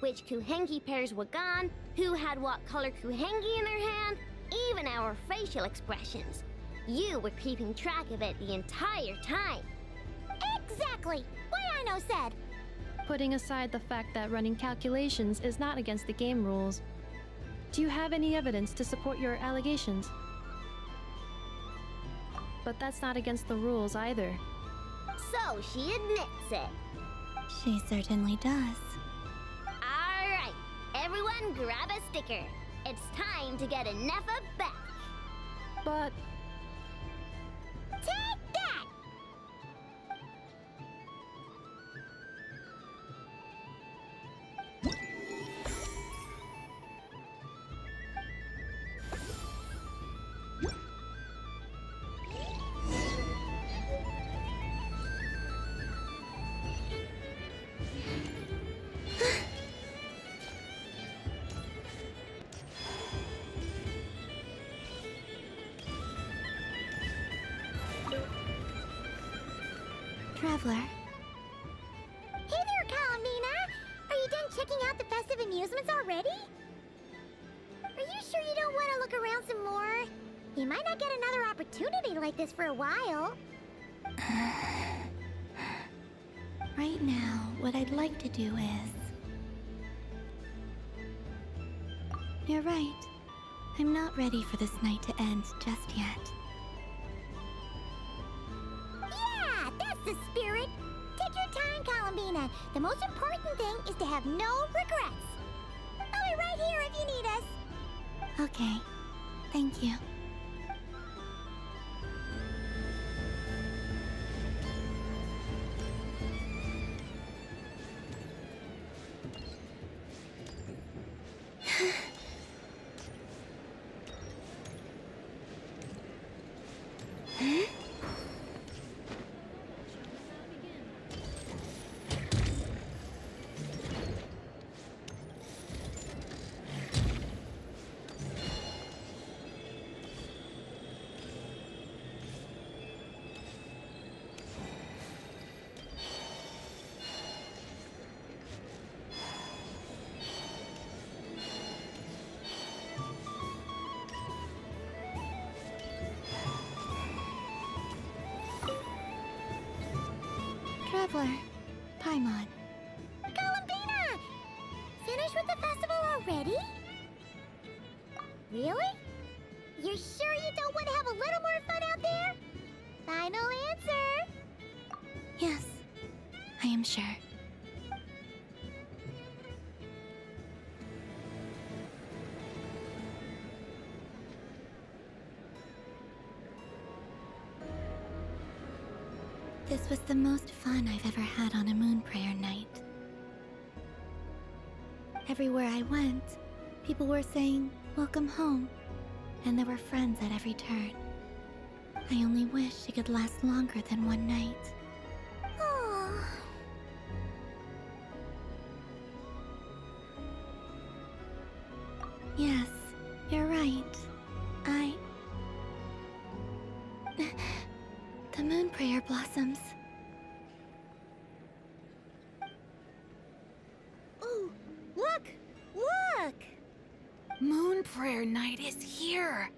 Which Kuhenki pairs were gone, who had what color Kuhenki in their hand, even our facial expressions. You were keeping track of it the entire time. Exactly! What Aino said! Putting aside the fact that running calculations is not against the game rules, do you have any evidence to support your allegations? But that's not against the rules either. So she admits it. She certainly does. Alright, everyone grab a sticker. It's time to get Ineffa back. But... Take that! Traveler. Hey there, Columbina! Are you done checking out the festive amusements already? Are you sure you don't want to look around some more? You might not get another opportunity like this for a while. Right now, what I'd like to do is... You're right. I'm not ready for this night to end just yet. Yeah, that's the spirit! Take your time, Columbina. The most important thing is to have no regrets. I'll be right here if you need us. Okay. Thank you. traveler, Paimon. Columbina! Finished with the festival already? Really? You're sure you don't want to have a little more fun out there? Final answer! Yes, I am sure. This was the most fun I've ever had on a moon prayer night. Everywhere I went, people were saying, "Welcome home," and there were friends at every turn. I only wish it could last longer than one night. Oh. Yes, you're right. The moon prayer blossoms. Ooh, look! Look! Moon prayer night is here!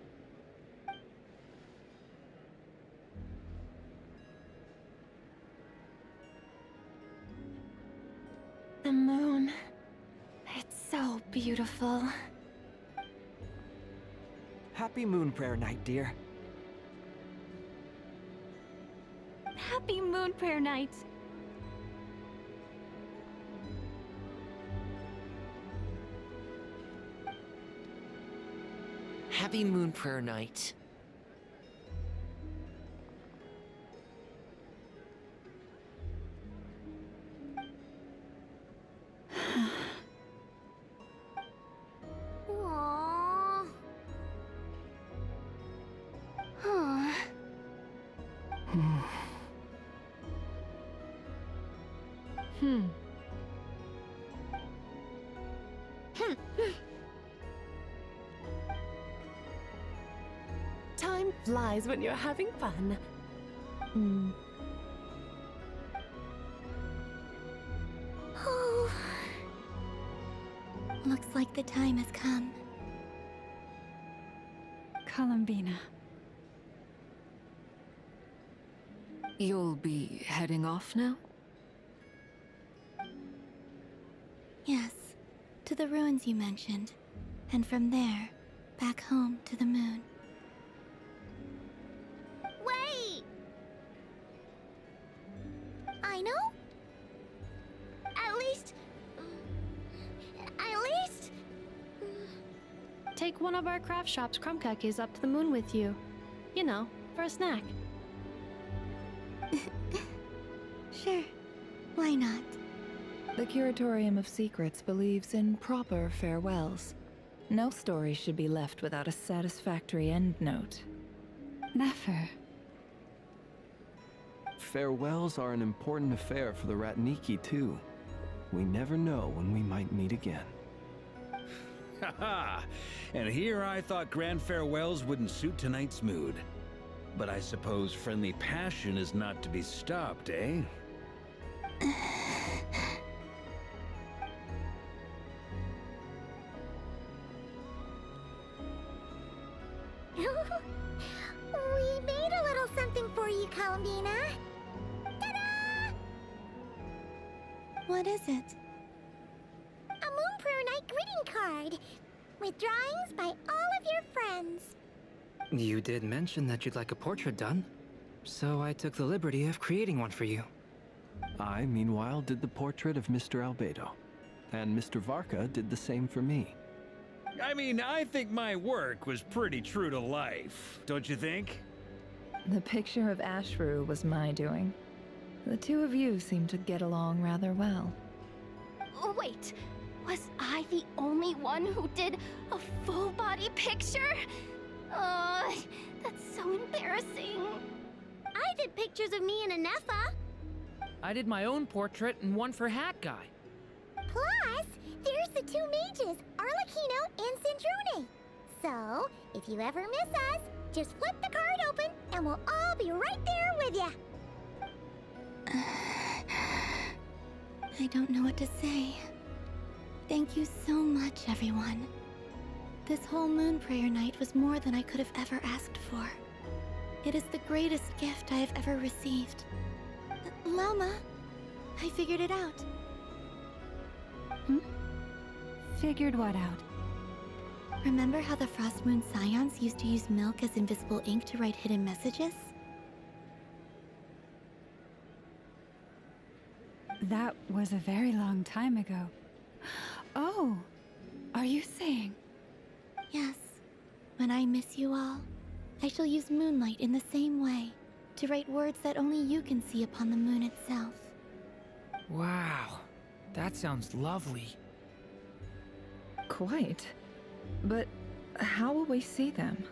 The moon. It's so beautiful. Happy Moon Prayer Night, dear. Happy Moon Prayer Night! Happy Moon Prayer Night. Aww. Huh. Time flies when you're having fun. Oh. Looks like the time has come. Columbina. You'll be heading off now? Yes, to the ruins you mentioned. And from there, back home to the moon. Wait! I know? At least... Take one of our craft shop's crumb cookies up to the moon with you. You know, for a snack. Sure, why not? The Curatorium of Secrets believes in proper farewells. No story should be left without a satisfactory endnote. Never. Farewells are an important affair for the Ratniki, too. We never know when we might meet again. Haha! And here I thought grand farewells wouldn't suit tonight's mood. But I suppose friendly passion is not to be stopped, eh? We made a little something for you, Columbina. Ta-da! What is it? A Moon Prayer Night greeting card with drawings by all of your friends. You did mention that you'd like a portrait done, so I took the liberty of creating one for you. I, meanwhile, did the portrait of Mr. Albedo, and Mr. Varka did the same for me. I mean, I think my work was pretty true to life, don't you think? The picture of Ashru was my doing. The two of you seem to get along rather well. Oh, wait, was I the only one who did a full-body picture? That's so embarrassing. I did pictures of me and Anefa. I did my own portrait and one for Hat Guy. Plus, there's the two mages, Arlecchino and Sandrone. So, if you ever miss us, just flip the card open and we'll all be right there with you. I don't know what to say. Thank you so much, everyone. This whole moon prayer night was more than I could have ever asked for. It is the greatest gift I have ever received. Lauma, I figured it out. Figured what out? Remember how the Frost Moon Scions used to use milk as invisible ink to write hidden messages? That was a very long time ago. Oh, are you saying? Yes. When I miss you all, I shall use moonlight in the same way, to write words that only you can see upon the moon itself. Wow, that sounds lovely. Quite. But how will we see them?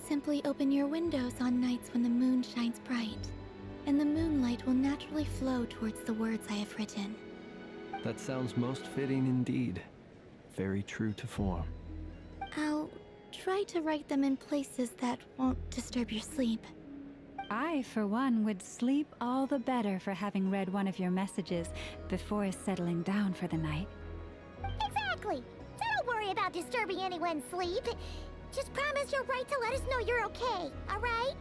Simply open your windows on nights when the moon shines bright, and the moonlight will naturally flow towards the words I have written. That sounds most fitting indeed. Very true to form. I'll try to write them in places that won't disturb your sleep. I, for one, would sleep all the better for having read one of your messages before settling down for the night. Exactly! So don't worry about disturbing anyone's sleep. Just promise you'll write to let us know you're okay, alright?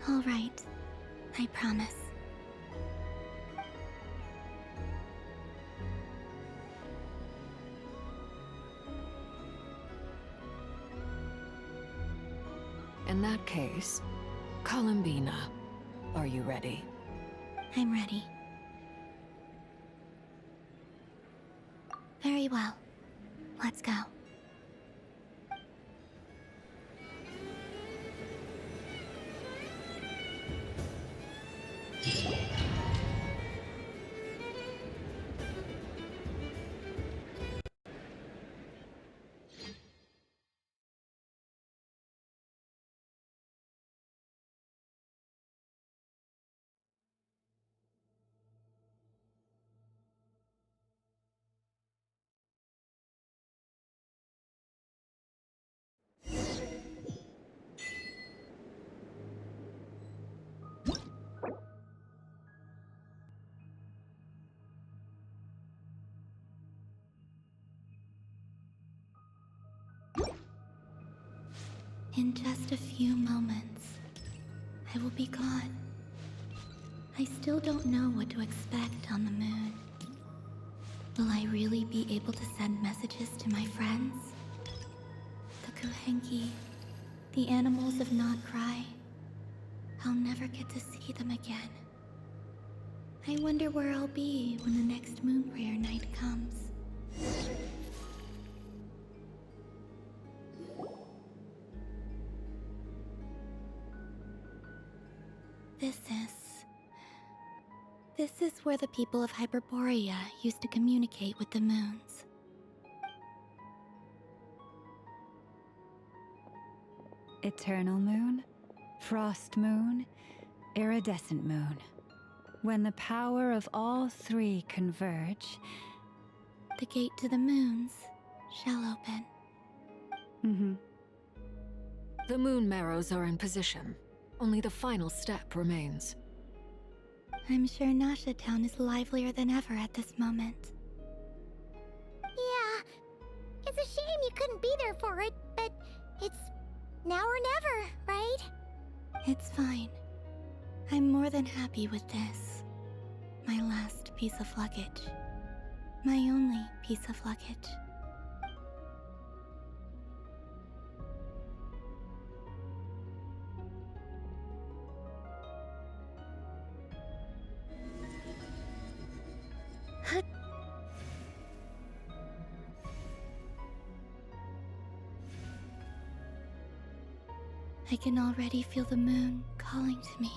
All right. I promise. In that case, Columbina, are you ready? I'm ready. Very well. Let's go. In just a few moments, I will be gone. I still don't know what to expect on the moon. Will I really be able to send messages to my friends? The Kuhenki, the animals of Nodkrai. I'll never get to see them again. I wonder where I'll be when the next moon prayer night comes. This is where the people of Hyperborea used to communicate with the moons. Eternal moon, frost moon, iridescent moon. When the power of all three converge, the gate to the moons shall open. The moon marrows are in position. Only the final step remains. I'm sure Nasha Town is livelier than ever at this moment. Yeah, it's a shame you couldn't be there for it, but it's now or never, right? It's fine. I'm more than happy with this. My last piece of luggage. My only piece of luggage. I can already feel the moon calling to me.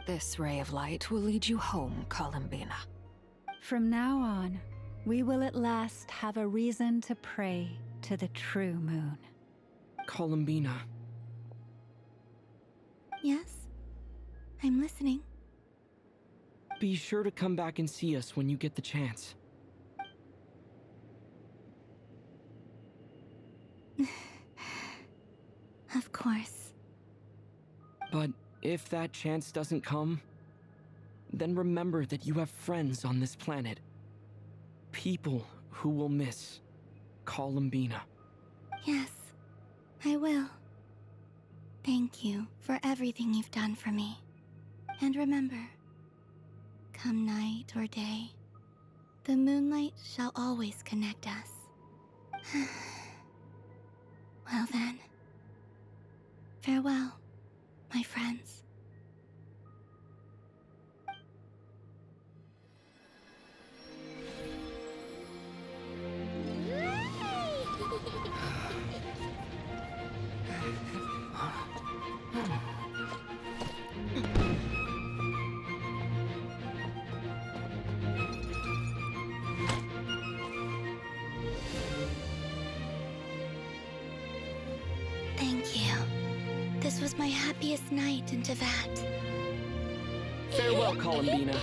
This ray of light will lead you home, Columbina. From now on, we will at last have a reason to pray to the true moon. Columbina. Yes? I'm listening. Be sure to come back and see us when you get the chance. Of course. But If that chance doesn't come, then remember that you have friends on this planet. People who will miss Columbina. Yes, I will. Thank you for everything you've done for me. And remember, come night or day, the moonlight shall always connect us. Well then, farewell, my friends. Thank you. This was my happiest night in Tevat. Farewell, Columbina.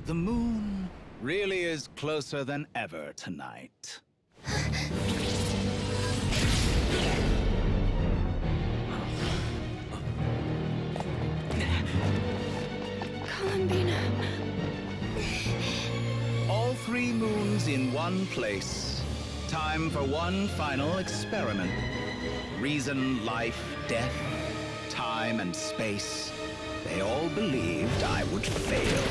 The moon really is closer than ever tonight. Columbina. All 3 moons in one place. Time for one final experiment. Reason, life, death, time, and space. They all believed I would fail.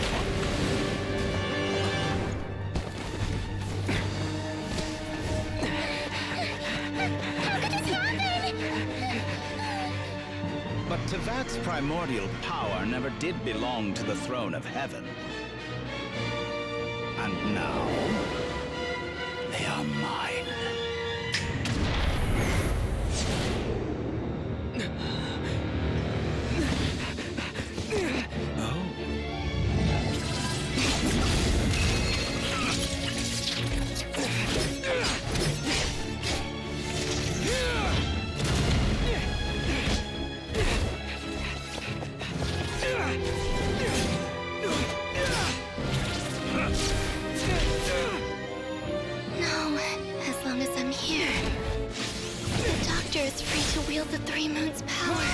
But Tevat's primordial power never did belong to the throne of heaven. And now, they are mine. No, as long as I'm here. The Doctor is free to wield the 3 moons' power.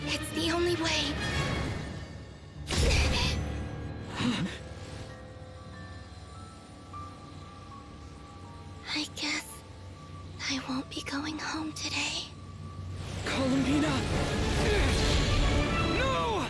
It's the only way. I guess I won't be going home today. Columbina! No!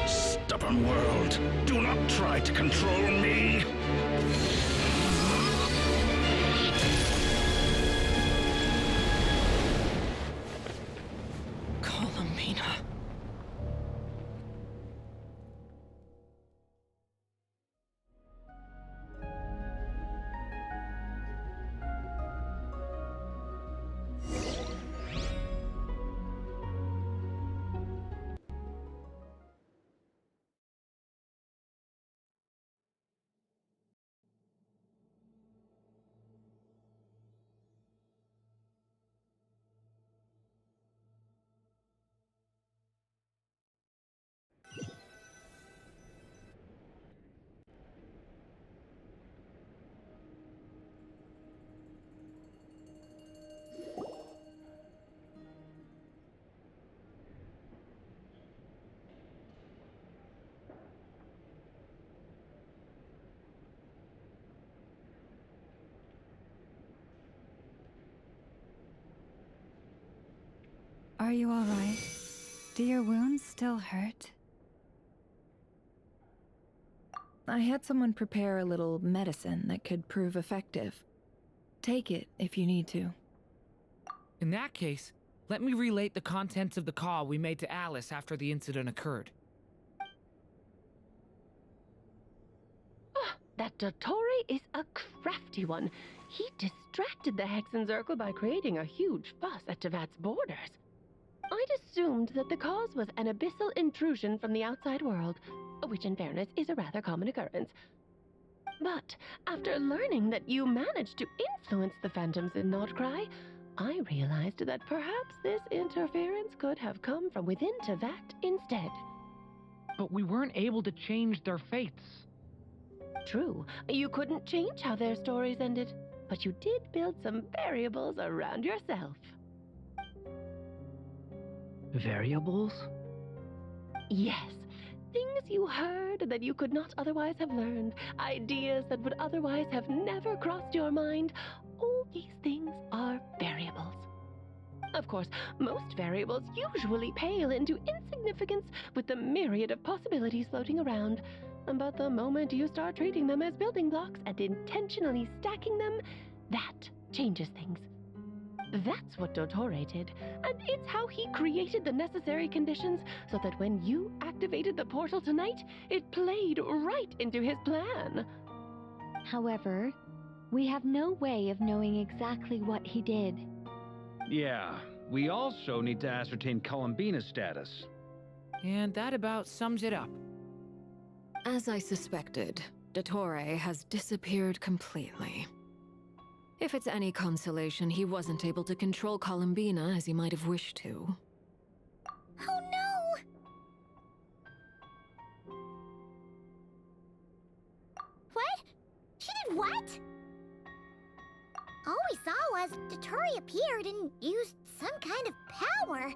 Stubborn world, do not try to control me. Columbina. Are you alright? Do your wounds still hurt? I had someone prepare a little medicine that could prove effective. Take it if you need to. In that case, let me relate the contents of the call we made to Alice after the incident occurred. That Dottore is a crafty one. He distracted the Hexenzirkel by creating a huge fuss at Tevat's borders. I'd assumed that the cause was an abyssal intrusion from the outside world, which in fairness is a rather common occurrence. But after learning that you managed to influence the phantoms in Nodkrai, I realized that perhaps this interference could have come from within Tevat instead. But we weren't able to change their fates. True, you couldn't change how their stories ended, but you did build some variables around yourself. Variables? Yes, things you heard that you could not otherwise have learned, ideas that would otherwise have never crossed your mind. All these things are variables. Of course, most variables usually pale into insignificance with the myriad of possibilities floating around. But the moment you start treating them as building blocks and intentionally stacking them, that changes things. That's what Dottore did, and it's how he created the necessary conditions so that when you activated the portal tonight, it played right into his plan. However, we have no way of knowing exactly what he did. Yeah, we also need to ascertain Columbina's status. And that about sums it up. As I suspected, Dottore has disappeared completely. If it's any consolation, he wasn't able to control Columbina as he might have wished to. Oh no! What? She did what? All we saw was Dottore appeared and used some kind of power.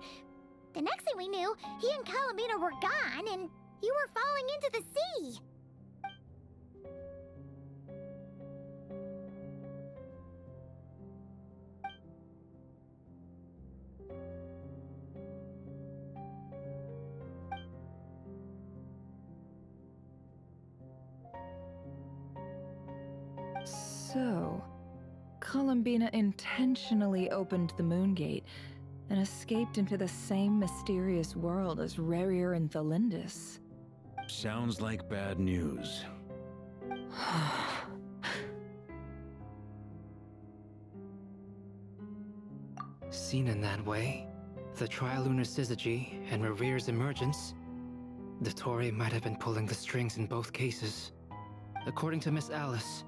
The next thing we knew, he and Columbina were gone and you were falling into the sea. So, Columbina intentionally opened the Moon Gate and escaped into the same mysterious world as Rarier and Thalindus. Sounds like bad news. Seen in that way, the Trilunar Syzygy and Rarier's emergence, Dottore might have been pulling the strings in both cases. According to Miss Alice,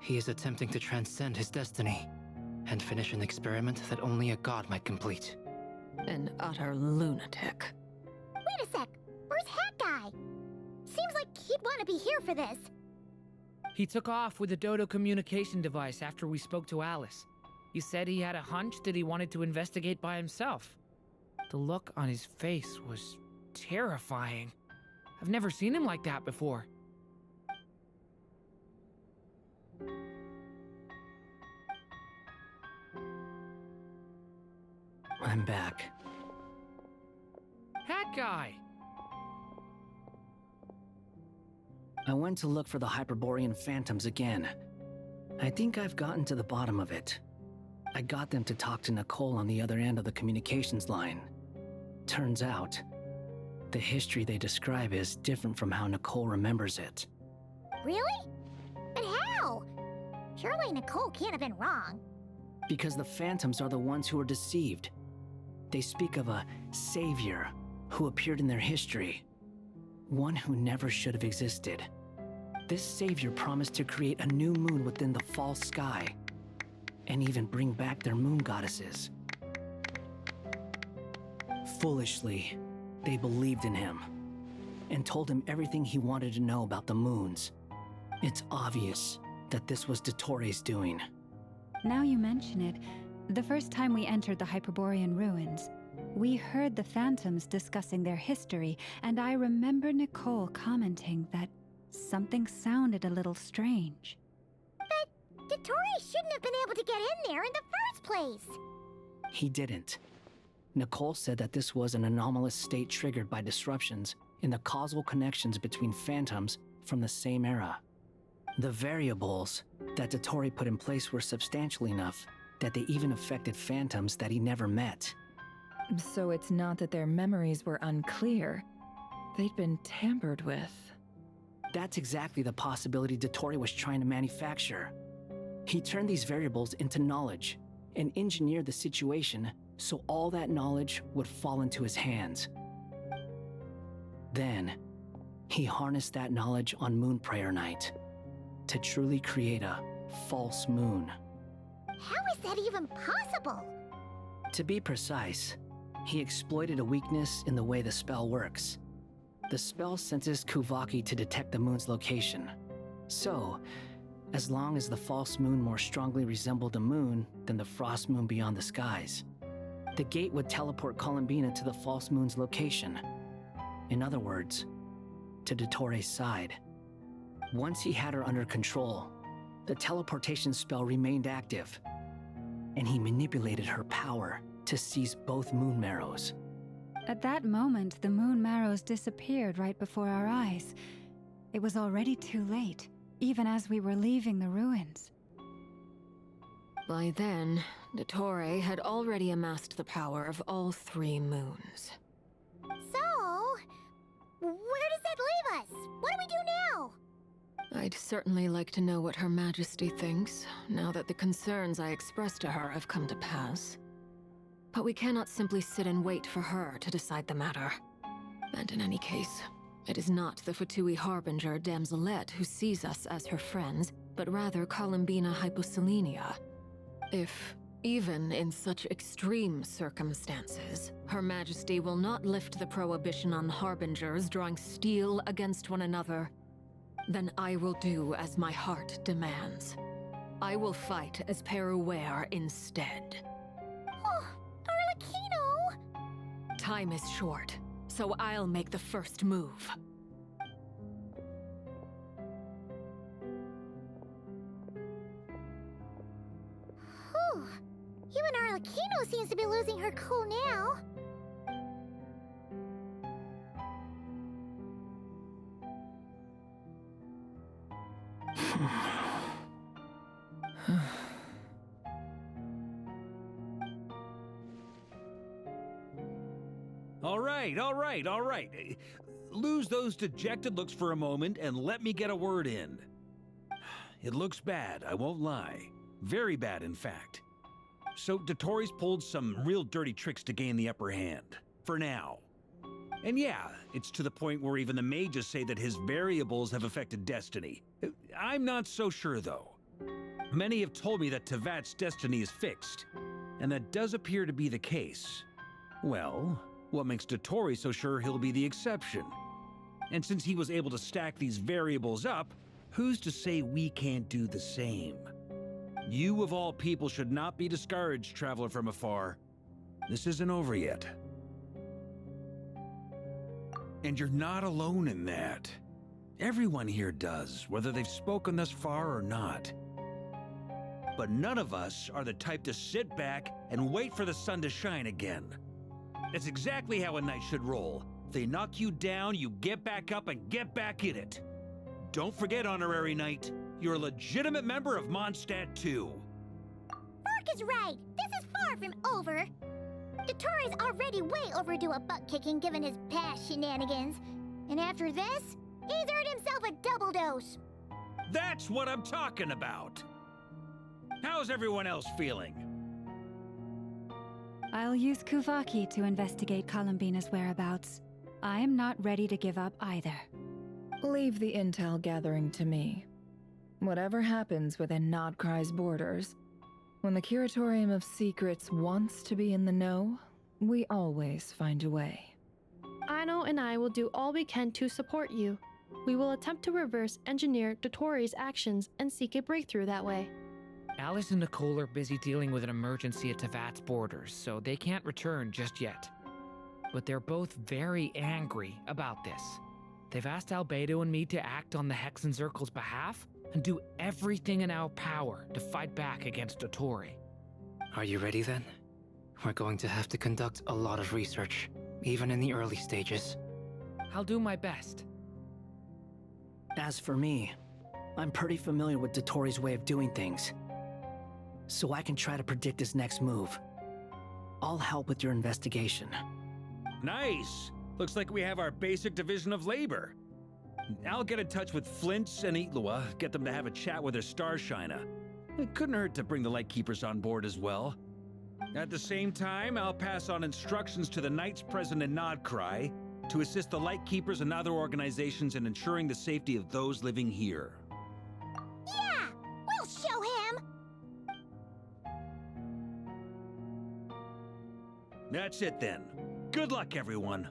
he is attempting to transcend his destiny and finish an experiment that only a god might complete. An utter lunatic. Wait a sec, where's Hat Guy? Seems like he'd want to be here for this. He took off with the Dodo communication device after we spoke to Alice. He said he had a hunch that he wanted to investigate by himself. The look on his face was terrifying. I've never seen him like that before. I'm back. Hat Guy! I went to look for the Hyperborean phantoms again. I think I've gotten to the bottom of it. I got them to talk to Nicole on the other end of the communications line. Turns out, the history they describe is different from how Nicole remembers it. Really? But how? Surely Nicole can't have been wrong. Because the phantoms are the ones who were deceived. They speak of a savior who appeared in their history. One who never should have existed. This savior promised to create a new moon within the false sky, and even bring back their moon goddesses. Foolishly, they believed in him, and told him everything he wanted to know about the moons. It's obvious that this was Dottore's doing. Now you mention it, the first time we entered the Hyperborean ruins, we heard the phantoms discussing their history, and I remember Nicole commenting that something sounded a little strange. But Dottore shouldn't have been able to get in there in the first place. He didn't. Nicole said that this was an anomalous state triggered by disruptions in the causal connections between phantoms from the same era. The variables that Dottore put in place were substantial enough that they even affected phantoms that he never met. So it's not that their memories were unclear. They'd been tampered with. That's exactly the possibility Dottore was trying to manufacture. He turned these variables into knowledge and engineered the situation so all that knowledge would fall into his hands. Then, he harnessed that knowledge on Moon Prayer Night to truly create a false moon. How is that even possible? To be precise, he exploited a weakness in the way the spell works. The spell senses Kuvaki to detect the moon's location. So, as long as the false moon more strongly resembled the moon than the frost moon beyond the skies, the gate would teleport Columbina to the false moon's location. In other words, to Dottore's side. Once he had her under control, the teleportation spell remained active, and he manipulated her power to seize both moon marrows. At that moment, the moon marrows disappeared right before our eyes. It was already too late, even as we were leaving the ruins. By then, Dottore had already amassed the power of all 3 moons. So, where does that leave us? What do we do now? I'd certainly like to know what Her Majesty thinks, now that the concerns I expressed to her have come to pass. But we cannot simply sit and wait for her to decide the matter. And in any case, it is not the Fatui Harbinger Damselette who sees us as her friends, but rather Columbina Hyposelenia. If, even in such extreme circumstances, Her Majesty will not lift the prohibition on Harbingers drawing steel against one another, then I will do as my heart demands. I will fight as Peruware instead. Oh, Arlecchino! Time is short, so I'll make the first move. Whew. Even Arlecchino seems to be losing her cool now. All right. Lose those dejected looks for a moment and let me get a word in. It looks bad, I won't lie. Very bad, in fact. So Dottore's pulled some real dirty tricks to gain the upper hand. For now. And yeah, it's to the point where even the mages say that his variables have affected destiny. I'm not so sure, though. Many have told me that Tevat's destiny is fixed, and that does appear to be the case. Well, what makes Dottore so sure he'll be the exception? And since he was able to stack these variables up, who's to say we can't do the same? You of all people should not be discouraged, traveler from afar. This isn't over yet. And you're not alone in that. Everyone here does, whether they've spoken thus far or not. But none of us are the type to sit back and wait for the sun to shine again. That's exactly how a knight should roll. If they knock you down, you get back up and get back in it. Don't forget, Honorary Knight, you're a legitimate member of Mondstadt too. Mark is right. This is far from over. Dottore's already way overdue a butt-kicking given his past shenanigans. And after this, he's earned himself a double dose. That's what I'm talking about. How's everyone else feeling? I'll use Kuvaki to investigate Columbina's whereabouts. I am not ready to give up either. Leave the intel gathering to me. Whatever happens within Nodkrai's borders, when the Curatorium of Secrets wants to be in the know, we always find a way. Aino and I will do all we can to support you. We will attempt to reverse engineer Dottore's actions and seek a breakthrough that way. Alice and Nicole are busy dealing with an emergency at Tevat's borders, so they can't return just yet. But they're both very angry about this. They've asked Albedo and me to act on the Hexen Circle's behalf and do everything in our power to fight back against Dottore. Are you ready then? We're going to have to conduct a lot of research, even in the early stages. I'll do my best. As for me, I'm pretty familiar with Dotori's way of doing things, so I can try to predict his next move. I'll help with your investigation. Nice! Looks like we have our basic division of labor. I'll get in touch with Flints and Eatlua, get them to have a chat with their Starshiner. It couldn't hurt to bring the Lightkeepers on board as well. At the same time, I'll pass on instructions to the Knights present in Nodkrai to assist the Lightkeepers and other organizations in ensuring the safety of those living here. Yeah! We'll show him! That's it then. Good luck, everyone.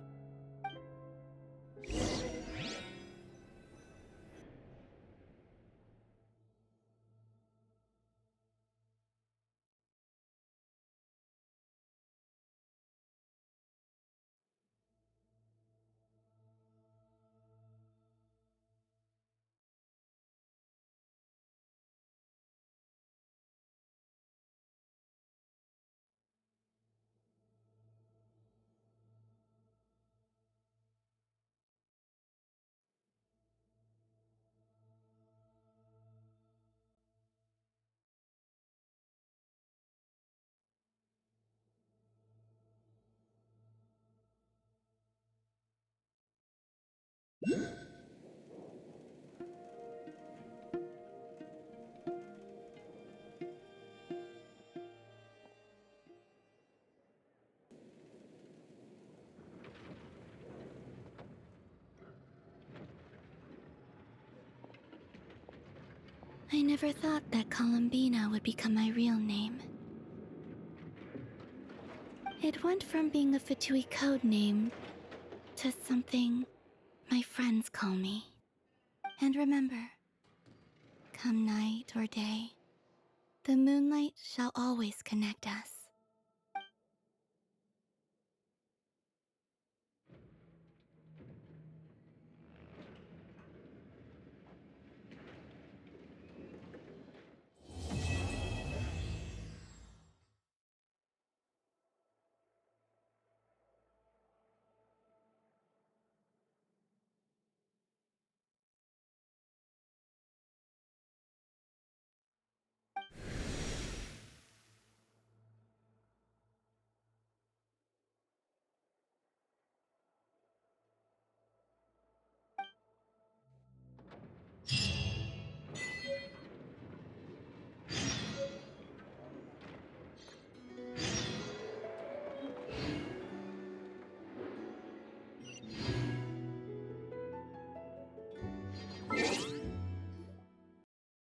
I never thought that Columbina would become my real name. It went from being a Fatui code name to something my friends call me. And remember, come night or day, the moonlight shall always connect us.